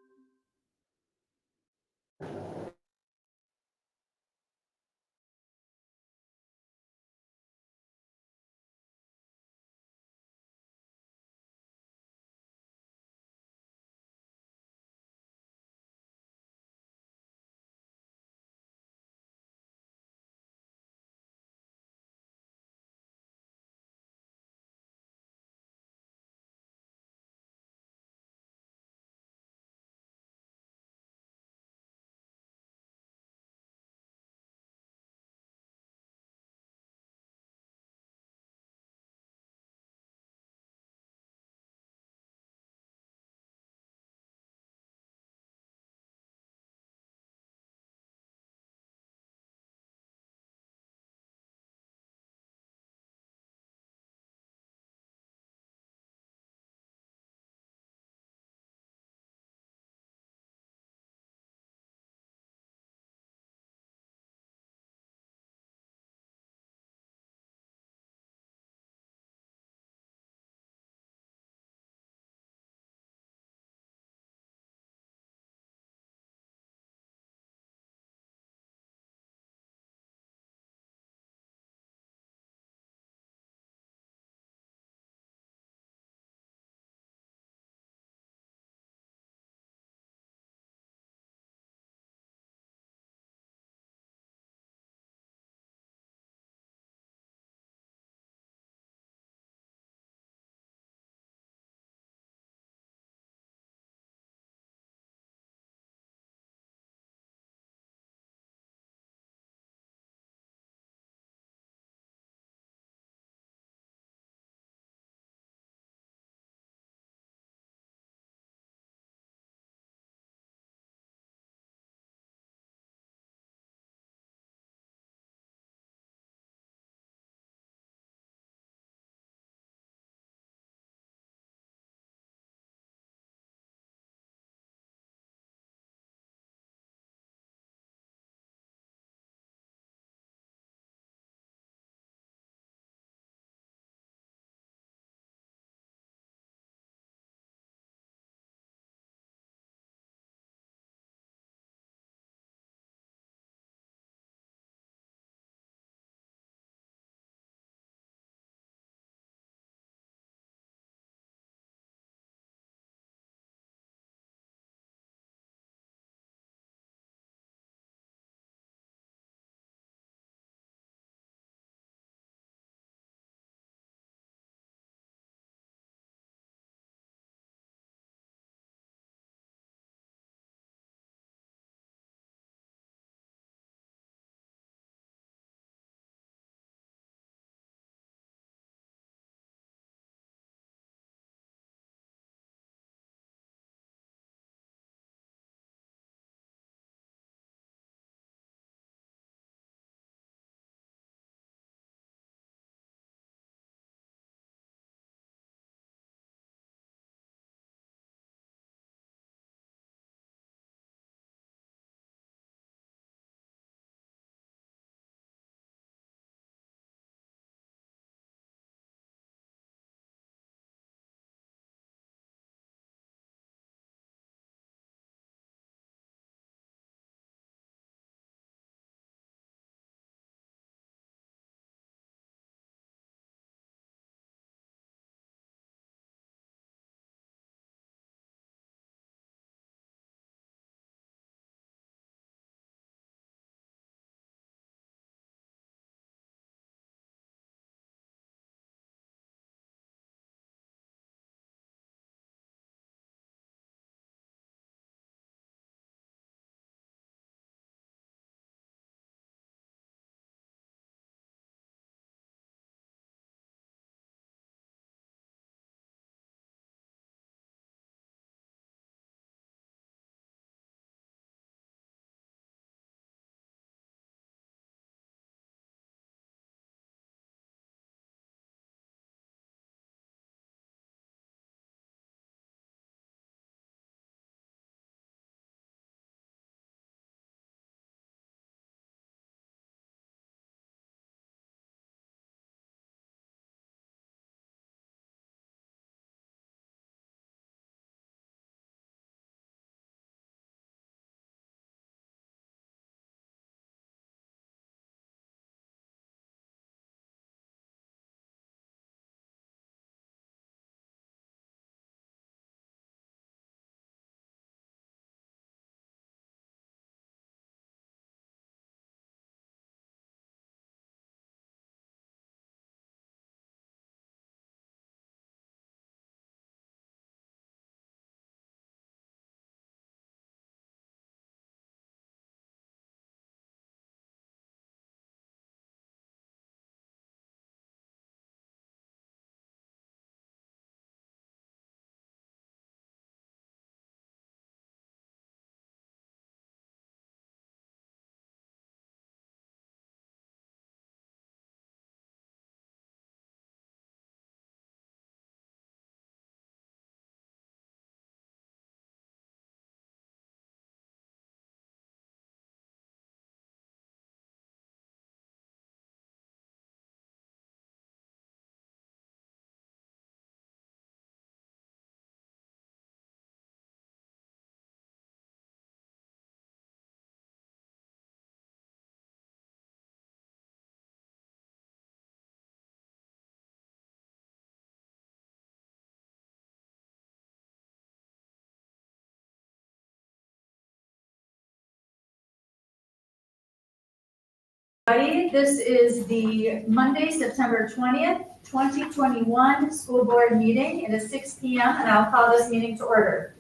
This is the Monday, September 20th, 2021 school board meeting. It is 6 p.m. and I'll call this meeting to order.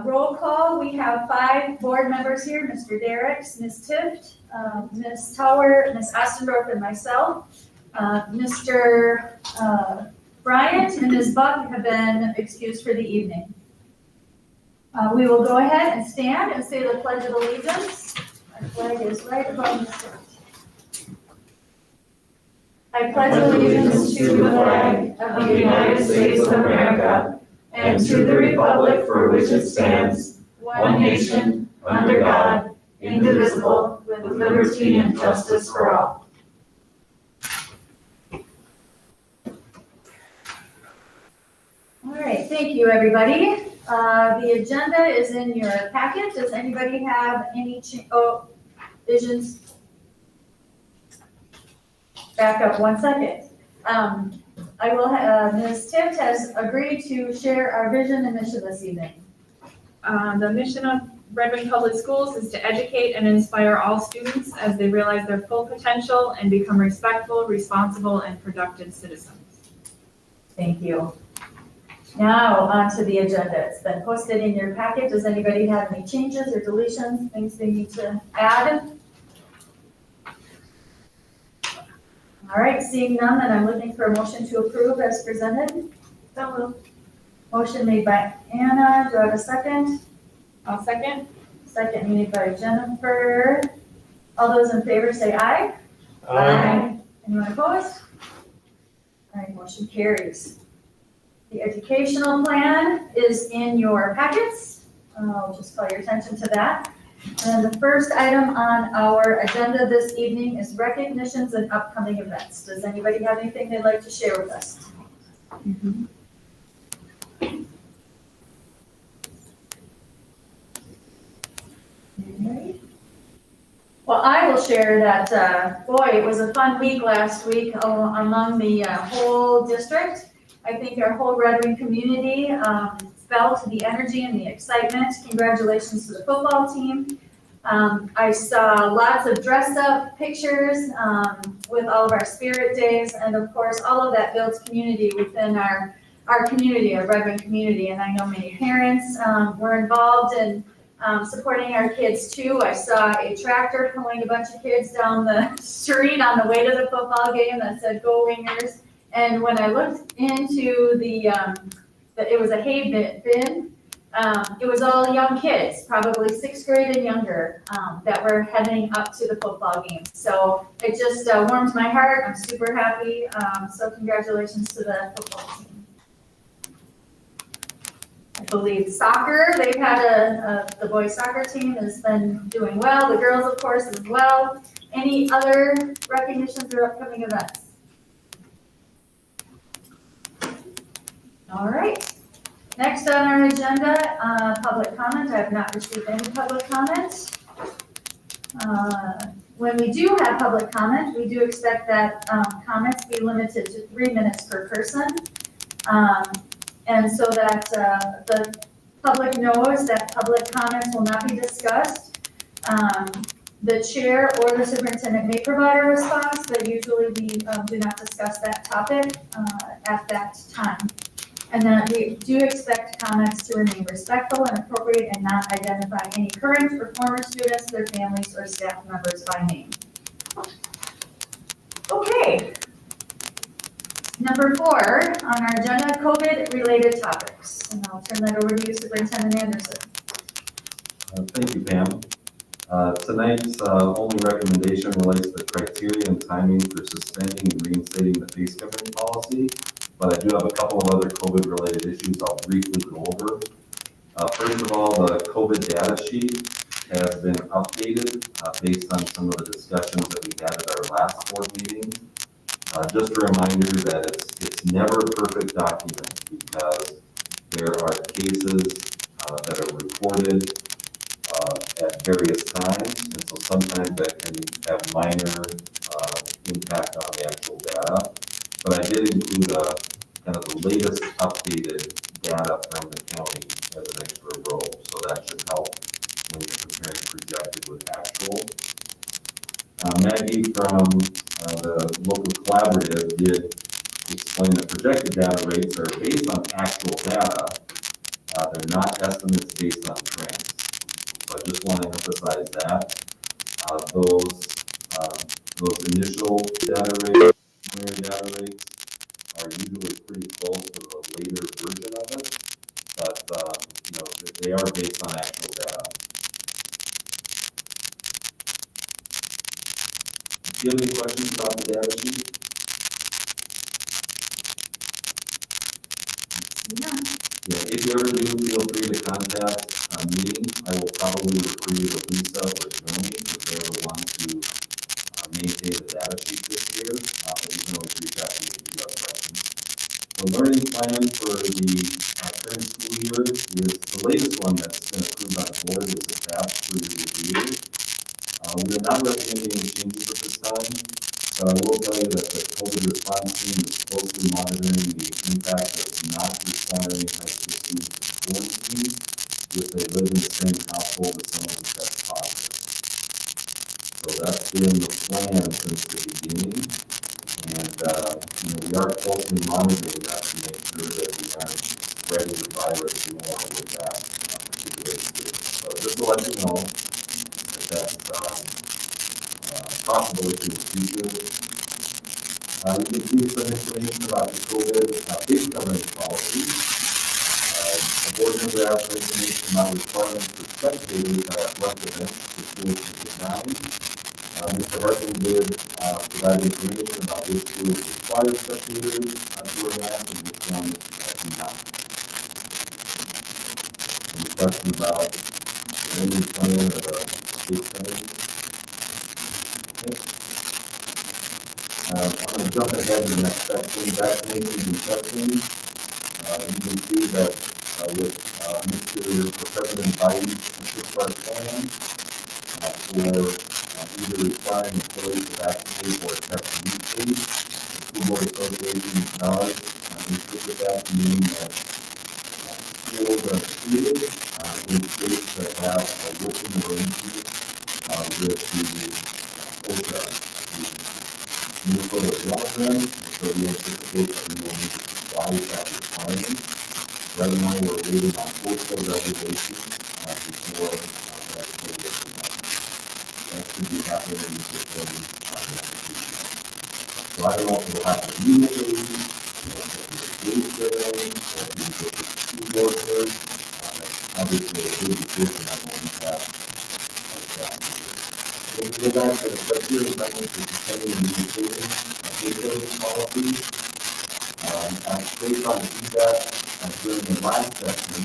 Roll call, we have 5 board members here, Mr. Derricks, Ms. Tift, Ms. Tower, Ms. Ostendorf, and myself. Mr. Bryant and Ms. Buck have been excused for the evening. We will go ahead and stand and say the Pledge of Allegiance. Our flag is right above the front. I pledge allegiance to the flag of the United States of America and to the republic for which it stands, one nation, under God, indivisible, with liberty and justice for all. All right, thank you, everybody. The agenda is in your packet. Does anybody have any visions? Back up 1 second. I will have, Ms. Tift has agreed to share our vision and mission this evening. The mission of Red Wing Public Schools is to educate and inspire all students as they realize their full potential and become respectful, responsible, and productive citizens. Thank you. Now, on to the agenda. It's been posted in your packet. Does anybody have any changes or deletions, things they need to add? All right, seeing none, then I'm looking for a motion to approve as presented. So moved. Motion made by Anna. Do I have a second? I'll second. Second made by Jennifer. All those in favor say aye. Aye. Anyone opposed? All right, motion carries. The educational plan is in your packets. I'll just call your attention to that. And the first item on our agenda this evening is recognitions and upcoming events. Does anybody have anything they'd like to share with us? Well, I will share that, boy, it was a fun week last week among the whole district. I think our whole Red Wing community felt the energy and the excitement. Congratulations to the football team. I saw lots of dressed up pictures with all of our spirit days, and of course, all of that builds community within our community, our Red Wing community. And I know many parents were involved in supporting our kids too. I saw a tractor pulling a bunch of kids down the street on the way to the football game that said "Go Wingers." And when I looked into it was a hay bin, it was all young kids, probably 6th grade and younger, that were heading up to the football game. So it just warms my heart. I'm super happy. So congratulations to the football team. I believe soccer, they've had the boys soccer team has been doing well. The girls, of course, as well. Any other recognitions or upcoming events? All right. Next on our agenda, public comment. I have not received any public comment. When we do have public comment, we do expect that comments be limited to 3 minutes per person. And so that the public knows that public comments will not be discussed. The chair or the superintendent may provide a response, but usually we do not discuss that topic at that time. And then we do expect comments to remain respectful and appropriate and not identify any current or former students, their families, or staff members by name. Okay. Number 4 on our agenda, COVID-related topics. And I'll turn that over to you, Superintendent Anderson. Thank you, Pam. Tonight's only recommendation relates to the criteria and timing for suspending and reinstating the face covering policy. But I do have a couple of other COVID-related issues I'll briefly go over. First of all, the COVID data sheet has been updated based on some of the discussions that we had at our last board meeting. Just a reminder that it's never a perfect document because there are cases that are reported at various times, and so sometimes that can have minor impact on the actual data. But I did include kind of the latest updated data from the county as an extra row, so that should help when you're comparing projected with actual. Maggie from the local collaborative did explain that projected data rates are based on actual data. They're not estimates based on trends. So I just want to emphasize that. Those initial data rates, preliminary data rates, are usually pretty close to the later version of it, but they are based on actual data. Do you have any questions about the data sheet? Yeah, if you ever do, feel free to contact me. I will probably refer you to Lisa or Tony, because they're the ones who maintain the data sheet this year. But you can always reach out to me if you have questions. The learning plan for the current school year is the latest one that's been approved by the board. It's attached for your review. We are not recommending any changes at this time, but I will tell you that the COVID response team is closely monitoring the impact of not requiring high school students to quarantine if they live in the same household as someone who tests positive. So that's been the plan since the beginning, and we are closely monitoring that to make sure that we aren't spreading the virus more with that particular student. So just to let you know that that's possible issue in the future. You can see some information about the COVID base coverage policy. The board member asked for information about requirements for spectators at athletic events for schools to deny. Mr. Hartman did provide information about which schools require spectators to wear masks and which ones do not. Any questions about the landing plan or the base coverage? I'm going to jump ahead to the next section, vaccinations and testing. You can see that with President Biden's 6-part plan for either requiring employees to vaccinate or test weekly, the School Board Association acknowledged with that, meaning that schools are included in states that have a working arrangement with the OSHA. Minnesota is one of them, so we anticipate that we will need to comply with that requirement. Right now, we're waiting on postal regulation before that will get done. That should be happening within next week. So I don't know if it'll happen immediately, or if it's a day, or if you go to the school board first. That's obviously a big decision that we'll need to have. If we go back to the criteria amendment for continuing communicating policy, based on the feedback during the last session,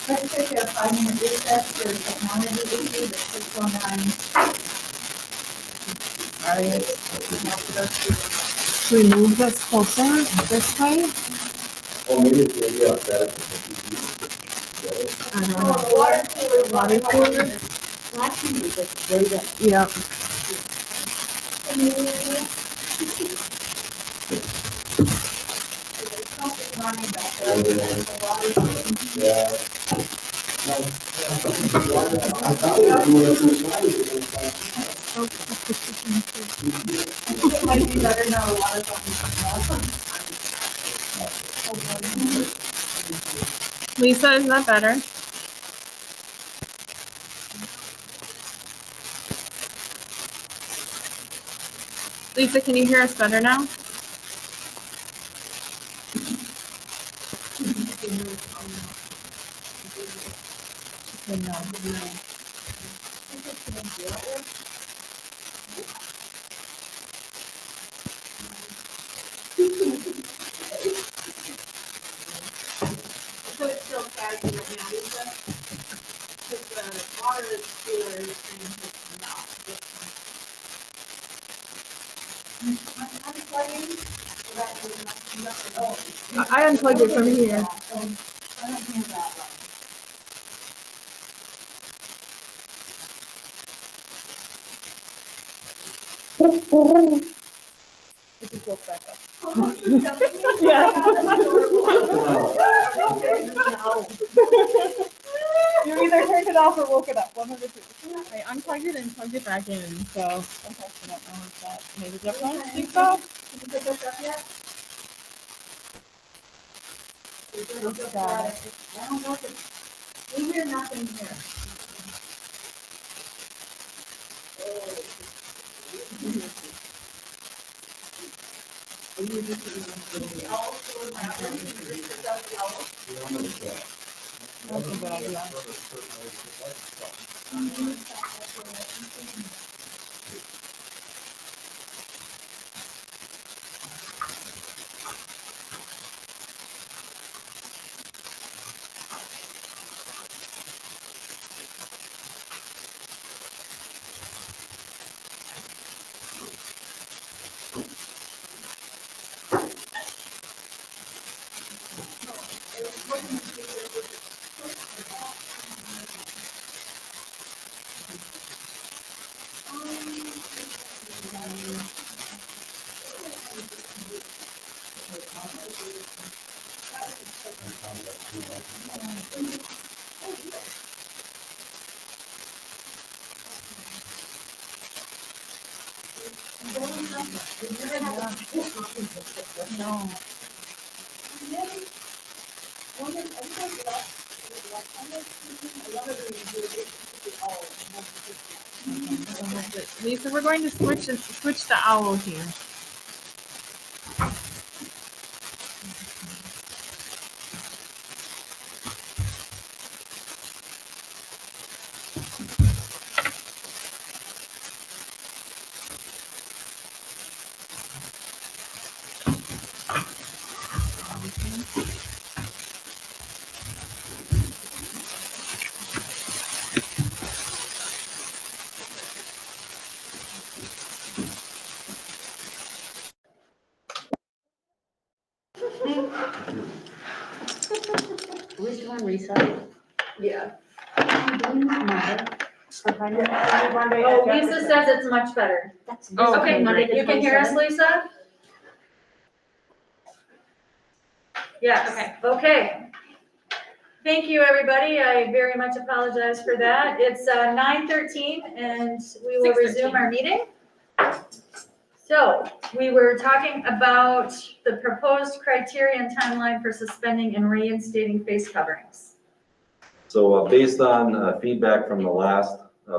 Let's take a 5-minute recess for technology issue that's 619. Should we move this closer this way? or maybe it's the idea of that. I don't know. Water cooler. Water cooler? Yeah. It might be better now, a lot of Lisa, is that better? Lisa, can you hear us better now? So it's still tagged right now, Lisa? Because the water is cooler and it's not. I unplugged it from here. I don't hear that. just woke back up. You either turned it off or woke it up, one of the two. I unplugged it and plugged it back in, so I don't know if that made a difference. Think so? I don't know if it's, we hear nothing here. That's a good idea. No. Lisa, we're going to switch the owl here. Are we still on recess? Yeah. Doing Monday. Oh, Lisa says it's much better. That's Oh, Okay, Monday the you can hear us, 27th? Lisa? Yes, okay. Thank you, everybody. I very much apologize for that. It's 9:13 and we will 6:13. resume our meeting. So we were talking about the proposed criteria and timeline for suspending and reinstating face coverings. So based on feedback from the last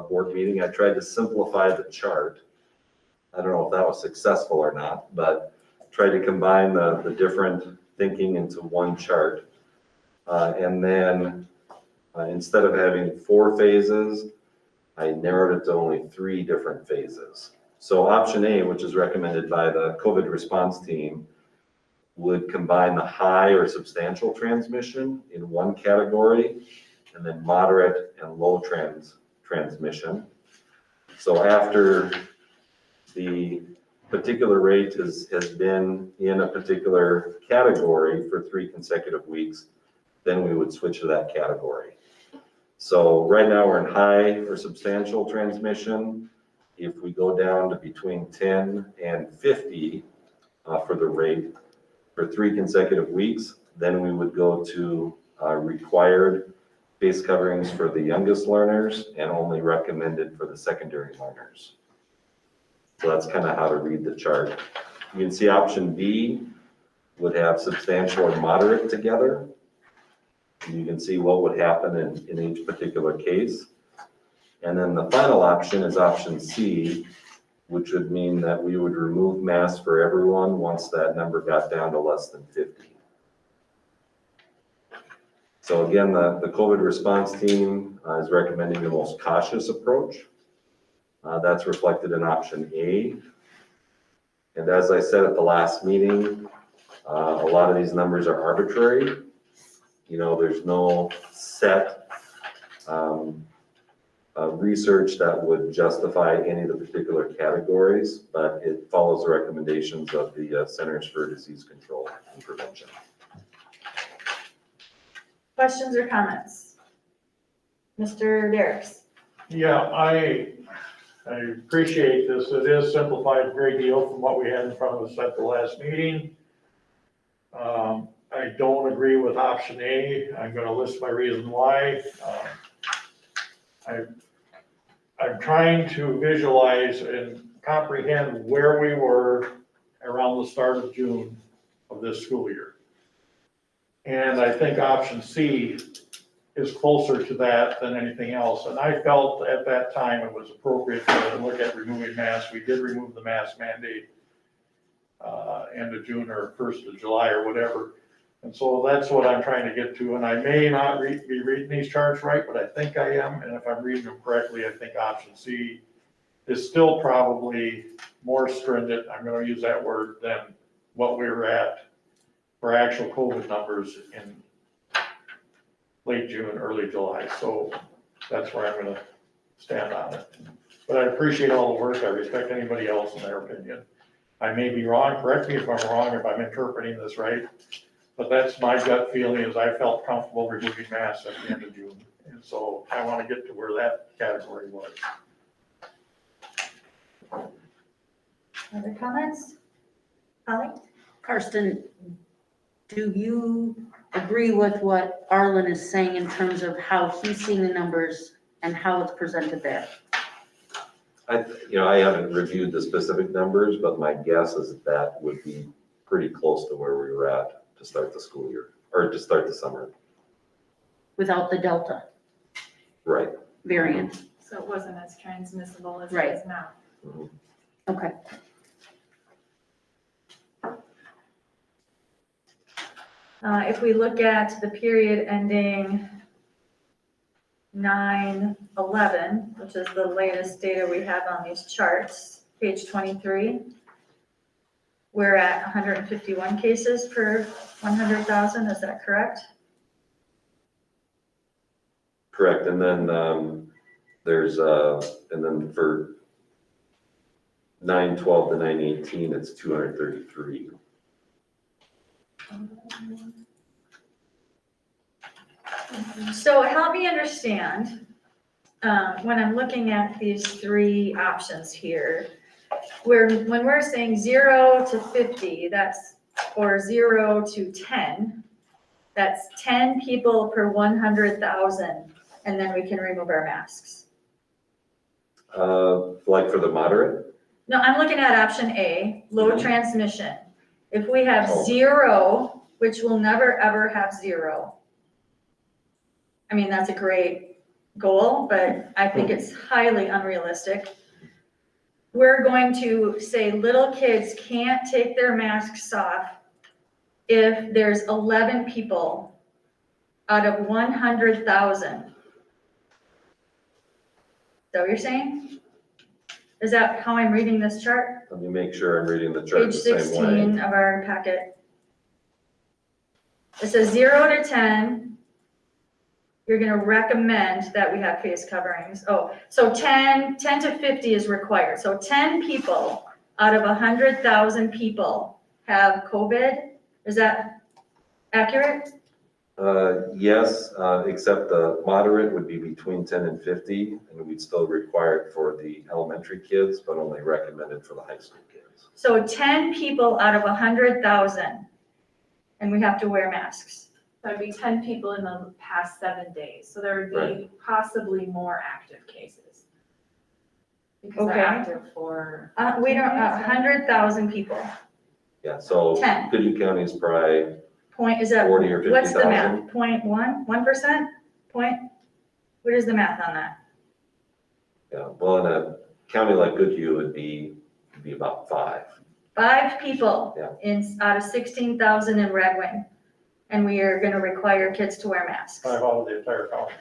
board meeting, I tried to simplify the chart. I don't know if that was successful or not, but tried to combine the different thinking into one chart. And then instead of having 4 phases, I narrowed it to only 3 different phases. So option A, which is recommended by the COVID response team, would combine the high or substantial transmission in one category, and then moderate and low transmission. So after the particular rate has been in a particular category for 3 consecutive weeks, then we would switch to that category. So right now we're in high or substantial transmission. If we go down to between 10 and 50 for the rate for 3 consecutive weeks, then we would go to required face coverings for the youngest learners and only recommended for the secondary learners. So that's kind of how to read the chart. You can see option B would have substantial and moderate together. And you can see what would happen in each particular case. And then the final option is option C, which would mean that we would remove masks for everyone once that number got down to less than 50. So again, the COVID response team is recommending the most cautious approach. That's reflected in option A. And as I said at the last meeting, a lot of these numbers are arbitrary. You know, there's no set research that would justify any of the particular categories, but it follows the recommendations of the Centers for Disease Control and Prevention. Questions or comments? Mr. Derricks? Yeah, I appreciate this. It is simplified a great deal from what we had in front of us at the last meeting. I don't agree with option A. I'm gonna list my reason why. I'm trying to visualize and comprehend where we were around the start of June of this school year. And I think option C is closer to that than anything else. And I felt at that time it was appropriate to look at removing masks. We did remove the mask mandate end of June or 1st of July or whatever. And so that's what I'm trying to get to. And I may not be reading these charts right, but I think I am. And if I'm reading them correctly, I think option C is still probably more stringent, I'm gonna use that word, than what we were at for actual COVID numbers in late June, early July. So that's where I'm gonna stand on it. But I appreciate all the work. I respect anybody else in their opinion. I may be wrong, correct me if I'm wrong, if I'm interpreting this right. But that's my gut feeling, is I felt comfortable removing masks at the end of June. And so I want to get to where that category was. Other comments? Holly? Karsten, do you agree with what Arlen is saying in terms of how he's seeing the numbers and how it's presented there? I haven't reviewed the specific numbers, but my guess is that would be pretty close to where we were at to start the school year, or to start the summer. Without the Delta Right. variant? So it wasn't as transmissible as it Right. is now. Mhm. Okay. If we look at the period ending 9/11, which is the latest data we have on these charts, page 23, we're at 151 cases per 100,000, is that correct? Correct, and then and then for 9/12 to 9/18, it's 233. So help me understand, when I'm looking at these three options here, when we're saying 0 to 50, or 0 to 10, that's 10 people per 100,000, and then we can remove our masks. Like for the moderate? No, I'm looking at option A, low transmission. If we have Oh. 0, which we'll never ever have 0, I mean, that's a great goal, but I think it's highly unrealistic. We're going to say little kids can't take their masks off if there's 11 people out of 100,000. Is that what you're saying? Is that how I'm reading this chart? Let me make sure I'm reading the chart Page the same way. 16 of our packet. It says 0 to 10. You're gonna recommend that we have face coverings. Oh, so 10 to 50 is required. So 10 people out of 100,000 people have COVID. Is that accurate? Yes, except the moderate would be between 10 and 50, and we'd still require it for the elementary kids, but only recommended for the high school kids. So 10 people out of 100,000, and we have to wear masks. That'd be 10 people in the past 7 days, so there would be Right. possibly more active cases. Because Okay. they're active for. We don't, 100,000 people. Yeah, so 10. Goodhue County is probably Is that, 40 or what's the 50,000. math? 0.1, 1%? What is the math on that? Yeah, well, in a county like Goodhue, it'd be about 5. 5 people Yeah. out of 16,000 in Red Wing, and we are gonna require kids to wear masks. 5 out of the entire county.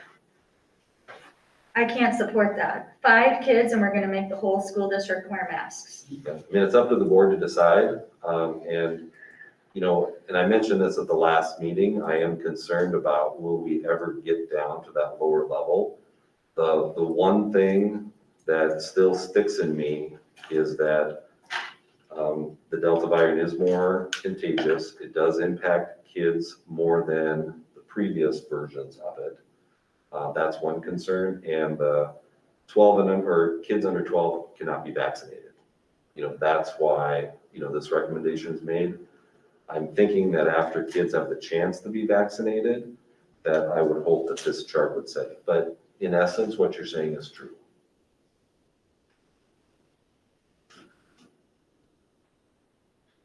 I can't support that. 5 kids and we're gonna make the whole school district wear masks. Yeah, I mean, it's up to the board to decide, and I mentioned this at the last meeting, I am concerned about, will we ever get down to that lower level? The one thing that still sticks in me is that the Delta variant is more contagious. It does impact kids more than the previous versions of it. That's one concern. And the 12 and under, or kids under 12 cannot be vaccinated. That's why, this recommendation is made. I'm thinking that after kids have the chance to be vaccinated, that I would hope that this chart would say. But in essence, what you're saying is true.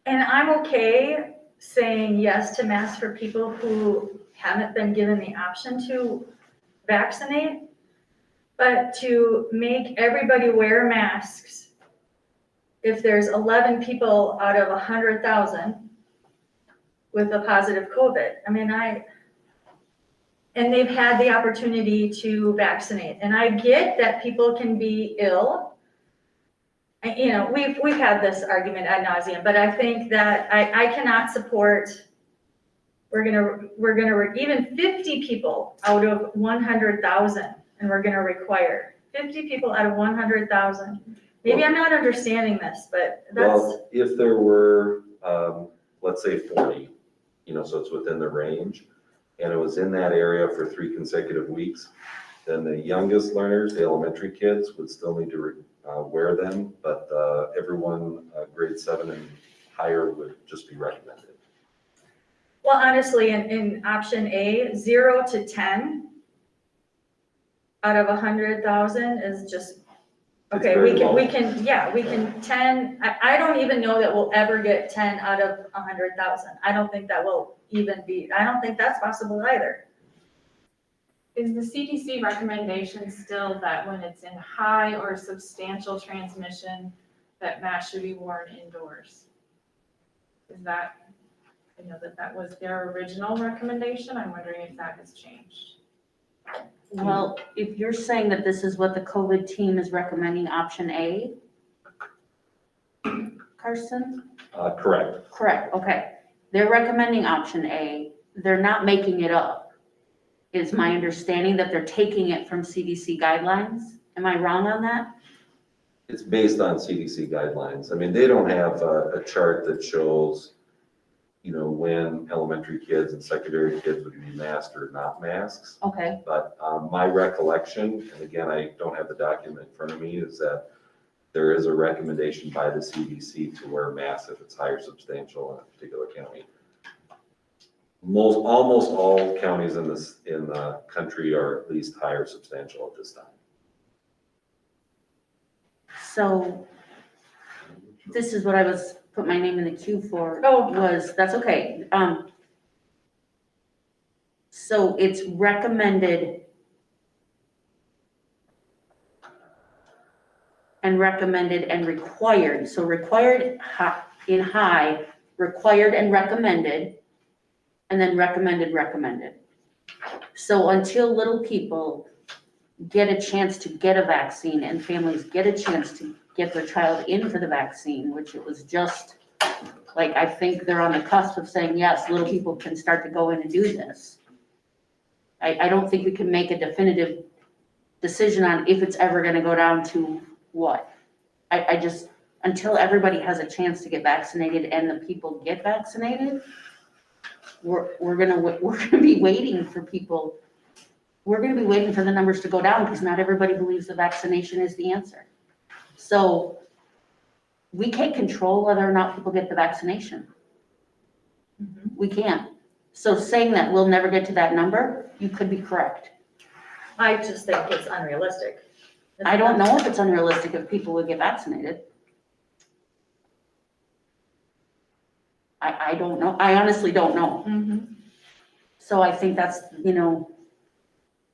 And I'm okay saying yes to masks for people who haven't been given the option to vaccinate. But to make everybody wear masks, if there's 11 people out of 100,000 with a positive COVID, and they've had the opportunity to vaccinate. And I get that people can be ill. We've had this argument ad nauseum, but I think that I cannot support, we're gonna, even 50 people out of 100,000, and we're gonna require 50 people out of 100,000. Maybe I'm not understanding this, but that's. Well, if there were, let's say 40, so it's within the range, and it was in that area for 3 consecutive weeks, then the youngest learners, the elementary kids, would still need to wear them, but everyone grade 7 and higher would just be recommended. Well, honestly, in option A, 0 to 10 out of 100,000 is just, okay, we can 10, I don't even know that we'll ever get 10 out of 100,000. I don't think that will even be, I don't think that's possible either. Is the CDC recommendation still that when it's in high or substantial transmission, that masks should be worn indoors? Is that, I know that was their original recommendation, I'm wondering if that has changed. Well, if you're saying that this is what the COVID team is recommending, option A, Carson? Correct. Correct, okay. They're recommending option A. They're not making it up. It's my understanding that they're taking it from CDC guidelines. Am I wrong on that? It's based on CDC guidelines. They don't have a chart that shows, when elementary kids and secondary kids would be masked or not masks. Okay, But my recollection, and again, I don't have the document in front of me, is that there is a recommendation by the CDC to wear masks if it's high or substantial in a particular county. Almost all counties in the country are at least high or substantial at this time. so this is what I was, put my name in the queue for, Oh. that's okay. So it's recommended and required. So required in high, required and recommended, and then recommended. So until little people get a chance to get a vaccine and families get a chance to get their child in for the vaccine, which it was just, like, I think they're on the cusp of saying, yes, little people can start to go in and do this. I don't think we can make a definitive decision on if it's ever gonna go down to what. I just, until everybody has a chance to get vaccinated and the people get vaccinated, we're gonna be waiting for people. We're gonna be waiting for the numbers to go down because not everybody believes the vaccination is the answer. So we can't control whether or not people get the vaccination. We can't. So saying that we'll never get to that number, you could be correct. I just think it's unrealistic. I don't know if it's unrealistic if people would get vaccinated. I don't know. I honestly don't know. Mhm. So I think that's,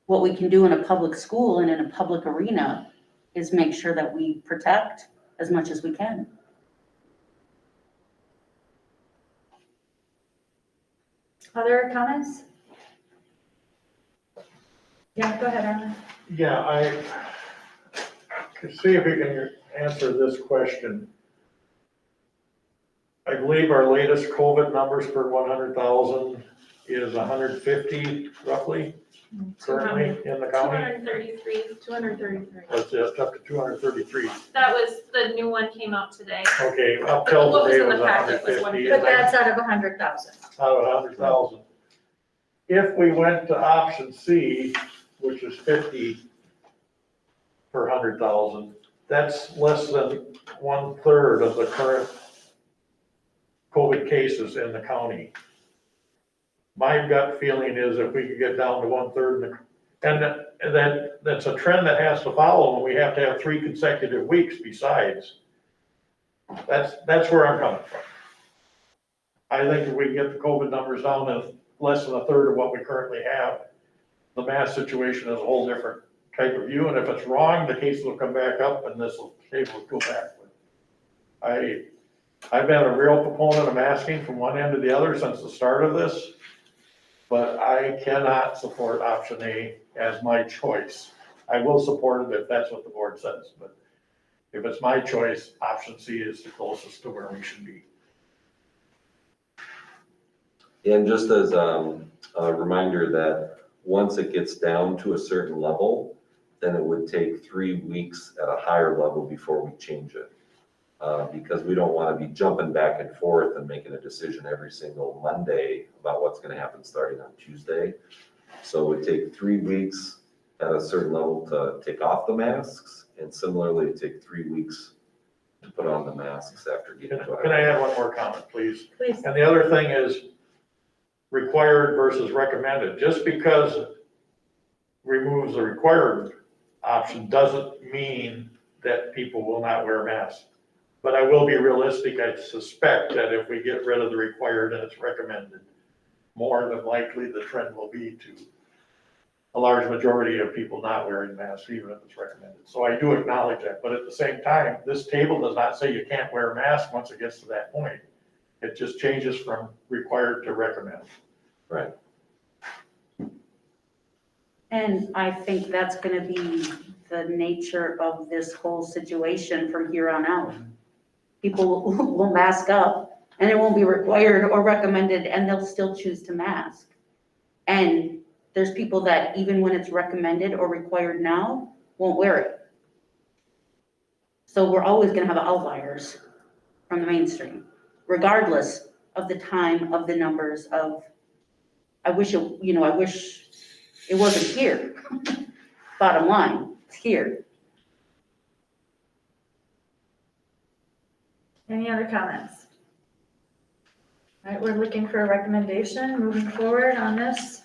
what we can do in a public school and in a public arena is make sure that we protect as much as we can. Other comments? Yeah, go ahead, Arlen. Yeah, I could see if we can answer this question. I believe our latest COVID numbers per 100,000 is 150 roughly currently in the county. 233. That's up to 233. That was, the new one came out today. Okay, up till What was today in the was packet was 150. But that's out of 100,000. Out of 100,000. If we went to option C, which is 50 per 100,000. That's less than 1/3 of the current COVID cases in the county. My gut feeling is if we could get down to 1/3, and that's a trend that has to follow, and we have to have 3 consecutive weeks besides. That's where I'm coming from. I think if we can get the COVID numbers down to less than 1/3 of what we currently have, the mask situation is a whole different type of view, and if it's wrong, the cases will come back up and this will go back. I've been a real proponent of masking from one end to the other since the start of this, but I cannot support option A as my choice. I will support it if that's what the board says, but if it's my choice, option C is the closest to where we should be. And just as a reminder that once it gets down to a certain level, then it would take 3 weeks at a higher level before we change it. Because we don't want to be jumping back and forth and making a decision every single Monday about what's going to happen starting on Tuesday. So it would take 3 weeks at a certain level to take off the masks, and similarly, it take 3 weeks to put on the masks after getting to Can I add one more comment, please? Please. And the other thing is required versus recommended. Just because it removes the required option doesn't mean that people will not wear masks. But I will be realistic, I suspect that if we get rid of the required and it's recommended, more than likely the trend will be to a large majority of people not wearing masks, even if it's recommended. So I do acknowledge that, but at the same time, this table does not say you can't wear a mask once it gets to that point. It just changes from required to recommended. Right. And I think that's gonna be the nature of this whole situation from here on out. People will mask up and it won't be required or recommended and they'll still choose to mask. And there's people that even when it's recommended or required now, won't wear it. So we're always gonna have outliers from the mainstream, regardless of the time, of the numbers, of, I wish it wasn't here. Bottom line, it's here. Any other comments? All right, we're looking for a recommendation moving forward on this.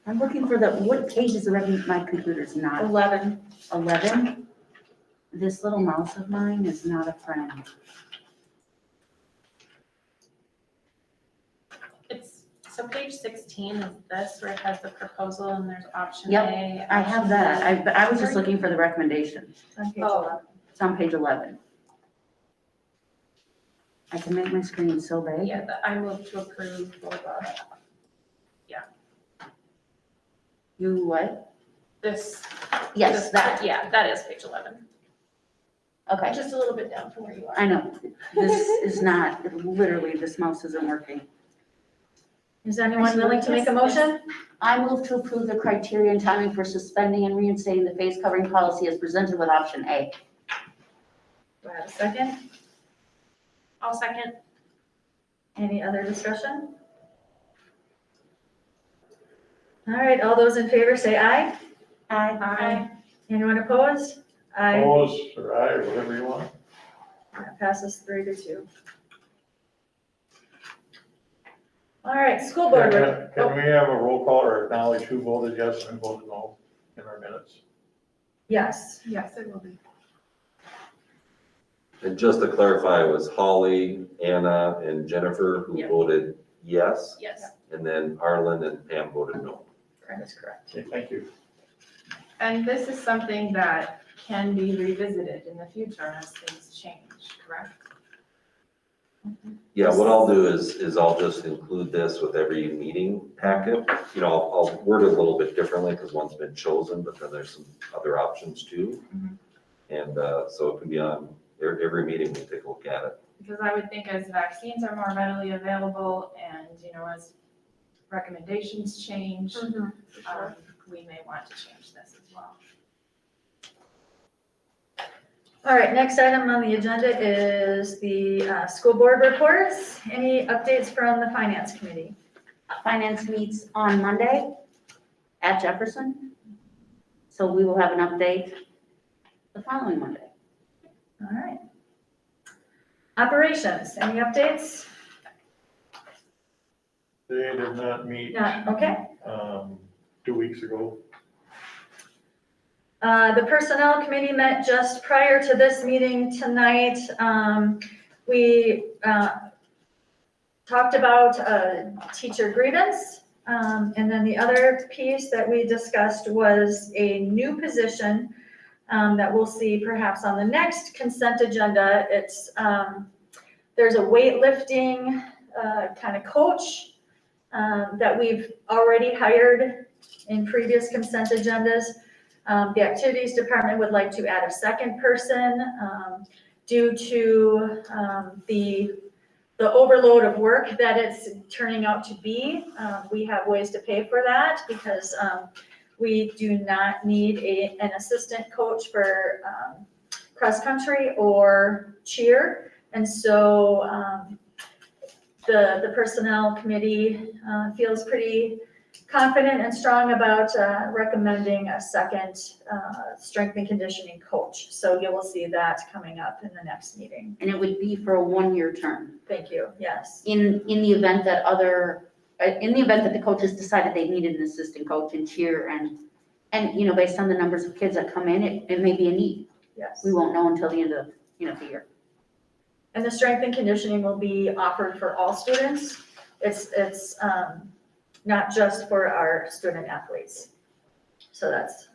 I'm looking for what page is my computer's not? 11. 11? This little mouse of mine is not a friend. So page 16 is this, where it has the proposal and there's option Yep, A. I have option that. B. I was just looking for the recommendation. It's on page Oh. 11. It's on page 11. I can make my screen so big. Yeah, I move to approve for the, You what? this. Yes, this- that. Yeah, that is page 11. Okay, Just a little bit down from where you are. I know. This is not, literally, this mouse isn't working. Is anyone willing to make a motion? I move to approve the criteria and timing for suspending and reinstating the face covering policy as presented with option A. Do I have a second? I'll second. Any other discussion? All right, all those in favor say aye. Aye. Anyone opposed? Aye. Opposed, or aye, or whatever you want. That passes 3-2. All right, school board. Can we have a roll call or acknowledge who voted yes and who voted no in our minutes? Yes. Yes, it will be. And just to clarify, it was Holly, Anna, and Jennifer who Yep. voted yes, Yes. and then Arlen and Pam voted no. That is correct. Okay, thank you. And this is something that can be revisited in the future as things change, correct? Yeah, what I'll do is I'll just include this with every meeting packet. You know, I'll word it a little bit differently because one's been chosen, but then there's some other options too. Mhm. And so it can be on every meeting, we take a look at it. Because I would think as vaccines are more readily available and, as recommendations change, we may want to change this as well. All right, next item on the agenda is the school board reports. Any updates from the finance committee? Finance meets on Monday at Jefferson. So we will have an update the following Monday. All right. Operations, any updates? They did not meet, Okay. 2 weeks ago. The Personnel Committee met just prior to this meeting tonight. We talked about teacher grievance. And then the other piece that we discussed was a new position that we'll see perhaps on the next consent agenda. It's, there's a weightlifting kind of coach that we've already hired in previous consent agendas. The activities department would like to add a second person due to the overload of work that it's turning out to be. We have ways to pay for that because we do not need an assistant coach for cross-country or cheer. And so the personnel committee feels pretty confident and strong about recommending a second strength and conditioning coach. So you will see that coming up in the next meeting. And it would be for a 1-year term. Thank you, yes. In the event that the coaches decided they needed an assistant coach in cheer and, you know, based on the numbers of kids that come in, it may be a need. Yes. We won't know until the end of, the year. And the strength and conditioning will be offered for all students. It's not just for our student athletes. So that's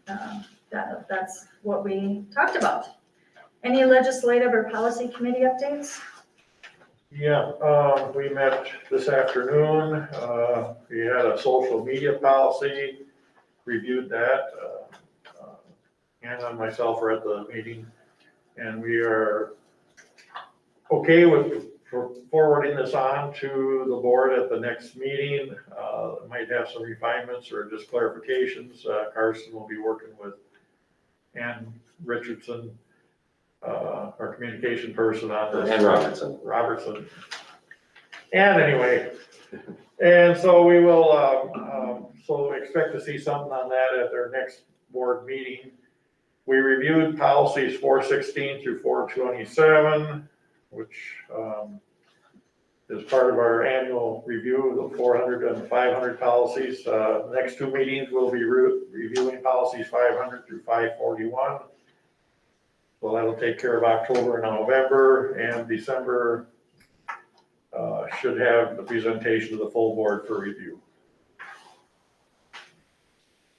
what we talked about. Any legislative or policy committee updates? Yeah, we met this afternoon. We had a social media policy, reviewed that. Anna and myself were at the meeting, and we are okay with forwarding this on to the board at the next meeting. Might have some refinements or just clarifications. Carson will be working with Ann Richardson, our communication person on this. And Robertson. And anyway, and so we will, so expect to see something on that at their next board meeting. We reviewed policies 416 through 427, which is part of our annual review of the 400 and 500 policies. Next two meetings, we'll be reviewing policies 500 through 541. So that'll take care of October and November, and December should have the presentation to the full board for review.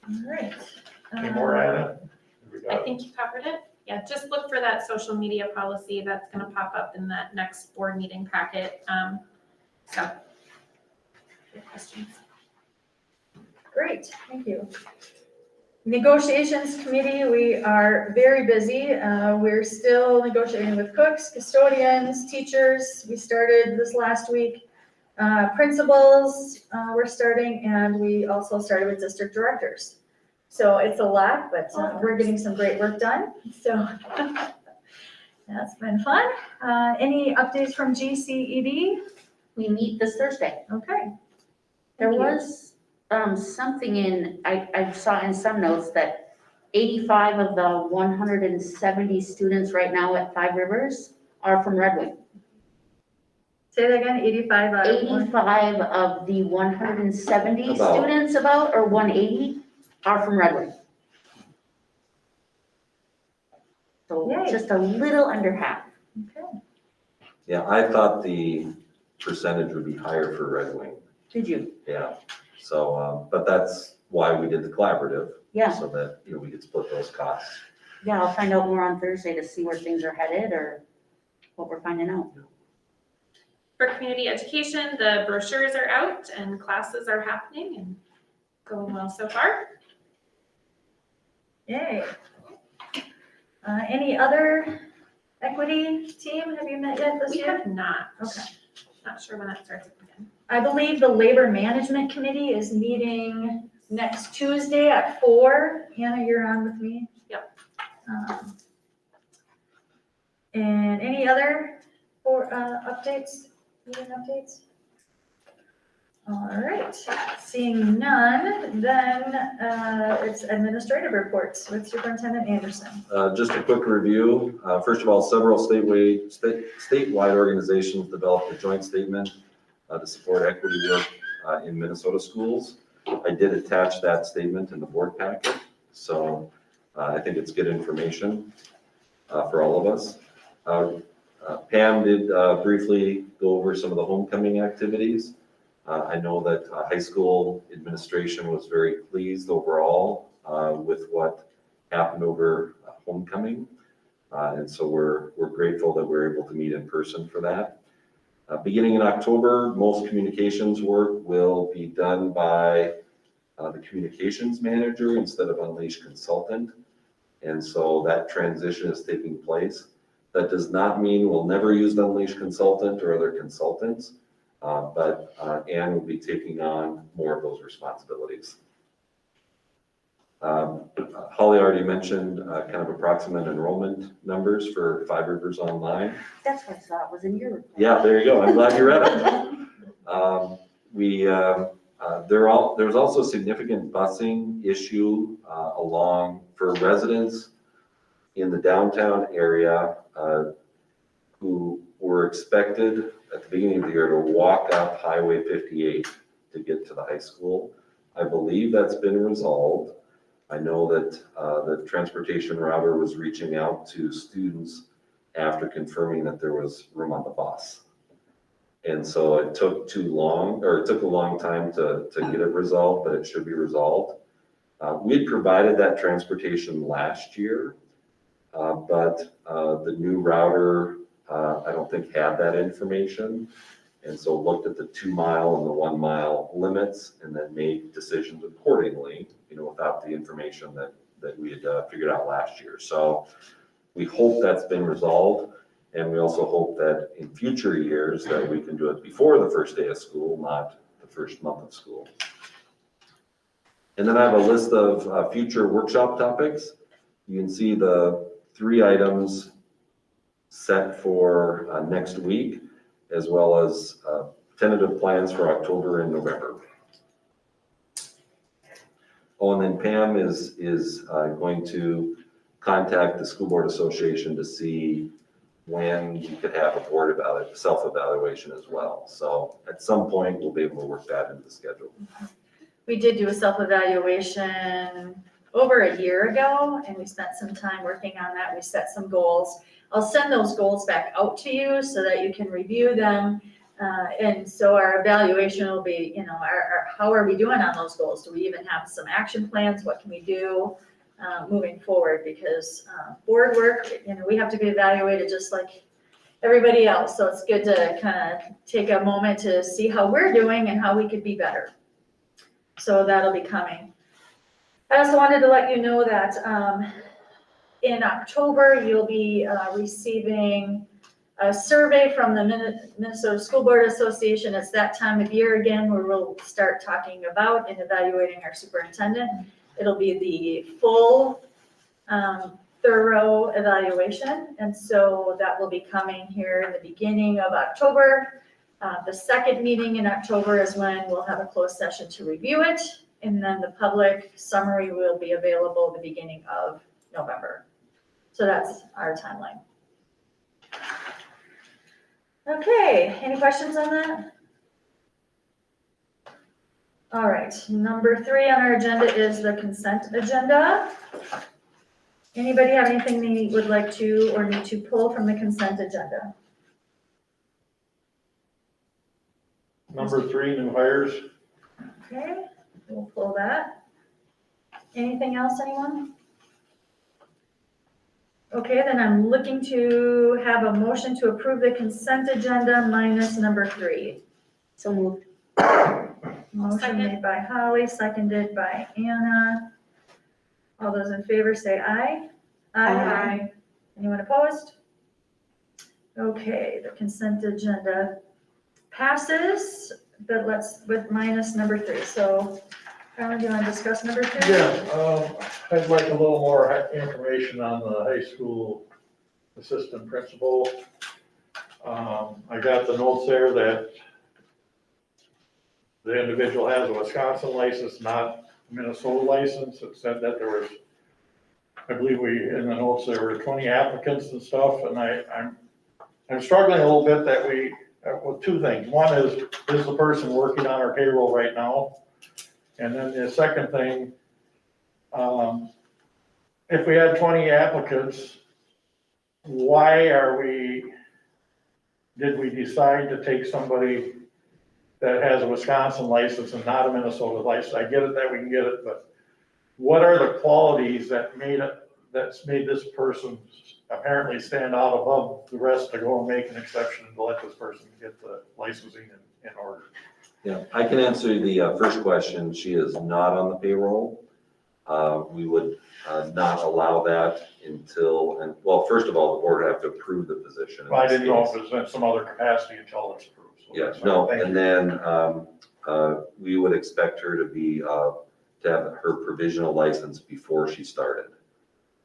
All right. Any more, Anna? I think you covered it. Yeah, just look for that social media policy that's gonna pop up in that next board meeting packet. So, good questions. Great, thank you. Negotiations committee, we are very busy. We're still negotiating with cooks, custodians, teachers. We started this last week. Principals, we're starting, and we also started with district directors. So it's a lot, but we're getting some great work done. So that's been fun. Any updates from GCED? We meet this Thursday. Okay. There Thank you. was something I saw in some notes that 85 of the 170 students right now at Five Rivers are from Red Wing. Say that again, 85 out of 85 of the 170 About. students or 180 are from Red Wing. So Yay. just a little under half. Okay. Yeah, I thought the percentage would be higher for Red Wing. Did you? Yeah, so, but that's why we did the collaborative. Yeah. So that, we could split those costs. Yeah, I'll find out more on Thursday to see where things are headed or what we're finding out. For community education, the brochures are out and classes are happening and going well so far. Yay. Any other equity team? Have you met yet this We year? have not. Okay. Not sure when that starts again. I believe the labor management committee is meeting next Tuesday at 4. Anna, you're on with me? Yep. And any other updates, meeting updates? All right, seeing none, then it's administrative reports with Superintendent Anderson. Just a quick review. First of all, several statewide organizations developed a joint statement to support equity work in Minnesota schools. I did attach that statement in the board packet, so I think it's good information for all of us. Pam did briefly go over some of the homecoming activities. I know that high school administration was very pleased overall with what happened over homecoming. And so we're grateful that we're able to meet in person for that. Beginning in October, most communications work will be done by the communications manager instead of Unleashed consultant. And so that transition is taking place. That does not mean we'll never use the Unleashed consultant or other consultants, but Anne will be taking on more of those responsibilities. Holly already mentioned kind of approximate enrollment numbers for Five Rivers Online. That's what I thought was in your report. Yeah, there you go. I'm glad you read it. There's also a significant busing issue for residents in the downtown area who were expected at the beginning of the year to walk up Highway 58 to get to the high school. I believe that's been resolved. I know that the transportation router was reaching out to students after confirming that there was room on the bus. And so it took a long time to get it resolved, but it should be resolved. We had provided that transportation last year, but the new router, I don't think had that information. And so looked at the 2 mile and the 1 mile limits and then made decisions accordingly, without the information that we had figured out last year. So we hope that's been resolved. And we also hope that in future years that we can do it before the first day of school, not the first month of school. And then I have a list of future workshop topics. You can see the 3 items set for next week, as well as tentative plans for October and November. Oh, and then Pam is going to contact the School Board Association to see when you could have a self-evaluation as well. So at some point, we'll be able to work that into the schedule. We did do a self-evaluation over a year ago, and we spent some time working on that. We set some goals. I'll send those goals back out to you so that you can review them. And so our evaluation will be, how are we doing on those goals? Do we even have some action plans? What can we do moving forward? Because board work, we have to be evaluated just like everybody else. So it's good to kind of take a moment to see how we're doing and how we could be better. So that'll be coming. I also wanted to let you know that in October, you'll be receiving a survey from the Minnesota School Board Association. It's that time of year again where we'll start talking about and evaluating our superintendent. It'll be the full, thorough evaluation. And so that will be coming here in the beginning of October. The second meeting in October is when we'll have a closed session to review it. And then the public summary will be available at the beginning of November. So that's our timeline. Okay, any questions on that? All right, number 3 on our agenda is the consent agenda. Anybody have anything they would like to or need to pull from the consent agenda? Number 3, new hires. Okay, we'll pull that. Anything else, anyone? Okay, then I'm looking to have a motion to approve the consent agenda minus number 3. So moved. Motion made by Holly, seconded by Anna. All those in favor say aye. Aye. Anyone opposed? Okay, the consent agenda passes, but with minus number 3. So, Alan, do you want to discuss number 3? Yeah, I'd like a little more information on the high school assistant principal. I got the notes there that the individual has a Wisconsin license, not a Minnesota license. It said that there was, I believe in the notes, there were 20 applicants and stuff, and I'm struggling a little bit that with two things. One is the person working on our payroll right now? And then the second thing, if we had 20 applicants, why did we decide to take somebody that has a Wisconsin license and not a Minnesota license? I get it that we can get it, but what are the qualities that's made this person apparently stand out above the rest to go and make an exception and to let this person get the licensing in order? Yeah, I can answer the first question. She is not on the payroll. We would not allow that until, well, first of all, the board would have to approve the position. Well, I didn't know if it was in some other capacity until it's approved. So Yeah, that's fine. no, Thank and you. then we would expect her to have her provisional license before she started.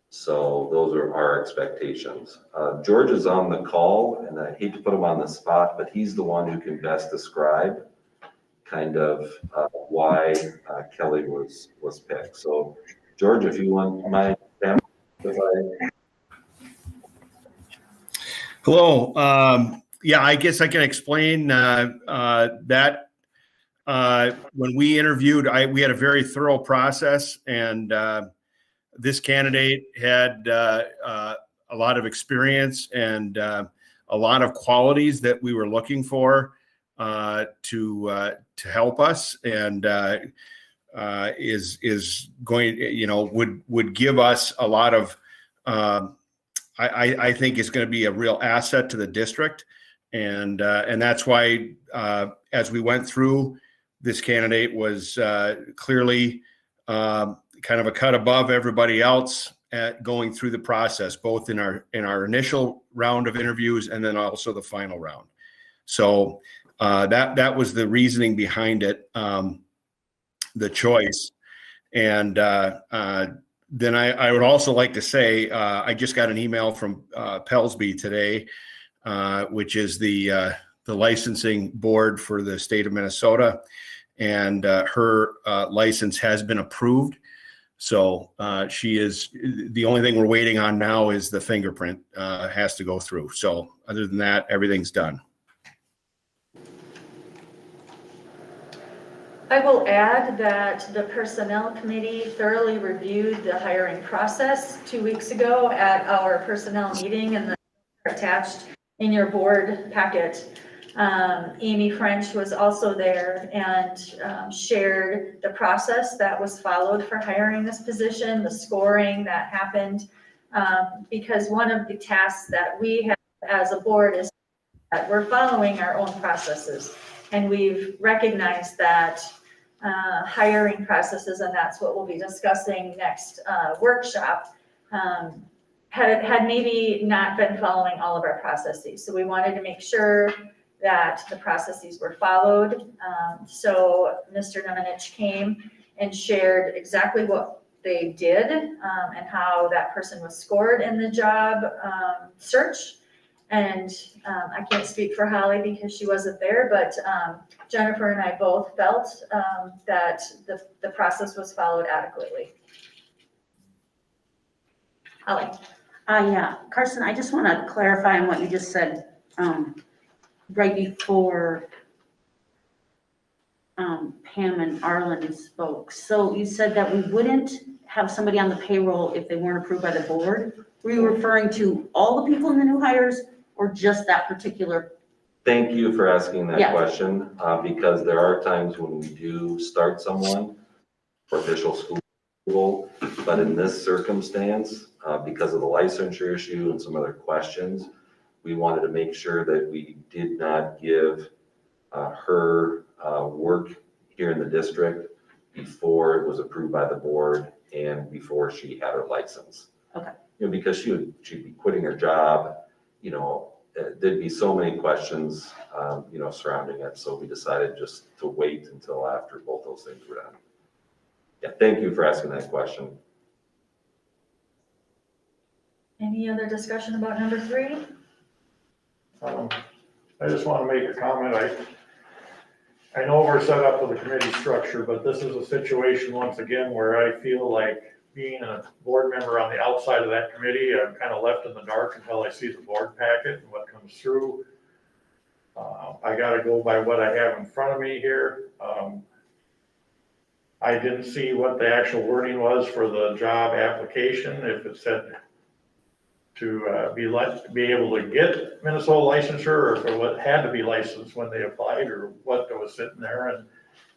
So those are our expectations. George is on the call, and I hate to put him on the spot, but he's the one who can best describe kind of why Kelly was picked. So George, if you want my Hello. Yeah, I guess I can explain that when we interviewed, we had a very thorough process, and this candidate had a lot of experience and a lot of qualities that we were looking for to help us, and is going, would give us a lot of. I think it's going to be a real asset to the district, and that's why as we went through, this candidate was clearly kind of a cut above everybody else at going through the process, both in our initial round of interviews and then also the final round. So that was the reasoning behind it, the choice, and then I would also like to say I just got an email from Pelsby today, which is the licensing board for the state of Minnesota, and her license has been approved. So she is, the only thing we're waiting on now is the fingerprint has to go through. So other than that, everything's done. I will add that the Personnel Committee thoroughly reviewed the hiring process 2 weeks ago at our personnel meeting, and they're attached in your board packet. Amy French was also there and shared the process that was followed for hiring this position, the scoring that happened, because one of the tasks that we have as a board is that we're following our own processes, and we've recognized that hiring processes, and that's what we'll be discussing next workshop, had maybe not been following all of our processes. So we wanted to make sure that the processes were followed. So Mr. Nemenich came and shared exactly what they did and how that person was scored in the job search. And I can't speak for Holly because she wasn't there, but Jennifer and I both felt that the process was followed adequately. Holly. Yeah, Carson, I just want to clarify on what you just said right before Pam and Arlen spoke. So you said that we wouldn't have somebody on the payroll if they weren't approved by the board. Were you referring to all the people in the new hires or just that particular? Thank you for asking that Yeah. question, because there are times when we do start someone for official school, but in this circumstance, because of the licensure issue and some other questions, we wanted to make sure that we did not give her work here in the district before it was approved by the board and before she had her license. Okay. Because she'd be quitting her job, there'd be so many questions, surrounding it. So we decided just to wait until after both those things were done. Yeah, thank you for asking that question. Any other discussion about number 3? I just want to make a comment. I know we're set up with a committee structure, but this is a situation once again where I feel like being a board member on the outside of that committee, I'm kind of left in the dark until I see the board packet and what comes through. I gotta go by what I have in front of me here. I didn't see what the actual wording was for the job application, if it said to be able to get Minnesota licensure, or if it had to be licensed when they applied, or what was sitting there.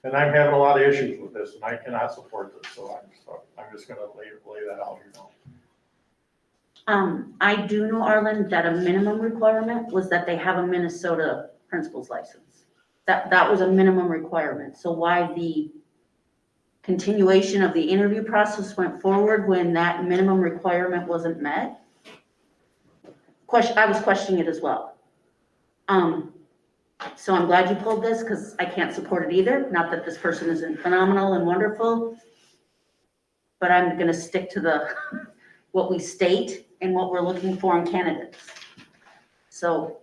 And I'm having a lot of issues with this, and I cannot support this, so I'm just gonna lay that out here now. I do know, Arlen, that a minimum requirement was that they have a Minnesota principal's license. That was a minimum requirement. So why the continuation of the interview process went forward when that minimum requirement wasn't met? I was questioning it as well. So I'm glad you pulled this, because I can't support it either. Not that this person isn't phenomenal and wonderful, but I'm gonna stick to what we state and what we're looking for in candidates. So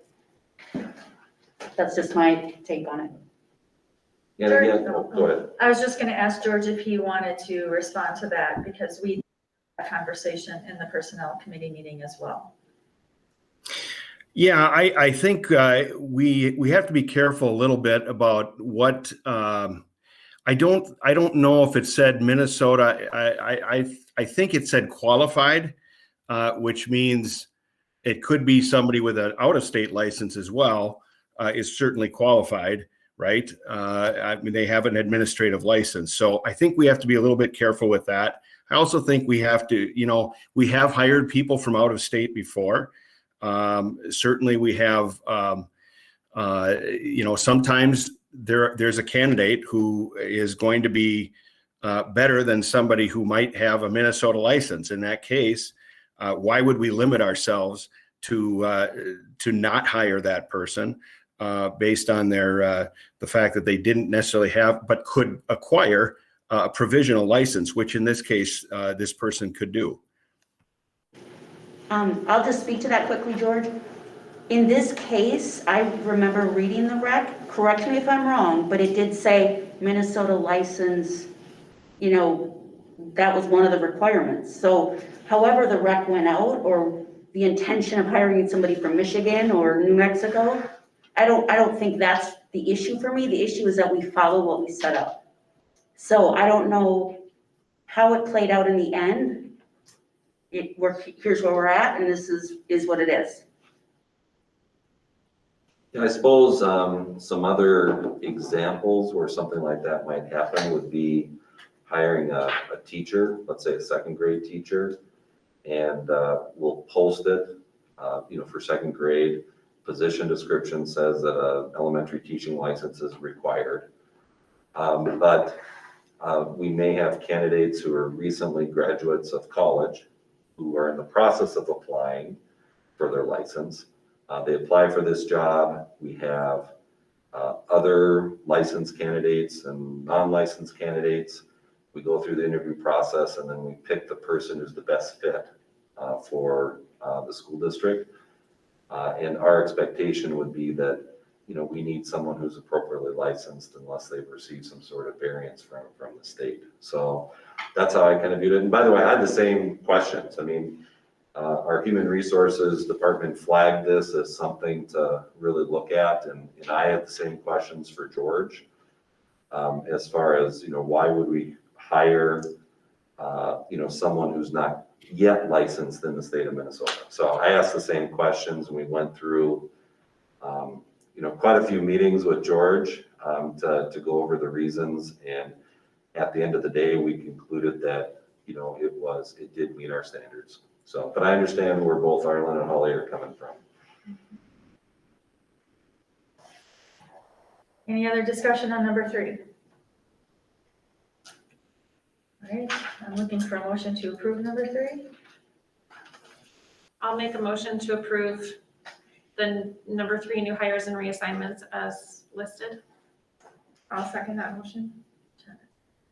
that's just my take on it. And again, go ahead. I was just gonna ask George if he wanted to respond to that, because we had a conversation in the personnel committee meeting as well. Yeah, I think we have to be careful a little bit about what I don't know if it said Minnesota. I think it said qualified, which means it could be somebody with an out-of-state license as well, is certainly qualified, right? I mean, they have an administrative license. So I think we have to be a little bit careful with that. I also think we have to, we have hired people from out of state before. Certainly we have, sometimes there's a candidate who is going to be better than somebody who might have a Minnesota license. In that case, why would we limit ourselves to not hire that person based on the fact that they didn't necessarily have, but could acquire a provisional license, which in this case, this person could do. I'll just speak to that quickly, George. In this case, I remember reading the rec, correct me if I'm wrong, but it did say Minnesota license, that was one of the requirements. So however the rec went out, or the intention of hiring somebody from Michigan or New Mexico, I don't think that's the issue for me. The issue is that we follow what we set up. So I don't know how it played out in the end. Here's where we're at, and this is what it is. I suppose some other examples where something like that might happen would be hiring a teacher, let's say a second grade teacher, and we'll post it, for second grade. Position description says that an elementary teaching license is required. But we may have candidates who are recently graduates of college who are in the process of applying for their license. They apply for this job. We have other licensed candidates and non-licensed candidates. We go through the interview process, and then we pick the person who's the best fit for the school district. And our expectation would be that, we need someone who's appropriately licensed unless they've received some sort of variance from the state. So that's how I kind of viewed it. And by the way, I had the same questions. I mean, our human resources department flagged this as something to really look at. And I had the same questions for George, as far as, why would we hire, someone who's not yet licensed in the state of Minnesota. So I asked the same questions, and we went through, quite a few meetings with George to go over the reasons. And at the end of the day, we concluded that, it did meet our standards. So, but I understand where both Arlen and Holly are coming from. Any other discussion on number 3? All right, I'm looking for a motion to approve number 3. I'll make a motion to approve the number 3 new hires and reassignments as listed. I'll second that motion.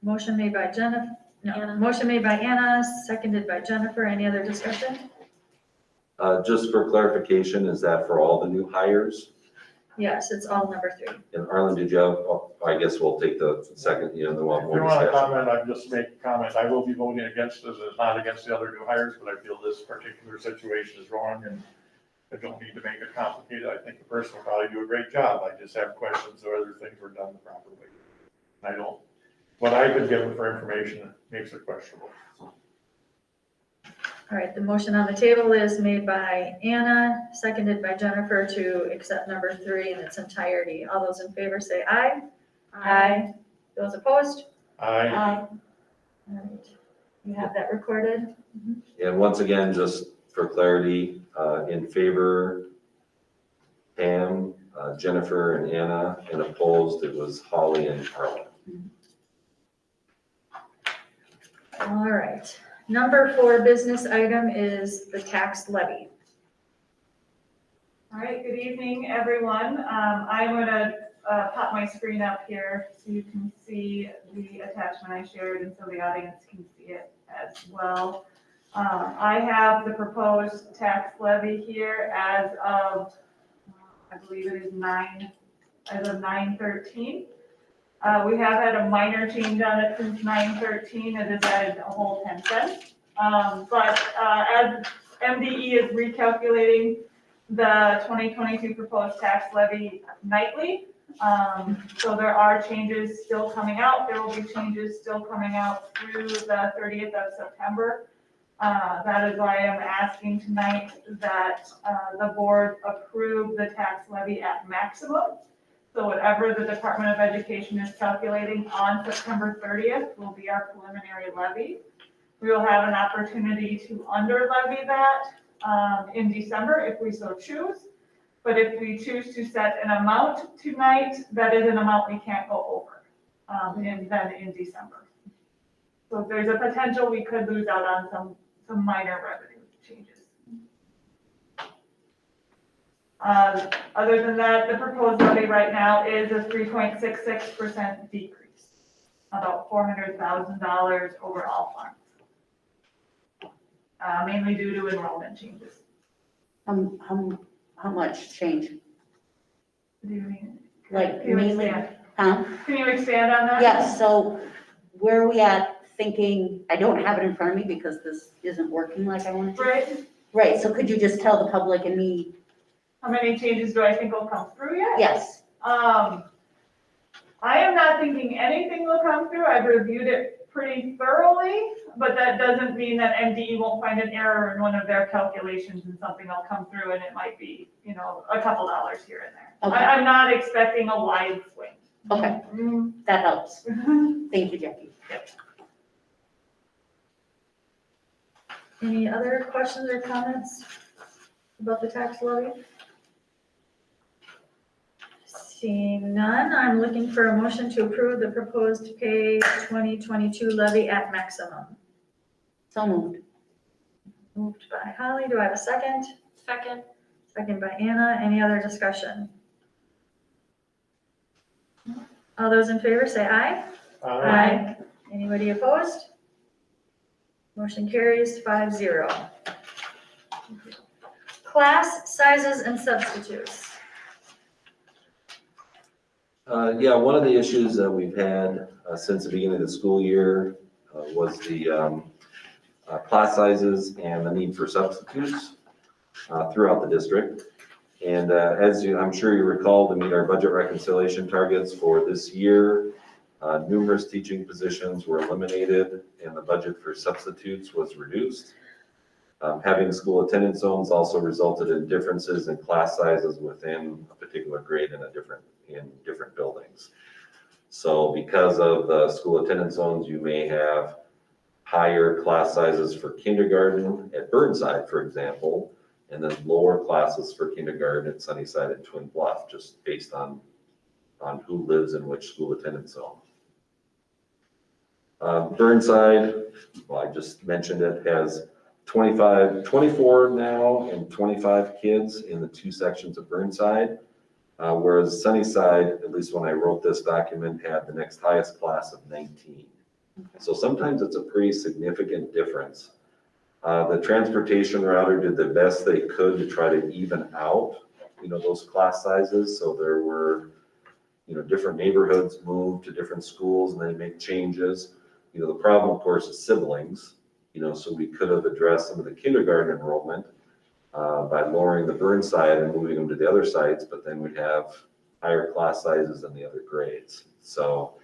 Motion made by Anna. Motion made by Anna, seconded by Jennifer. Any other discussion? Just for clarification, is that for all the new hires? Yes, it's all number 3. And Arlen, did you have, I guess we'll take the second, and then we'll have If you more want to discussion. comment, I'd just make a comment. I will be voting against this, not against the other new hires, but I feel this particular situation is wrong and I don't need to make it complicated. I think the person will probably do a great job. I just have questions of whether things were done the proper way. I don't, what I've been given for information makes it questionable. All right, the motion on the table is made by Anna, seconded by Jennifer to accept number 3 in its entirety. All those in favor say aye. Aye. Those opposed? I, All right, you have that recorded? And once again, just for clarity, in favor, Pam, Jennifer, and Anna, and opposed, it was Holly and Arlen. All right. Number 4 business item is the tax levy. All right, good evening, everyone. I'm gonna pop my screen up here so you can see the attachment I shared and so the audience can see it as well. I have the proposed tax levy here as of, I believe it is 9/13. We have had a minor change on it since 9/13, it has added a whole 10 cents. But as MDE is recalculating the 2022 proposed tax levy nightly, so there are changes still coming out. There will be changes still coming out through the 30th of September. That is why I'm asking tonight that the board approve the tax levy at maximum. So whatever the Department of Education is calculating on September 30th will be our preliminary levy. We will have an opportunity to under levy that in December if we so choose. But if we choose to set an amount tonight, that is an amount we can't go over then in December. So there's a potential we could lose out on some minor revenue changes. Other than that, the proposed levy right now is a 3.66% decrease, about $400,000 overall funds. Mainly due to enrollment changes. How much change? Do you mean? Like Can you mainly, expand? huh? Can you expand on that? Yes, so where are we at thinking, I don't have it in front of me because this isn't working like I want it to. Right, Right, so could you just tell the public and me? how many changes do I think will come through yet? Yes, I am not thinking anything will come through. I've reviewed it pretty thoroughly, but that doesn't mean that MDE won't find an error in one of their calculations and something will come through and it might be, a couple dollars here and there. Okay. I'm not expecting a wide swing. okay, that helps. Thank you, Jackie. Any other questions or comments about the tax levy? Seeing none, I'm looking for a motion to approve the proposed pay 2022 levy at maximum. So moved. Moved by Holly, do I have a second? Second. Second by Anna, any other discussion? All those in favor say aye. Aye. Anybody opposed? Motion carries 5-0. Class sizes and substitutes. Yeah, one of the issues that we've had since the beginning of the school year was the class sizes and the need for substitutes throughout the district. And I'm sure you recall, to meet our budget reconciliation targets for this year, numerous teaching positions were eliminated and the budget for substitutes was reduced. Having school attendance zones also resulted in differences in class sizes within a particular grade in different buildings. So because of the school attendance zones, you may have higher class sizes for kindergarten at Burnside, for example, and then lower classes for kindergarten at Sunnyside and Twin Bluff, just based on who lives in which school attendance zone. Burnside, well, I just mentioned it, has 24 now and 25 kids in the 2 sections of Burnside, whereas Sunnyside, at least when I wrote this document, had the next highest class of 19. So sometimes it's a pretty significant difference. The transportation router did the best they could to try to even out those class sizes. So there were, different neighborhoods moved to different schools and they make changes. The problem, of course, is siblings, so we could have addressed some of the kindergarten enrollment by lowering the Burnside and moving them to the other sites, but then we'd have higher class sizes in the other grades. So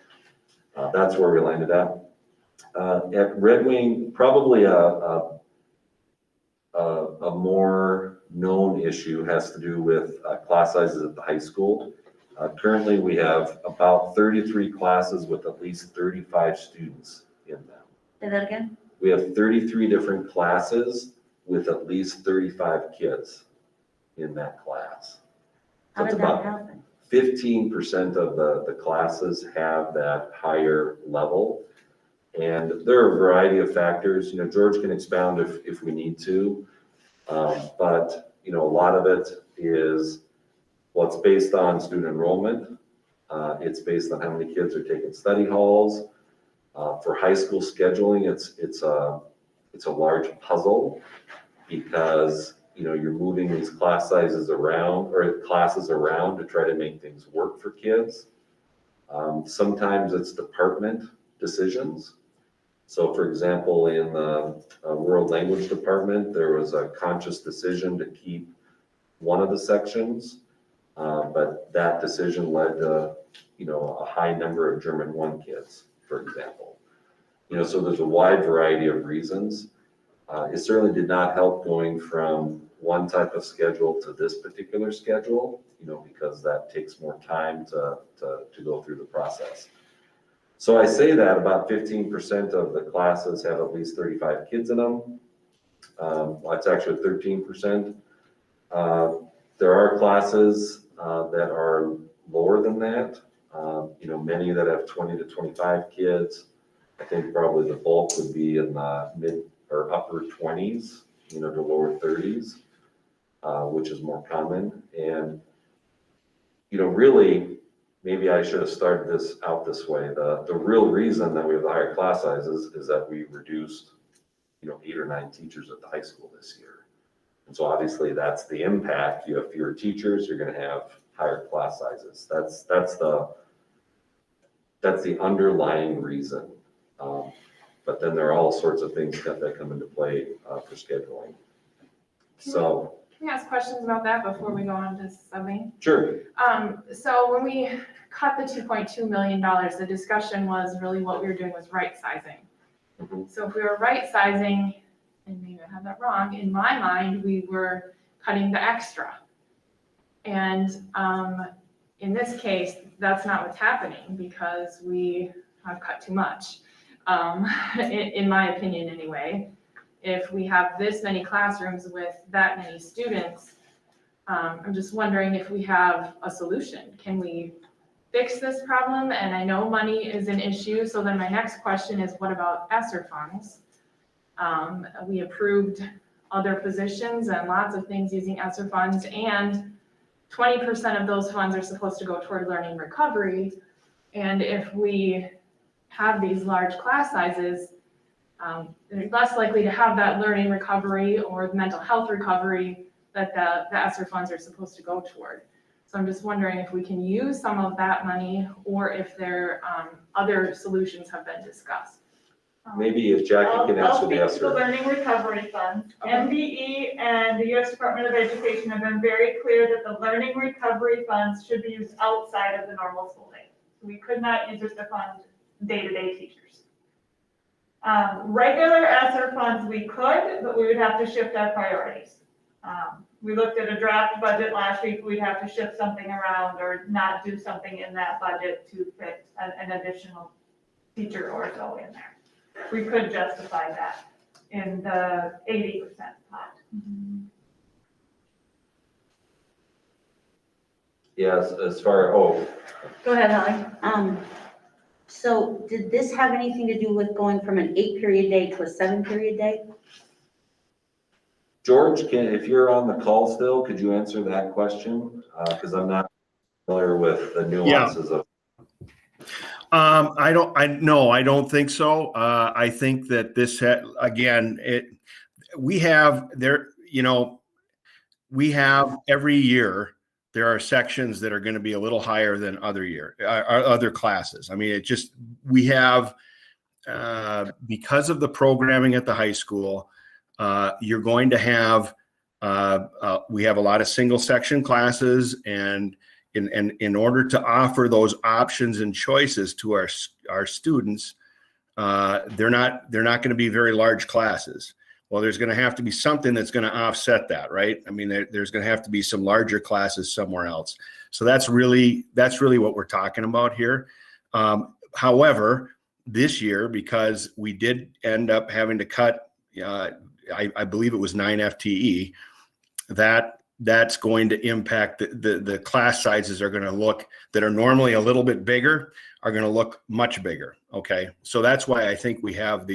that's where we landed at. At Red Wing, probably a more known issue has to do with class sizes at the high school. Currently, we have about 33 classes with at least 35 students in them. Say that again? We have 33 different classes with at least 35 kids in that class. How So it's did that about happen? 15% of the classes have that higher level. And there are a variety of factors, George can expound if we need to. But, a lot of it is, well, it's based on student enrollment. It's based on how many kids are taking study halls. For high school scheduling, it's a large puzzle because, you're moving these class sizes around or classes around to try to make things work for kids. Sometimes it's department decisions. So for example, in the world language department, there was a conscious decision to keep one of the sections, but that decision led to, a high number of German 1 kids, for example. So there's a wide variety of reasons. It certainly did not help going from one type of schedule to this particular schedule, because that takes more time to go through the process. So I say that about 15% of the classes have at least 35 kids in them. That's actually 13%. There are classes that are lower than that. Many that have 20 to 25 kids. I think probably the bulk would be in the mid or upper 20s, to lower 30s, which is more common. And, really, maybe I should have started this out this way. The real reason that we have the higher class sizes is that we reduced, 8 or 9 teachers at the high school this year. And so obviously that's the impact. You have fewer teachers, you're going to have higher class sizes. That's the underlying reason. But then there are all sorts of things that come into play for scheduling. So. Can we ask questions about that before we go on to subbing? Sure. So when we cut the $2.2 million, the discussion was really what we were doing was right sizing. Mhm. So if we were right sizing, and maybe I have that wrong, in my mind, we were cutting the extra. And in this case, that's not what's happening because we have cut too much, in my opinion anyway. If we have this many classrooms with that many students, I'm just wondering if we have a solution. Can we fix this problem? And I know money is an issue, so then my next question is, what about ESSER funds? We approved other positions and lots of things using ESSER funds, and 20% of those funds are supposed to go toward learning recovery. And if we have these large class sizes, they're less likely to have that learning recovery or mental health recovery that the ESSER funds are supposed to go toward. So I'm just wondering if we can use some of that money or if there other solutions have been discussed. Maybe if Jackie can answer the I'll speak to the ESSER. Learning Recovery Fund. Okay. MBE and the U.S. Department of Education have been very clear that the Learning Recovery Funds should be used outside of the normal school day. We could not use it to fund day-to-day teachers. Regular ESSER funds we could, but we would have to shift our priorities. We looked at a draft budget last week, we'd have to shift something around or not do something in that budget to fit an additional teacher or so in there. We could justify that in the 80% pot. Yes, as far, Go ahead, Holly. So did this have anything to do with going from an 8-period day to a 7-period day? George, if you're on the call still, could you answer that question? Because I'm not familiar with the nuances of. I don't think so. I think that this we have every year there are sections that are going to be a little higher than other classes. I mean, we have, because of the programming at the high school, you're going to have, we have a lot of single section classes, and in order to offer those options and choices to our students, they're not going to be very large classes. Well, there's going to have to be something that's going to offset that, right? I mean, there's going to have to be some larger classes somewhere else. So that's really what we're talking about here. However, this year, because we did end up having to cut, I believe it was 9 FTE, that's going to impact the class sizes are going to look, that are normally a little bit bigger, are going to look much bigger. Okay. So that's why I think we have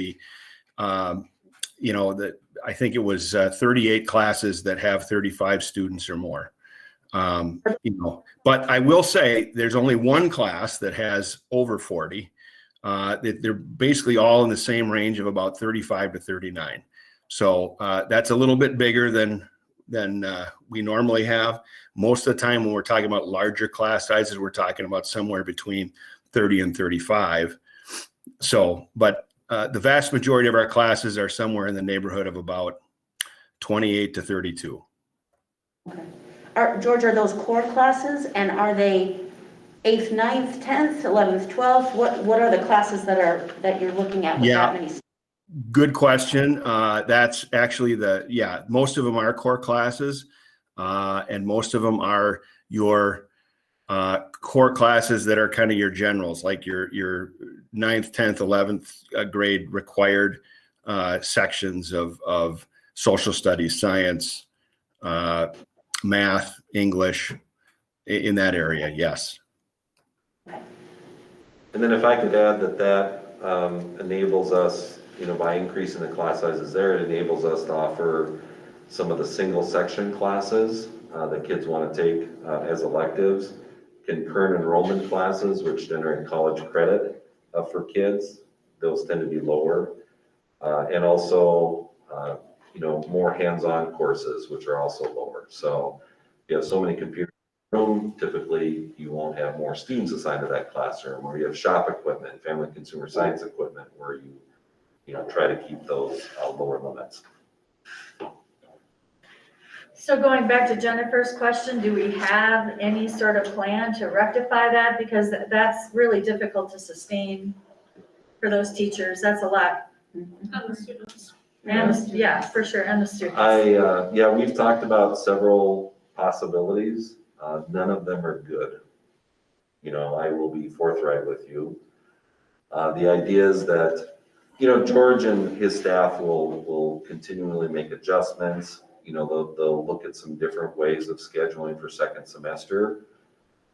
I think it was 38 classes that have 35 students or more. But I will say there's only one class that has over 40. They're basically all in the same range of about 35 to 39. So that's a little bit bigger than we normally have. Most of the time when we're talking about larger class sizes, we're talking about somewhere between 30 and 35. So, but the vast majority of our classes are somewhere in the neighborhood of about 28 to 32. Okay. George, are those core classes, and are they 8th, 9th, 10th, 11th, 12th? What are the classes that you're looking at with that many? Good question. That's actually most of them are core classes, and most of them are your core classes that are kind of your generals, like your 9th, 10th, 11th grade required sections of social studies, science, math, English, in that area. Yes. And then if I could add that enables us, by increasing the class sizes there, it enables us to offer some of the single section classes that kids want to take as electives. Concurrent enrollment classes, which generate college credit for kids, those tend to be lower. And also, more hands-on courses, which are also lower. So if you have so many computers in the room, typically you won't have more students assigned to that classroom, or you have shop equipment, family consumer science equipment, where you try to keep those lower limits. So going back to Jennifer's question, do we have any sort of plan to rectify that? Because that's really difficult to sustain for those teachers. That's a lot. And the students. And for sure, and the students. We've talked about several possibilities. None of them are good. I will be forthright with you. The idea is that, George and his staff will continually make adjustments. They'll look at some different ways of scheduling for second semester.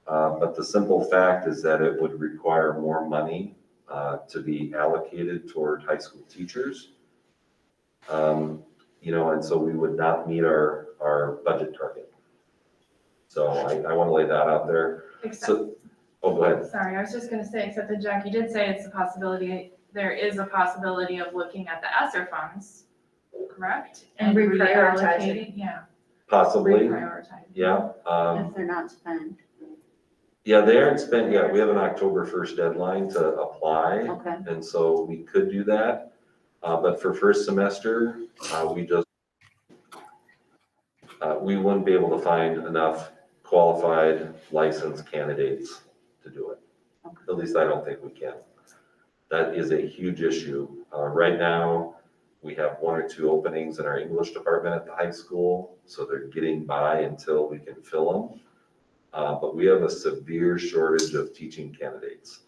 But the simple fact is that it would require more money to be allocated toward high school teachers. And so we would not meet our budget target. So I want to lay that out there. Go ahead. Sorry, I was just gonna say, except that Jackie did say it's a possibility, there is a possibility of looking at the ESSER funds, correct? And reprioritizing. reallocating, yeah. Possibly, Reprioritizing. yeah. If they're not spent. Yeah, they aren't spent yet. We have an October 1st deadline to apply. Okay. And so we could do that. But for first semester, we wouldn't be able to find enough qualified licensed candidates to do it. Okay. At least I don't think we can. That is a huge issue. Right now, we have 1 or 2 openings in our English department at the high school, so they're getting by until we can fill them. But we have a severe shortage of teaching candidates.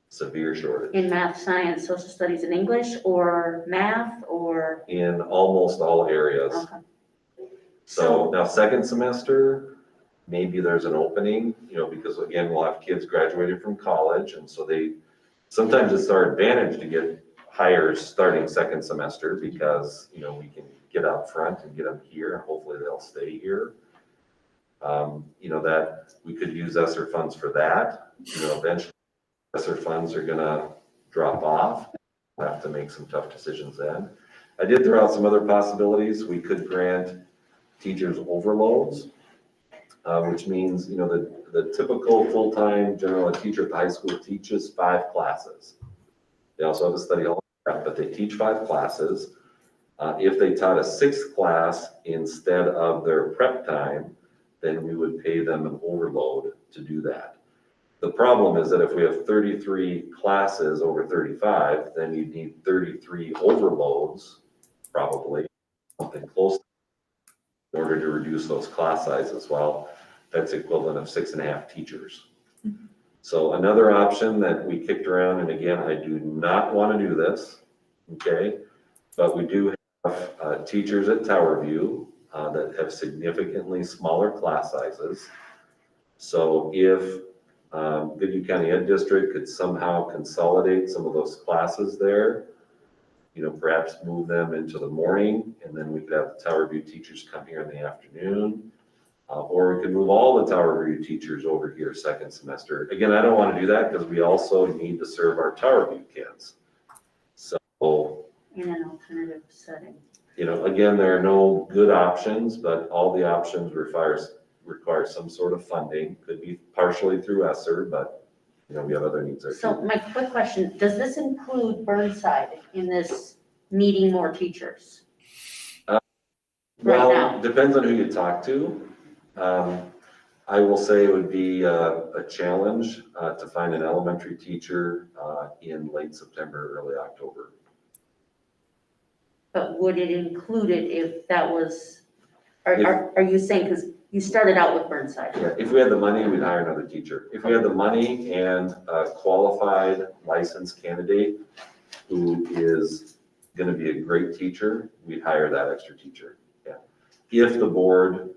Severe shortage. In math, science, social studies, and English, or math, or? In almost all areas. Okay. So now second semester, maybe there's an opening, because again, we'll have kids graduating from college, and so sometimes it's our advantage to get hires starting second semester because, we can get out front and get them here, and hopefully they'll stay here. That we could use ESSER funds for that. Eventually ESSER funds are gonna drop off. We'll have to make some tough decisions then. I did throw out some other possibilities. We could grant teachers overloads. which means, the typical full-time general ed teacher at the high school teaches 5 classes. They also have a study hall prep, but they teach 5 classes. If they taught a 6th class instead of their prep time, then we would pay them an overload to do that. The problem is that if we have 33 classes over 35, then you need 33 overloads, probably, something close, in order to reduce those class sizes. Well, that's equivalent of 6.5 teachers. So another option that we kicked around, and again, I do not want to do this, okay? But we do have teachers at Tower View that have significantly smaller class sizes. So if Goodhue County Ed District could somehow consolidate some of those classes there, perhaps move them into the morning, and then we could have the Tower View teachers come here in the afternoon. Or we could move all the Tower View teachers over here second semester. Again, I don't want to do that because we also need to serve our Tower View kids. So, In an alternative setting. again, there are no good options, but all the options require some sort of funding. Could be partially through ESSER, but we have other needs there too. So my quick question, does this include Burnside in this needing more teachers? Right Well, now. depends on who you talk to. I will say it would be a challenge to find an elementary teacher in late September, early October. But would it include it if that was, are you saying, because you started out with Burnside? Yeah, if we had the money, we'd hire another teacher. If we had the money and a qualified licensed candidate who is gonna be a great teacher, we'd hire that extra teacher, yeah. If the board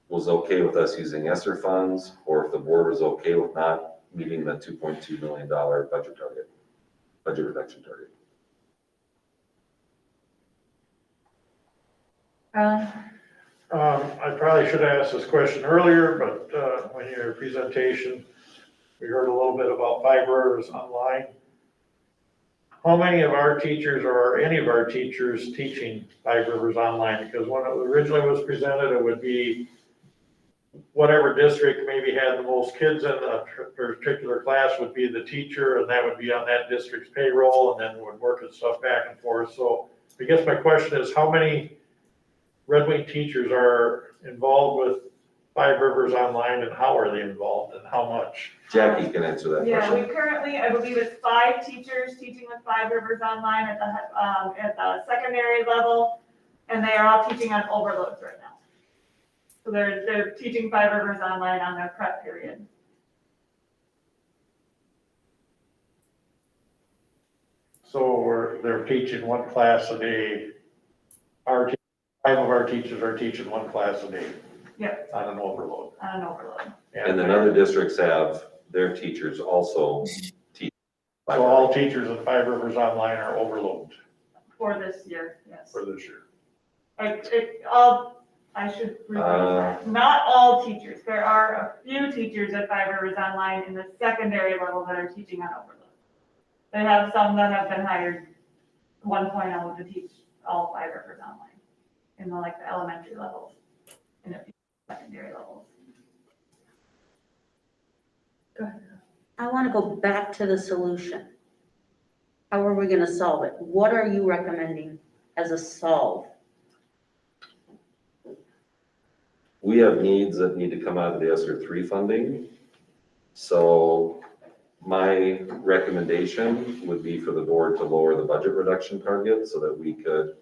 was okay with us using ESSER funds, or if the board was okay with not meeting the $2.2 million budget reduction target. I probably should have asked this question earlier, but when your presentation, we heard a little bit about Five Rivers Online. How many of our teachers or are any of our teachers teaching Five Rivers Online? Because when it originally was presented, it would be whatever district maybe had the most kids in a particular class would be the teacher, and that would be on that district's payroll, and then would work and stuff back and forth. So I guess my question is, how many Red Wing teachers are involved with Five Rivers Online, and how are they involved, and how much? Jackie can answer that Yeah, question. we currently, I believe it's 5 teachers teaching with Five Rivers Online at the secondary level, and they are all teaching on overloads right now. So they're teaching Five Rivers Online on their prep period. So they're teaching one class a day. 5 of our teachers are teaching one class a day. Yep. On an overload. On an overload. And then other districts have their teachers also teach. So all teachers at Five Rivers Online are overloaded For this year, yes. for this year. I should rephrase that. Not all teachers. There are a few teachers at Five Rivers Online in the secondary level that are teaching on overload. They have some that have been hired 1.0 to teach all Five Rivers Online in the elementary levels and a few secondary levels. Go ahead. I want to go back to the solution. How are we going to solve it? What are you recommending as a solve? We have needs that need to come out of the ESSER 3 funding. So my recommendation would be for the board to lower the budget reduction target so that we could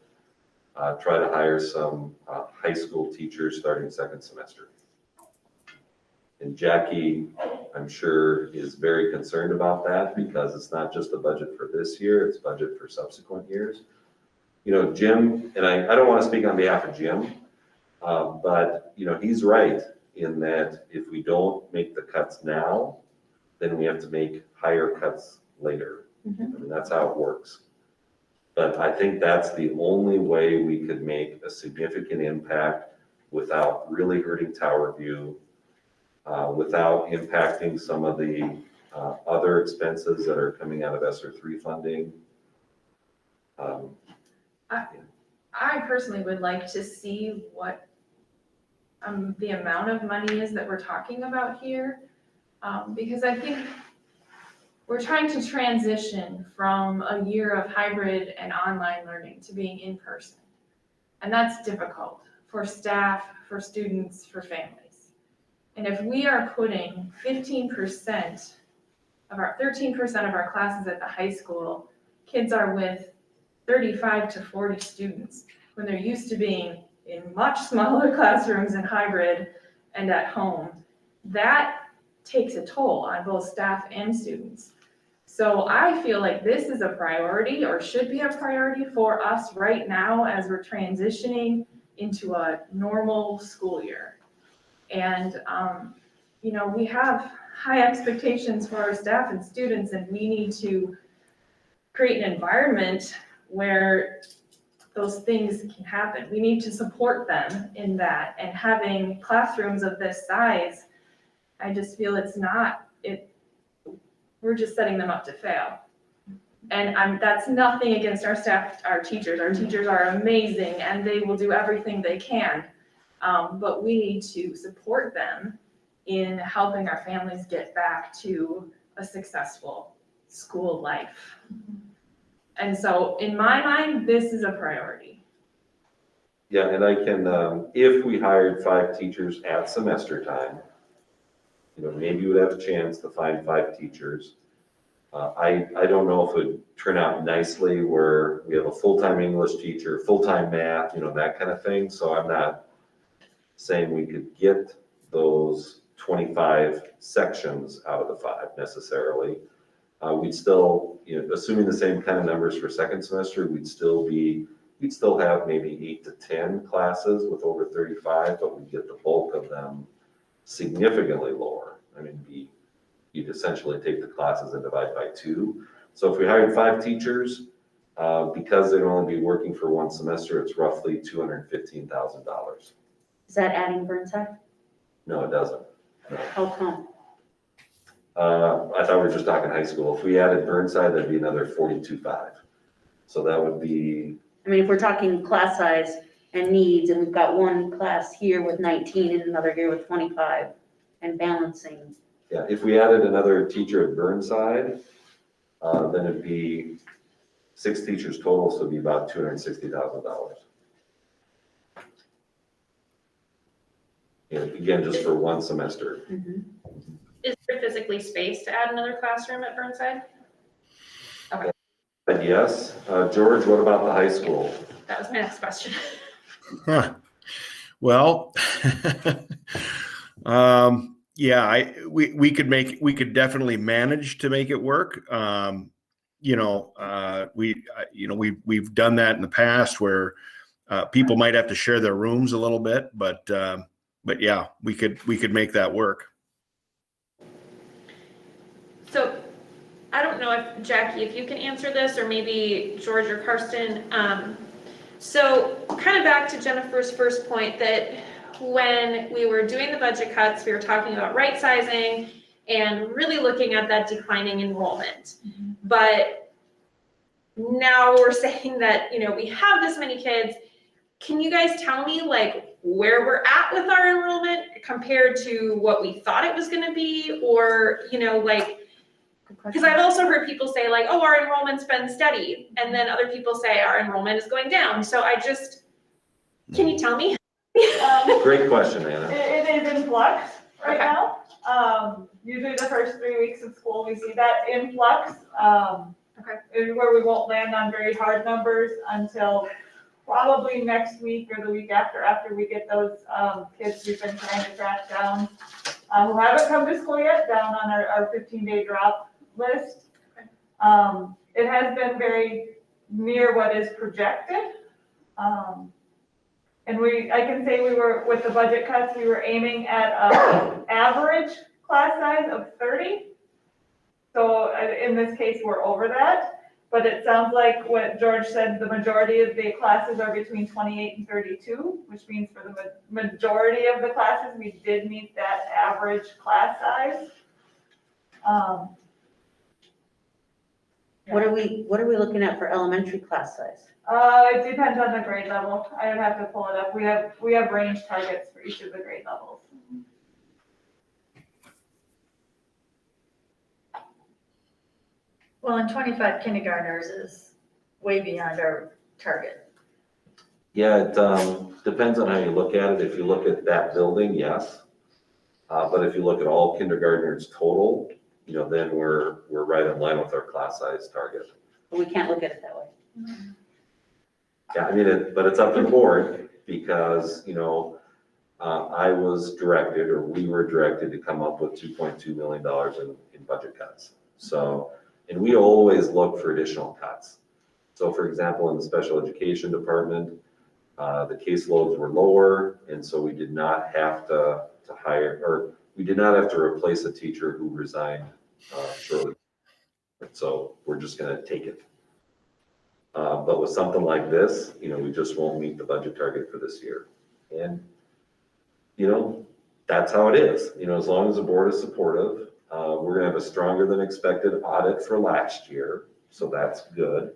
try to hire some high school teachers starting second semester. And Jackie, I'm sure, is very concerned about that because it's not just a budget for this year, it's budget for subsequent years. Jim, and I don't want to speak on behalf of Jim, but he's right in that if we don't make the cuts now, then we have to make higher cuts later. I mean, that's how it works. But I think that's the only way we could make a significant impact without really hurting Tower View, without impacting some of the other expenses that are coming out of ESSER 3 funding. I personally would like to see what the amount of money is that we're talking about here. Because I think we're trying to transition from a year of hybrid and online learning to being in person. And that's difficult for staff, for students, for families. And if we are putting 13% of our classes at the high school, kids are with 35 to 40 students when they're used to being in much smaller classrooms and hybrid and at home, that takes a toll on both staff and students. So I feel like this is a priority, or should be a priority for us right now as we're transitioning into a normal school year. And, we have high expectations for our staff and students, and we need to create an environment where those things can happen. We need to support them in that, and having classrooms of this size, I just feel we're just setting them up to fail. And that's nothing against our staff, our teachers. Our teachers are amazing and they will do everything they can. But we need to support them in helping our families get back to a successful school life. And so in my mind, this is a priority. Yeah, and I can, if we hired 5 teachers at semester time, maybe we'd have a chance to find 5 teachers. I don't know if it would turn out nicely where we have a full-time English teacher, full-time math, that kind of thing. So I'm not saying we could get those 25 sections out of the 5 necessarily. We'd still, assuming the same kind of numbers for second semester, we'd still have maybe 8 to 10 classes with over 35, but we'd get the bulk of them significantly lower. I mean, you'd essentially take the classes and divide by 2. So if we hired 5 teachers, because they'd only be working for 1 semester, it's roughly $215,000. Is that adding Burnside? No, it doesn't. No. How come? I thought we were just talking high school. If we added Burnside, that'd be another 42.5. So that would be. I mean, if we're talking class size and needs, and we've got one class here with 19 and another here with 25, and balancing. Yeah, if we added another teacher at Burnside, then it'd be 6 teachers total, so it'd be about $260,000. And again, just for 1 semester. Mm-hmm. Is there physically space to add another classroom at Burnside? Okay, And yes, George, what about the high school? that was my next question. Huh. Well, we could definitely manage to make it work. We've done that in the past where people might have to share their rooms a little bit, but yeah, we could make that work. So I don't know if Jackie, if you can answer this, or maybe George or Karsten. So kind of back to Jennifer's first point that when we were doing the budget cuts, we were talking about right sizing and really looking at that declining enrollment. Mm-hmm. But now we're saying that, we have this many kids. Can you guys tell me where we're at with our enrollment compared to what we thought it was going to be? Or, because I've also heard people say our enrollment's been steady. And then other people say our enrollment is going down. So can you tell me? Great question, Anna. It is in flux right now. Usually the first 3 weeks of school, we see that influx. Where we won't land on very hard numbers until probably next week or the week after we get those kids we've been trying to track down who haven't come to school yet, down on our 15-day drop list. It has been very near what is projected. And I can say we were, with the budget cuts, we were aiming at an average class size of 30. So in this case, we're over that. But it sounds like what George said, the majority of the classes are between 28 and 32, which means for the majority of the classes, we did meet that average class size. What are we looking at for elementary class size? It depends on the grade level. I would have to pull it up. We have range targets for each of the grade levels. Well, and 25 kindergartners is way beyond our target. Yeah, it depends on how you look at it. If you look at that building, yes. But if you look at all kindergartners total, then we're right in line with our class size target. But we can't look at it that way. Yeah, I mean, but it's up to the board because, I was directed, or we were directed to come up with $2.2 million in budget cuts. So, and we always look for additional cuts. So for example, in the special education department, the caseloads were lower, and so we did not have to hire, or we did not have to replace a teacher who resigned shortly. So we're just gonna take it. But with something like this, we just won't meet the budget target for this year. And, that's how it is. As long as the board is supportive, we're gonna have a stronger than expected audit for last year, so that's good.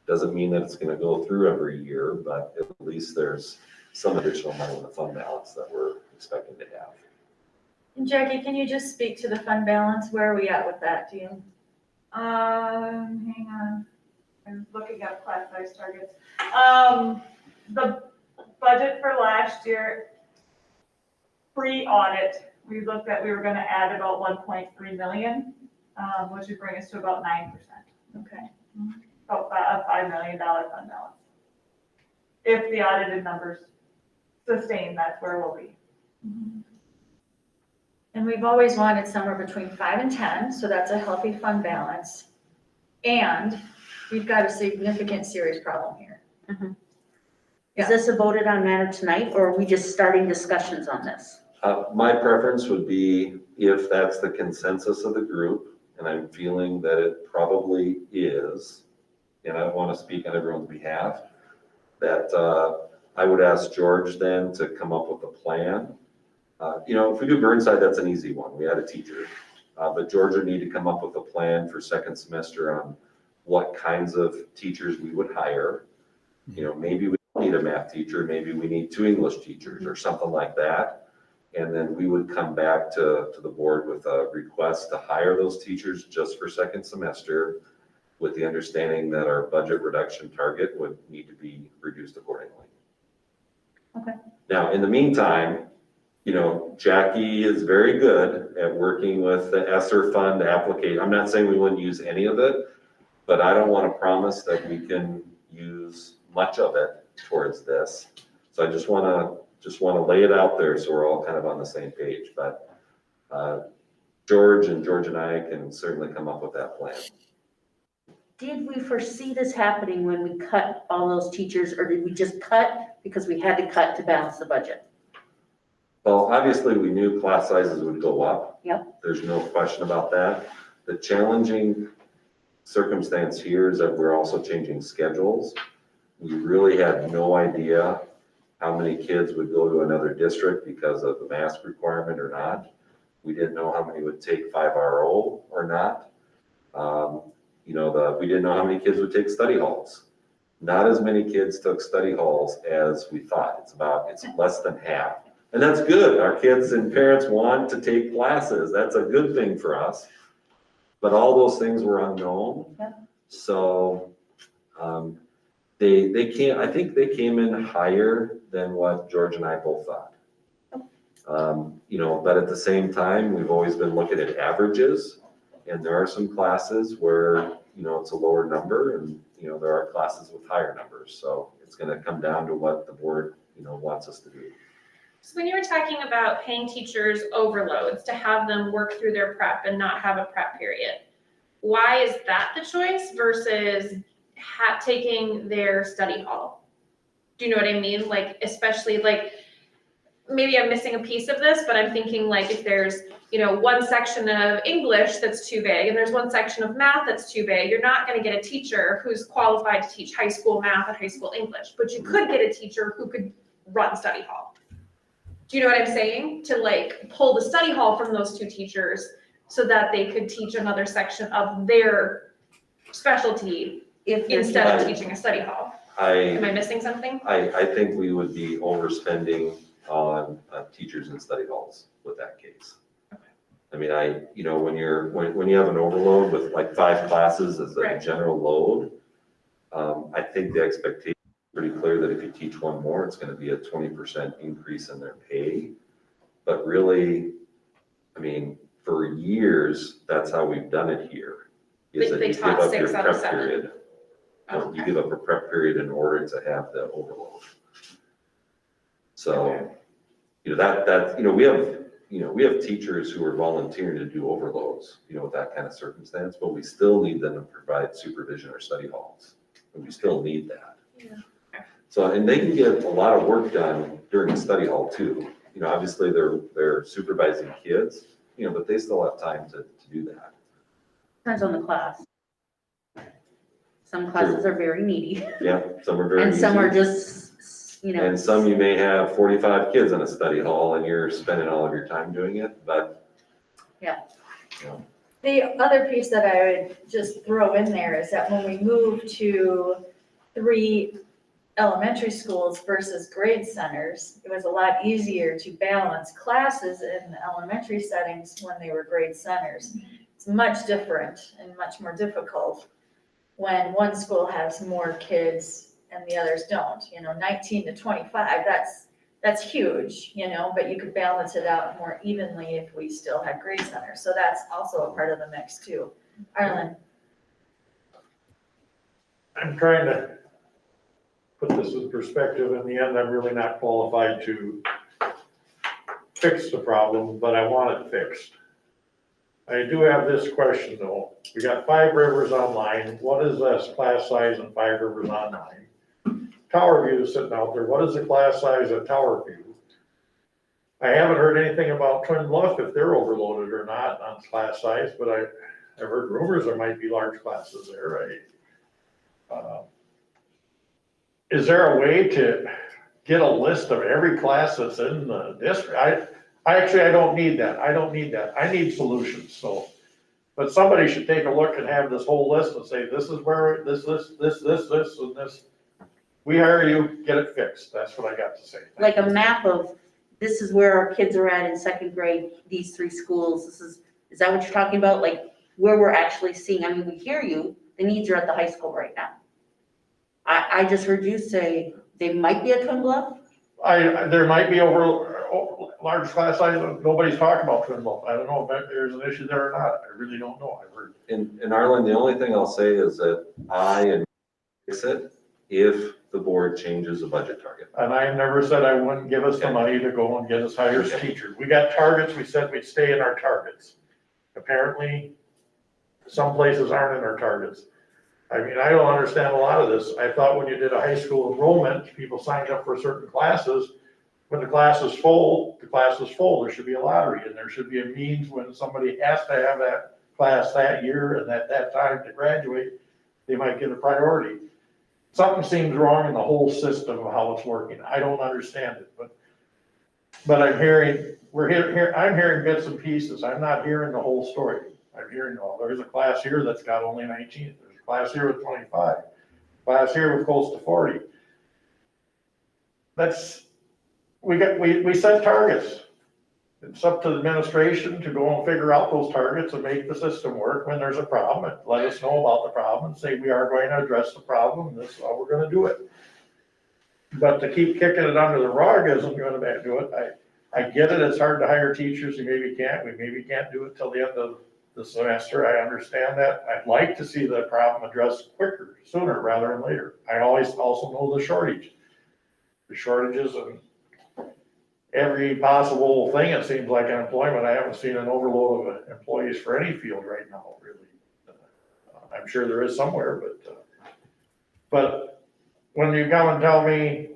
Doesn't mean that it's gonna go through every year, but at least there's some additional money in the fund balance that we're expecting to have. And Jackie, can you just speak to the fund balance? Where are we at with that? Do you? Hang on. I'm looking at class size targets. The budget for last year, pre-audit, we looked at, we were gonna add about 1.3 million, which would bring us to about 9%. Okay. About a $5 million fund balance. If the audited numbers sustain, that's where we'll be. And we've always wanted somewhere between 5 and 10, so that's a healthy fund balance. And we've got a significant serious problem here. Is this a voted on matter tonight, or are we just starting discussions on this? My preference would be if that's the consensus of the group, and I'm feeling that it probably is, and I don't want to speak on everyone's behalf, that I would ask George then to come up with a plan. If we do Burnside, that's an easy one. We had a teacher. But George would need to come up with a plan for second semester on what kinds of teachers we would hire. Maybe we don't need a math teacher, maybe we need 2 English teachers or something like that. And then we would come back to the board with a request to hire those teachers just for second semester, with the understanding that our budget reduction target would need to be reduced accordingly. Okay. Now, in the meantime, Jackie is very good at working with the ESSER fund application. I'm not saying we wouldn't use any of it, but I don't want to promise that we can use much of it towards this. So I just want to lay it out there so we're all kind of on the same page. But George and I can certainly come up with that plan. Did we foresee this happening when we cut all those teachers, or did we just cut because we had to cut to balance the budget? Well, obviously, we knew class sizes would go up. Yep. There's no question about that. The challenging circumstance here is that we're also changing schedules. We really had no idea how many kids would go to another district because of the mask requirement or not. We didn't know how many would take 5RO or not. We didn't know how many kids would take study halls. Not as many kids took study halls as we thought. It's less than half. And that's good. Our kids and parents want to take classes. That's a good thing for us. But all those things were unknown. Yep. So I think they came in higher than what George and I both thought. But at the same time, we've always been looking at averages, and there are some classes where, it's a lower number, and, there are classes with higher numbers. So it's going to come down to what the board, wants us to do. So when you were talking about paying teachers overloads to have them work through their prep and not have a prep period, why is that the choice versus taking their study hall? Do you know what I mean? Like, especially maybe I'm missing a piece of this, but I'm thinking if there's, one section of English that's too big and there's one section of math that's too big, you're not going to get a teacher who's qualified to teach high school math and high school English, but you could get a teacher who could run study hall. Do you know what I'm saying? To pull the study hall from those 2 teachers so that they could teach another section of their specialty If there's instead of not- teaching a study hall. Am I missing something? I think we would be overspending on teachers in study halls with that case. I mean, when you have an overload with like 5 classes as a Right. general load, I think the expectation is pretty clear that if you teach one more, it's gonna be a 20% increase in their pay. But really, I mean, for years, that's how we've done it here. Is that They you give taught up your 6 out of prep 7. period. Oh, You okay. give up a prep period in order to have the overload. So, we have teachers who are volunteering to do overloads, with that kind of circumstance, but we still need them to provide supervision or study halls. And we still need that. Yeah. So, and they can get a lot of work done during the study hall too. Obviously they're supervising kids, but they still have time to do that. Depends on the class. Some classes are very needy. Yeah, some are very And some easy. are just, And some you may have 45 kids in a study hall and you're spending all of your time doing it, but. Yeah. You know, The other piece that I would just throw in there is that when we move to 3 elementary schools versus grade centers, it was a lot easier to balance classes in the elementary settings when they were grade centers. It's much different and much more difficult when one school has more kids and the others don't. 19 to 25, that's huge, but you could balance it out more evenly if we still had grade centers. So that's also a part of the mix too. Arlen? I'm trying to put this in perspective. In the end, I'm really not qualified to fix the problem, but I want it fixed. I do have this question though. We got 5 Rivers online. What is this class size in 5 Rivers online? Tower View is sitting out there. What is the class size at Tower View? I haven't heard anything about Twin Bluff, if they're overloaded or not on class size, but I've heard rumors there might be large classes there, right? Is there a way to get a list of every class that's in the district? I don't need that. I need solutions, so. But somebody should take a look and have this whole list and say, this is where, this, and this. We hire you, get it fixed. That's what I got to say. like a map of, this is where our kids are at in 2nd grade, these 3 schools, is that what you're talking about? Like where we're actually seeing, I mean, we hear you, the needs are at the high school right now. I just heard you say they might be at Twin Bluff. There might be large class size, nobody's talking about Twin Bluff. I don't know if there's an issue there or not. I really don't know. I've heard. in Arlen, the only thing I'll say is that I fix it if the board changes the budget target. And I never said I wouldn't give us the money to go and get us higher teachers. We got targets, we said we'd stay in our targets. Apparently, some places aren't in our targets. I mean, I don't understand a lot of this. I thought when you did a high school enrollment, people signed up for certain classes. When the class is full, the class is full. There should be a lottery and there should be a means when somebody has to have that class that year and at that time to graduate, they might get a priority. Something seems wrong in the whole system of how it's working. I don't understand it, but I'm hearing, I'm hearing bits and pieces. I'm not hearing the whole story. I'm hearing, oh, there's a class here that's got only 19. There's a class here with 25. Class here with close to 40. We set targets. It's up to the administration to go and figure out those targets and make the system work. When there's a problem, let us know about the problem and say we are going to address the problem and this is how we're going to do it. But to keep kicking it under the rug isn't going to do it. I get it, it's hard to hire teachers, we maybe can't do it till the end of the semester. I understand that. I'd like to see the problem addressed quicker, sooner rather than later. I always also know the shortages and every possible thing, it seems like in employment. I haven't seen an overload of employees for any field right now, really. I'm sure there is somewhere, but when you come and tell me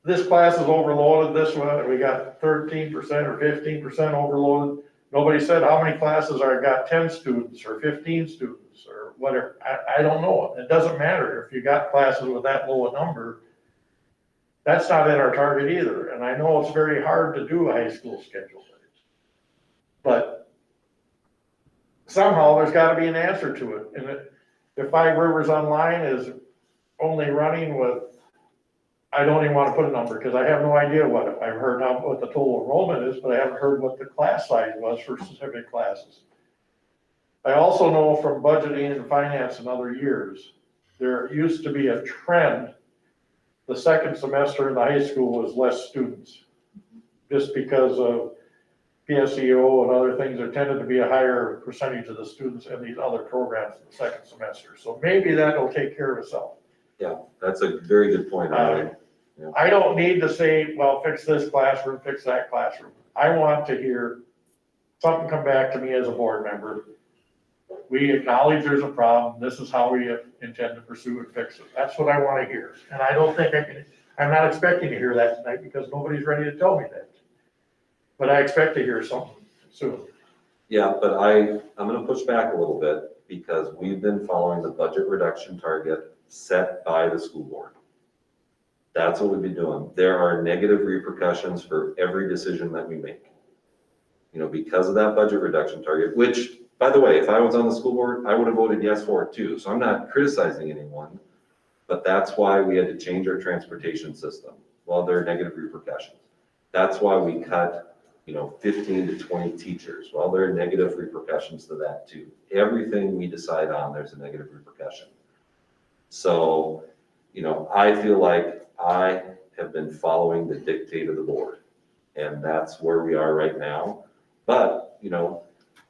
this class is overloaded, this one, we got 13% or 15% overloaded. Nobody said how many classes are got 10 students or 15 students or whatever. I don't know. It doesn't matter if you got classes with that low a number. That's not in our target either. And I know it's very hard to do a high school schedule. But somehow there's got to be an answer to it. And if Five Rivers Online is only running with, I don't even wanna put a number, cause I have no idea I've heard now what the total enrollment is, but I haven't heard what the class size was for specific classes. I also know from budgeting and finance in other years, there used to be a trend. The second semester in the high school was less students. Just because of PSEO and other things, there tended to be a higher percentage of the students in these other programs in the second semester. So maybe that'll take care of itself. Yeah, that's a very good point. I don't need to say, well, fix this classroom, fix that classroom. I want to hear something come back to me as a board member. We acknowledge there's a problem. This is how we intend to pursue and fix it. That's what I want to hear. And I don't think I'm not expecting to hear that tonight because nobody's ready to tell me that. But I expect to hear something soon. Yeah, but I'm gonna push back a little bit because we've been following the budget reduction target set by the school board. That's what we've been doing. There are negative repercussions for every decision that we make. You know, because of that budget reduction target, which, by the way, if I was on the school board, I would have voted yes for it too. So I'm not criticizing anyone, but that's why we had to change our transportation system. Well, there are negative repercussions. That's why we cut, 15 to 20 teachers. Well, there are negative repercussions to that too. Everything we decide on, there's a negative repercussion. So, I feel like I have been following the dictate of the board, and that's where we are right now. But,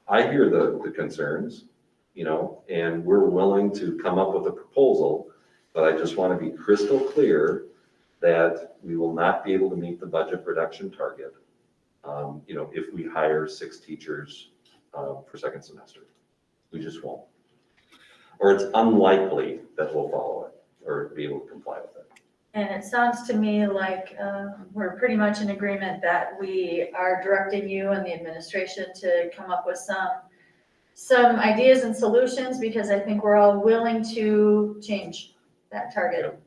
I hear the concerns, and we're willing to come up with a proposal, but I just want to be crystal clear that we will not be able to meet the budget reduction target, if we hire 6 teachers for second semester. We just won't. Or it's unlikely that we'll follow it or be able to comply with it. And it sounds to me like we're pretty much in agreement that we are directing you and the administration to come up with some ideas and solutions, because I think we're all willing to change that target.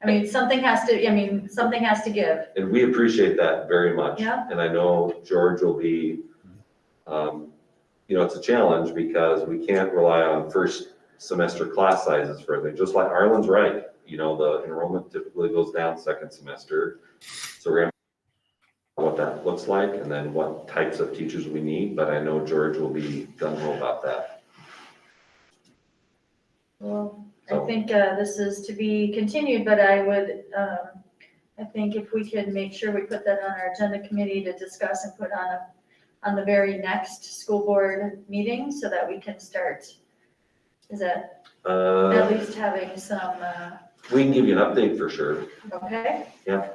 I mean, something has to give. And we appreciate that very much. Yeah. And I know George will be, it's a challenge because we can't rely on first semester class sizes for everything. Just like Arlen's right, the enrollment typically goes down second semester. So we're gonna what that looks like and then what types of teachers we need, but I know George will be gung-ho about that. Well, I think this is to be continued, but I would, I think if we could make sure we put that on our agenda committee to discuss and put on the very next school board meeting so that we can start, is that at least having some, we can give you an update for sure. okay? Yeah.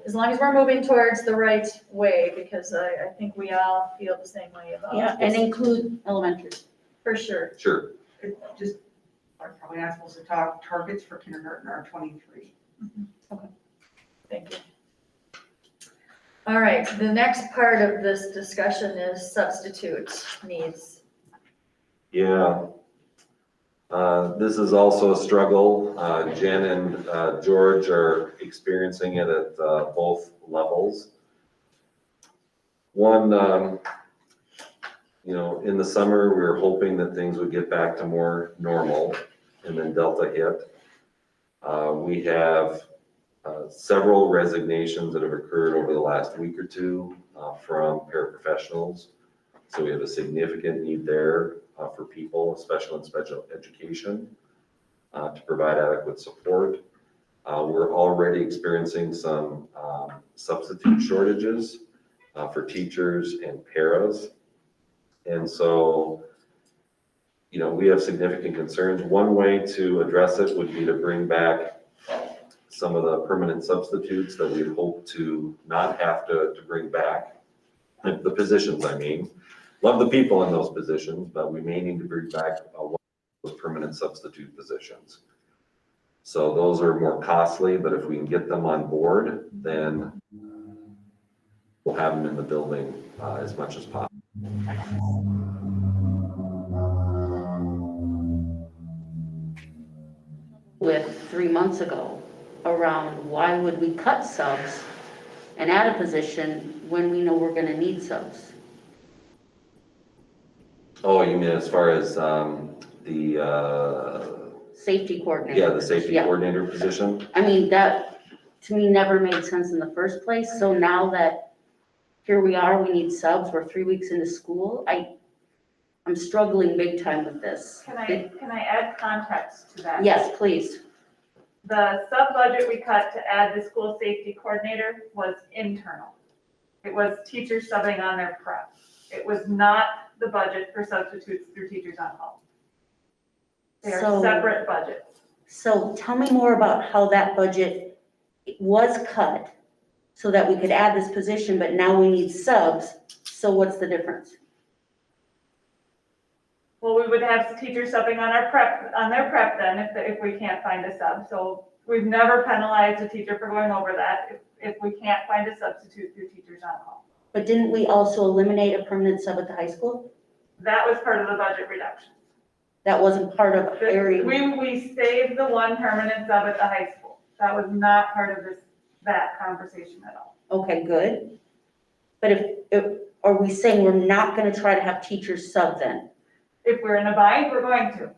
As long as we're moving towards the right way, because I think we all feel the same way about it. Yeah, and include elementary. For sure. Sure. Just, I'm probably not supposed to talk, targets for kindergarten are 23. Okay, thank you. All right, the next part of this discussion is substitute needs. Yeah. This is also a struggle. Jen and George are experiencing it at both levels. One, in the summer, we were hoping that things would get back to more normal, and then Delta hit. We have several resignations that have occurred over the last week or two from paraprofessionals. So we have a significant need there for people, special and special education, to provide adequate support. We're already experiencing some substitute shortages for teachers and paras. And so, we have significant concerns. One way to address it would be to bring back some of the permanent substitutes that we hope to not have to bring back. The positions, I mean. Love the people in those positions, but we may need to bring back one of those permanent substitute positions. So those are more costly, but if we can get them on board, then we'll have them in the building as much as possible. With 3 months ago around why would we cut subs and add a position when we know we're gonna need subs? Oh, you mean as far as the, Safety coordinator. yeah, the safety Yeah. coordinator position. I mean, that to me never made sense in the first place. So now that here we are, we need subs, we're 3 weeks into school, I'm struggling big time with this. Can I add context to that? Yes, please. The sub-budget we cut to add the school safety coordinator was internal. It was teachers subbing on their prep. It was not the budget for substitutes through teachers on call. They are So- separate budgets. So tell me more about how that budget was cut so that we could add this position, but now we need subs. So what's the difference? Well, we would have teachers subbing on their prep then if we can't find a sub. So we've never penalized a teacher for going over that if we can't find a substitute through teachers on call. But didn't we also eliminate a permanent sub at the high school? That was part of the budget reduction. That wasn't part of area. We saved the one permanent sub at the high school. That was not part of that conversation at all. Okay, good. But if are we saying we're not gonna try to have teachers sub then? If we're in a bind, we're going to.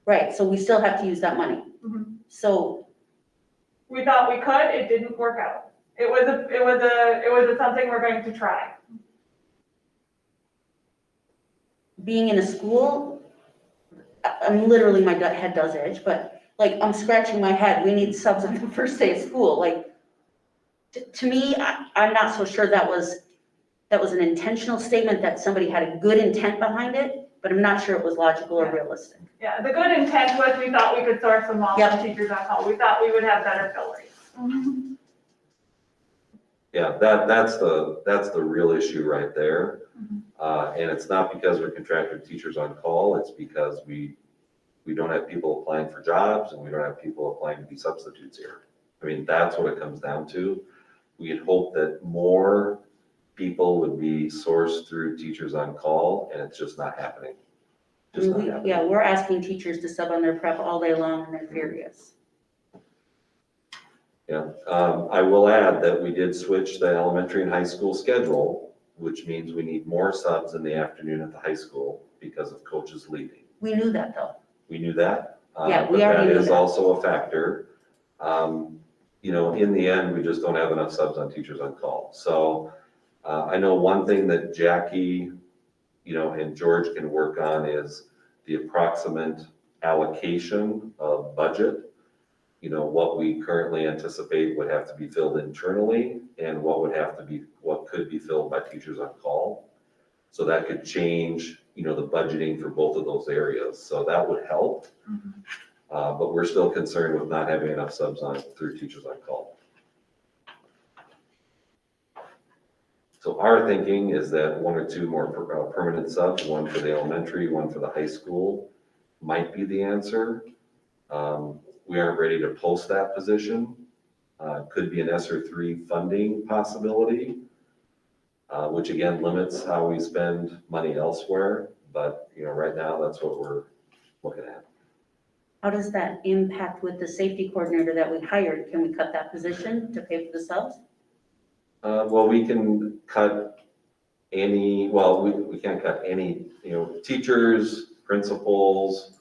Right, so we still have to use that money. Mhm. So, We thought we could, it didn't work out. It was something we're going to try. being in a school, I'm literally, my head does itch, but like, I'm scratching my head, we need subs on the first day of school, like, to me, I'm not so sure that was an intentional statement, that somebody had a good intent behind it, but I'm not sure it was logical or realistic. Yeah, the good intent was we thought we could source some all-time teachers on call. We thought we would have better fill rates. Yeah, that's the real issue right there. And it's not because we're contracted teachers on call, it's because we don't have people applying for jobs and we don't have people applying to be substitutes here. I mean, that's what it comes down to. We had hoped that more people would be sourced through teachers on call, and it's just not happening. Just not happening. Yeah, we're asking teachers to sub on their prep all day long and they're furious. Yeah, I will add that we did switch the elementary and high school schedule, which means we need more subs in the afternoon at the high school because of coaches leaving. We knew that though. We knew that. Yeah, we already knew But that is that. also a factor. You know, in the end, we just don't have enough subs on teachers on call. So I know one thing that Jackie, you know, and George can work on is the approximate allocation of budget. You know, what we currently anticipate would have to be filled internally and what could be filled by teachers on call. So that could change, you know, the budgeting for both of those areas. So that would help. But we're still concerned with not having enough subs on through teachers on call. So our thinking is that one or two more permanent subs, one for the elementary, one for the high school, might be the answer. We aren't ready to post that position. Could be an ESSER 3 funding possibility, which again limits how we spend money elsewhere. But, you know, right now, that's what we're looking at. How does that impact with the safety coordinator that we hired? Can we cut that position to pay for the subs? Well, we can cut we can't cut any, you know, teachers, principals,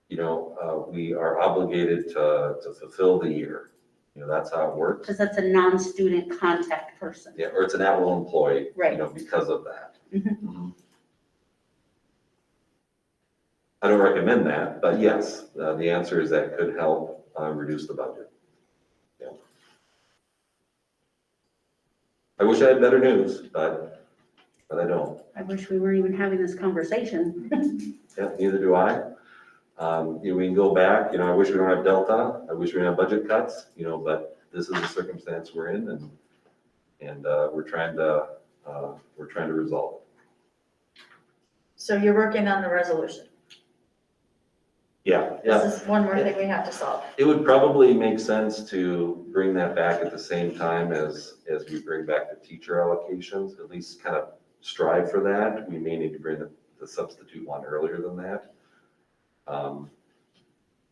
you know, we are obligated to fulfill the year. You know, that's how it works. Because that's a non-student contact person. Yeah, or it's an at-will employee, Right. you know, because of that. Mhm. I don't recommend that, but yes, the answer is that could help reduce the budget. Yeah. I wish I had better news, but I don't. I wish we weren't even having this conversation. Yeah, neither do I. You know, we can go back, you know, I wish we don't have Delta, I wish we didn't have budget cuts, you know, but this is the circumstance we're in and we're trying to resolve it. So you're working on the resolution. Yeah. This is one more thing we have to solve. It would probably make sense to bring that back at the same time as we bring back the teacher allocations, at least kind of strive for that. We may need to bring the substitute one earlier than that.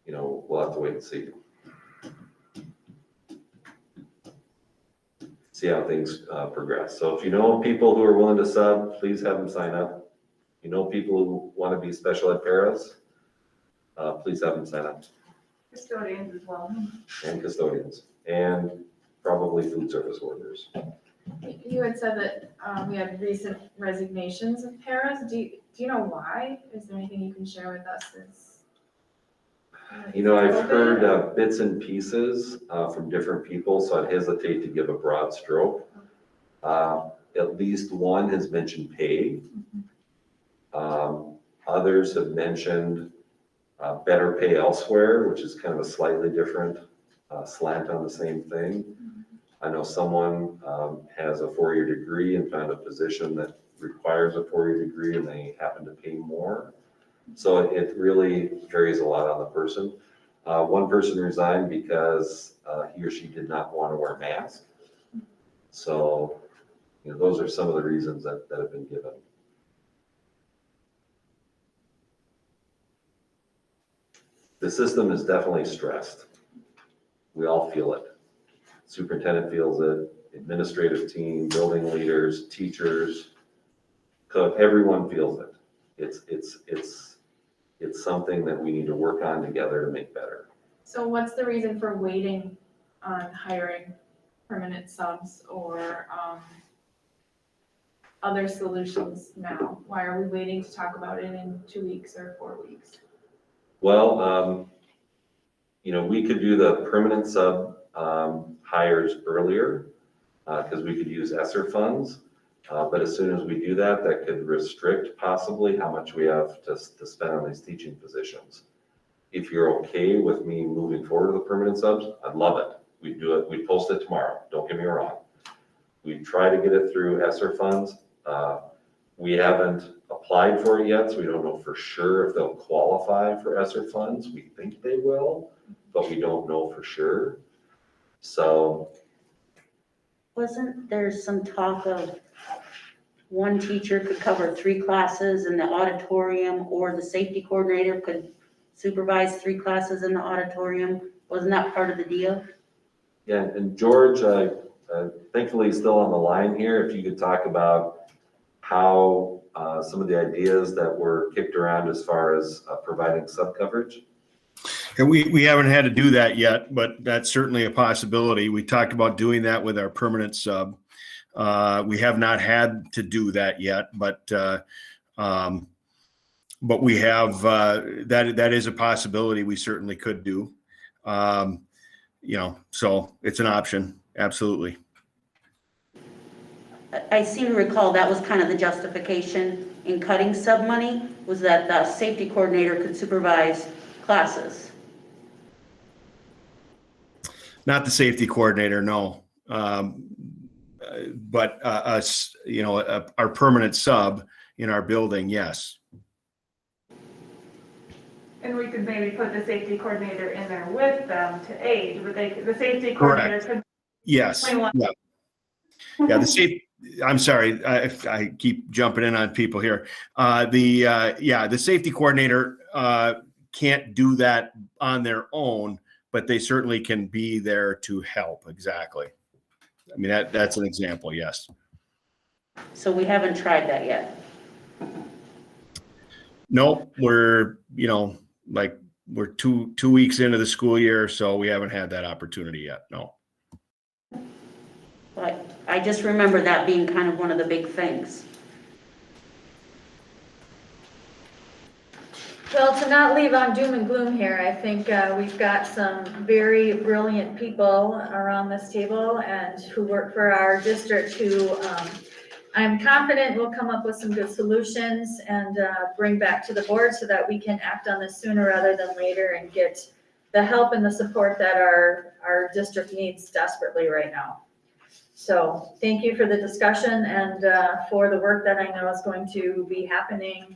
You know, we'll have to wait and see. See how things progress. So if you know people who are willing to sub, please have them sign up. You know people who want to be special ed paras, please have them sign up. Custodians as well. And custodians, and probably food service workers. You had said that we had recent resignations of paras. Do you know why? Is there anything you can share with us? You know, I've heard bits and pieces from different people, so I'd hesitate to give a broad stroke. At least one has mentioned pay. Others have mentioned better pay elsewhere, which is kind of a slightly different slant on the same thing. I know someone has a 4-year degree and found a position that requires a 4-year degree and they happen to pay more. So it really varies a lot on the person. One person resigned because he or she did not want to wear a mask. So, you know, those are some of the reasons that have been given. The system is definitely stressed. We all feel it. Superintendent feels it, administrative team, building leaders, teachers, cook, everyone feels it. It's something that we need to work on together to make better. So what's the reason for waiting on hiring permanent subs or other solutions now? Why are we waiting to talk about it in 2 weeks or 4 weeks? Well, you know, we could do the permanent sub hires earlier because we could use ESSER funds. But as soon as we do that, that could restrict possibly how much we have to spend on these teaching positions. If you're okay with me moving forward with the permanent subs, I'd love it. We'd do it, we'd post it tomorrow, don't get me wrong. We try to get it through ESSER funds. We haven't applied for it yet, so we don't know for sure if they'll qualify for ESSER funds. We think they will, but we don't know for sure. So. Wasn't there some talk of one teacher could cover 3 classes in the auditorium, or the safety coordinator could supervise 3 classes in the auditorium? Wasn't that part of the deal? Yeah, and George, thankfully he's still on the line here. If you could talk about how some of the ideas that were kicked around as far as providing sub coverage. And we haven't had to do that yet, but that's certainly a possibility. We talked about doing that with our permanent sub. We have not had to do that yet, but we have that is a possibility we certainly could do. You know, so it's an option, absolutely. I seem to recall that was kind of the justification in cutting sub money, was that the safety coordinator could supervise classes. Not the safety coordinator, no. But us, you know, our permanent sub in our building, yes. And we could maybe put the safety coordinator in there with them to aid, but the safety coordinator could. Yes. Yeah. Yeah. I'm sorry, I keep jumping in on people here. The safety coordinator can't do that on their own, but they certainly can be there to help. Exactly. I mean, that's an example. Yes. So we haven't tried that yet. Nope. We're, you know, like we're two weeks into the school year, so we haven't had that opportunity yet. No. But I just remember that being kind of one of the big things. Well, to not leave on doom and gloom here, I think we've got some very brilliant people around this table and who work for our district who I'm confident will come up with some good solutions and bring back to the board so that we can act on this sooner rather than later and get the help and the support that our district needs desperately right now. So thank you for the discussion and for the work that I know is going to be happening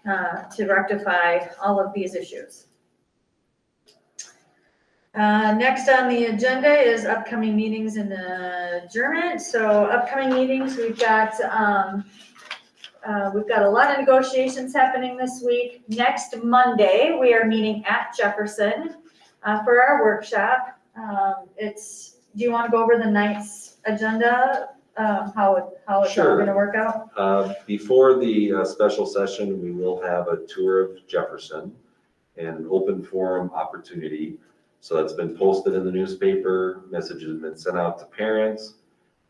to rectify all of these issues. Next on the agenda is upcoming meetings and adjournment. So upcoming meetings, we've got a lot of negotiations happening this week. Next Monday, we are meeting at Jefferson for our workshop. Do you want to go over the night's agenda? How it's all going to work out? Before the special session, we will have a tour of Jefferson. and an open forum opportunity. So that's been posted in the newspaper, messages have been sent out to parents.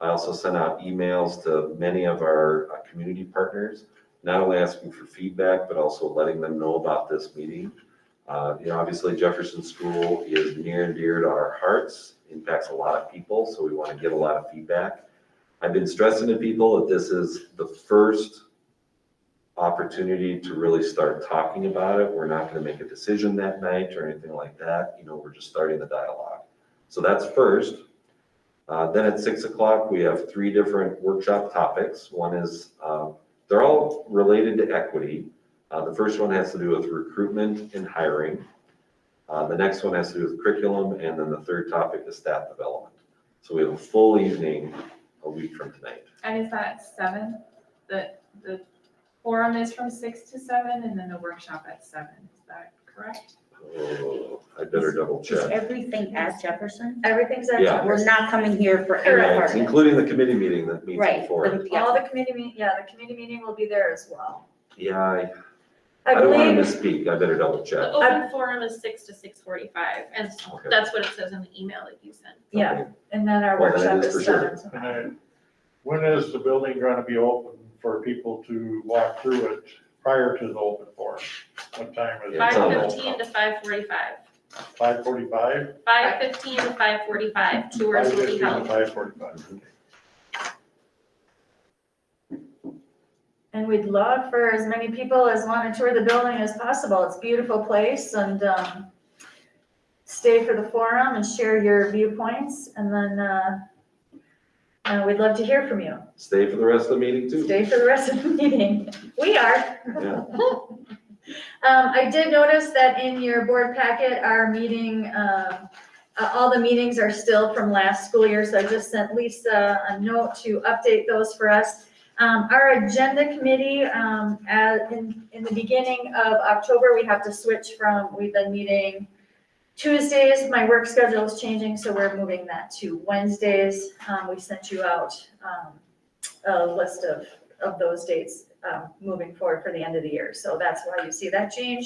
I also sent out emails to many of our community partners, not only asking for feedback, but also letting them know about this meeting. Obviously Jefferson School is near and dear to our hearts, impacts a lot of people, so we want to get a lot of feedback. I've been stressing to people that this is the first opportunity to really start talking about it. We're not going to make a decision that night or anything like that. We're just starting the dialogue. So that's first. Then at 6 o'clock, we have 3 different workshop topics. One is, they're all related to equity. The first one has to do with recruitment and hiring. The next one has to do with curriculum, and then the third topic is staff development. So we have a full evening a week from tonight. And is that 7? The forum is from 6 to 7, and then the workshop at 7, is that correct? Oh, I better double Is check. everything at Jefferson? Everything's at Yeah. We're Jefferson. not coming here for any Correct. part of it. Including the committee meeting that meets Right, before. but yeah. All the committee the committee meeting will be there as well. Yeah, I I don't want to believe, misspeak. I better double check. The open forum is 6 to 6:45, and Okay. that's what it says in the email that you sent. yeah, Okay. and then our Well, then workshop it is is for sure. 7. And when is the building gonna be open for people to walk through it prior to the open forum? What time is it? Yeah, it's on 5:15 to 5:45. 5:45? 5:15 to 5:45, tours will be 5:15 to held. 5:45. And we'd love for as many people as want to tour the building as possible. It's a beautiful place, and stay for the forum and share your viewpoints, and then we'd love to hear from you. Stay for the rest of the meeting too. Stay for the rest of the meeting. We are. Yeah. I did notice that in your board packet, our meeting, all the meetings are still from last school year, so I just sent Lisa a note to update those for us. Our agenda committee, in the beginning of October, we have to switch from, we've been meeting Tuesdays. My work schedule is changing, so we're moving that to Wednesdays. We sent you out a list of those dates moving forward for the end of the year. So that's why you see that change.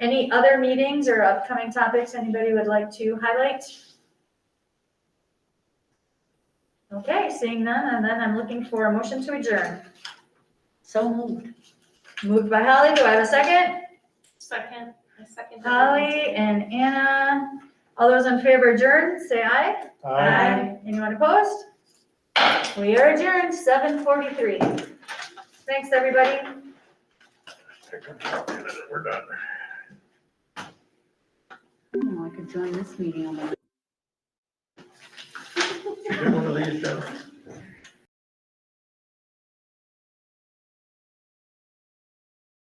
Any other meetings or upcoming topics anybody would like to highlight? Okay, seeing none, and then I'm looking for a motion to adjourn. So moved. Moved by Holly, do I have a second? Second, I second. Holly and Anna, all those in favor adjourn, say aye. Anyone opposed? We are adjourned, 7:43. Thanks, everybody. We're done. I could join this meeting on the Get one of these, Jeff.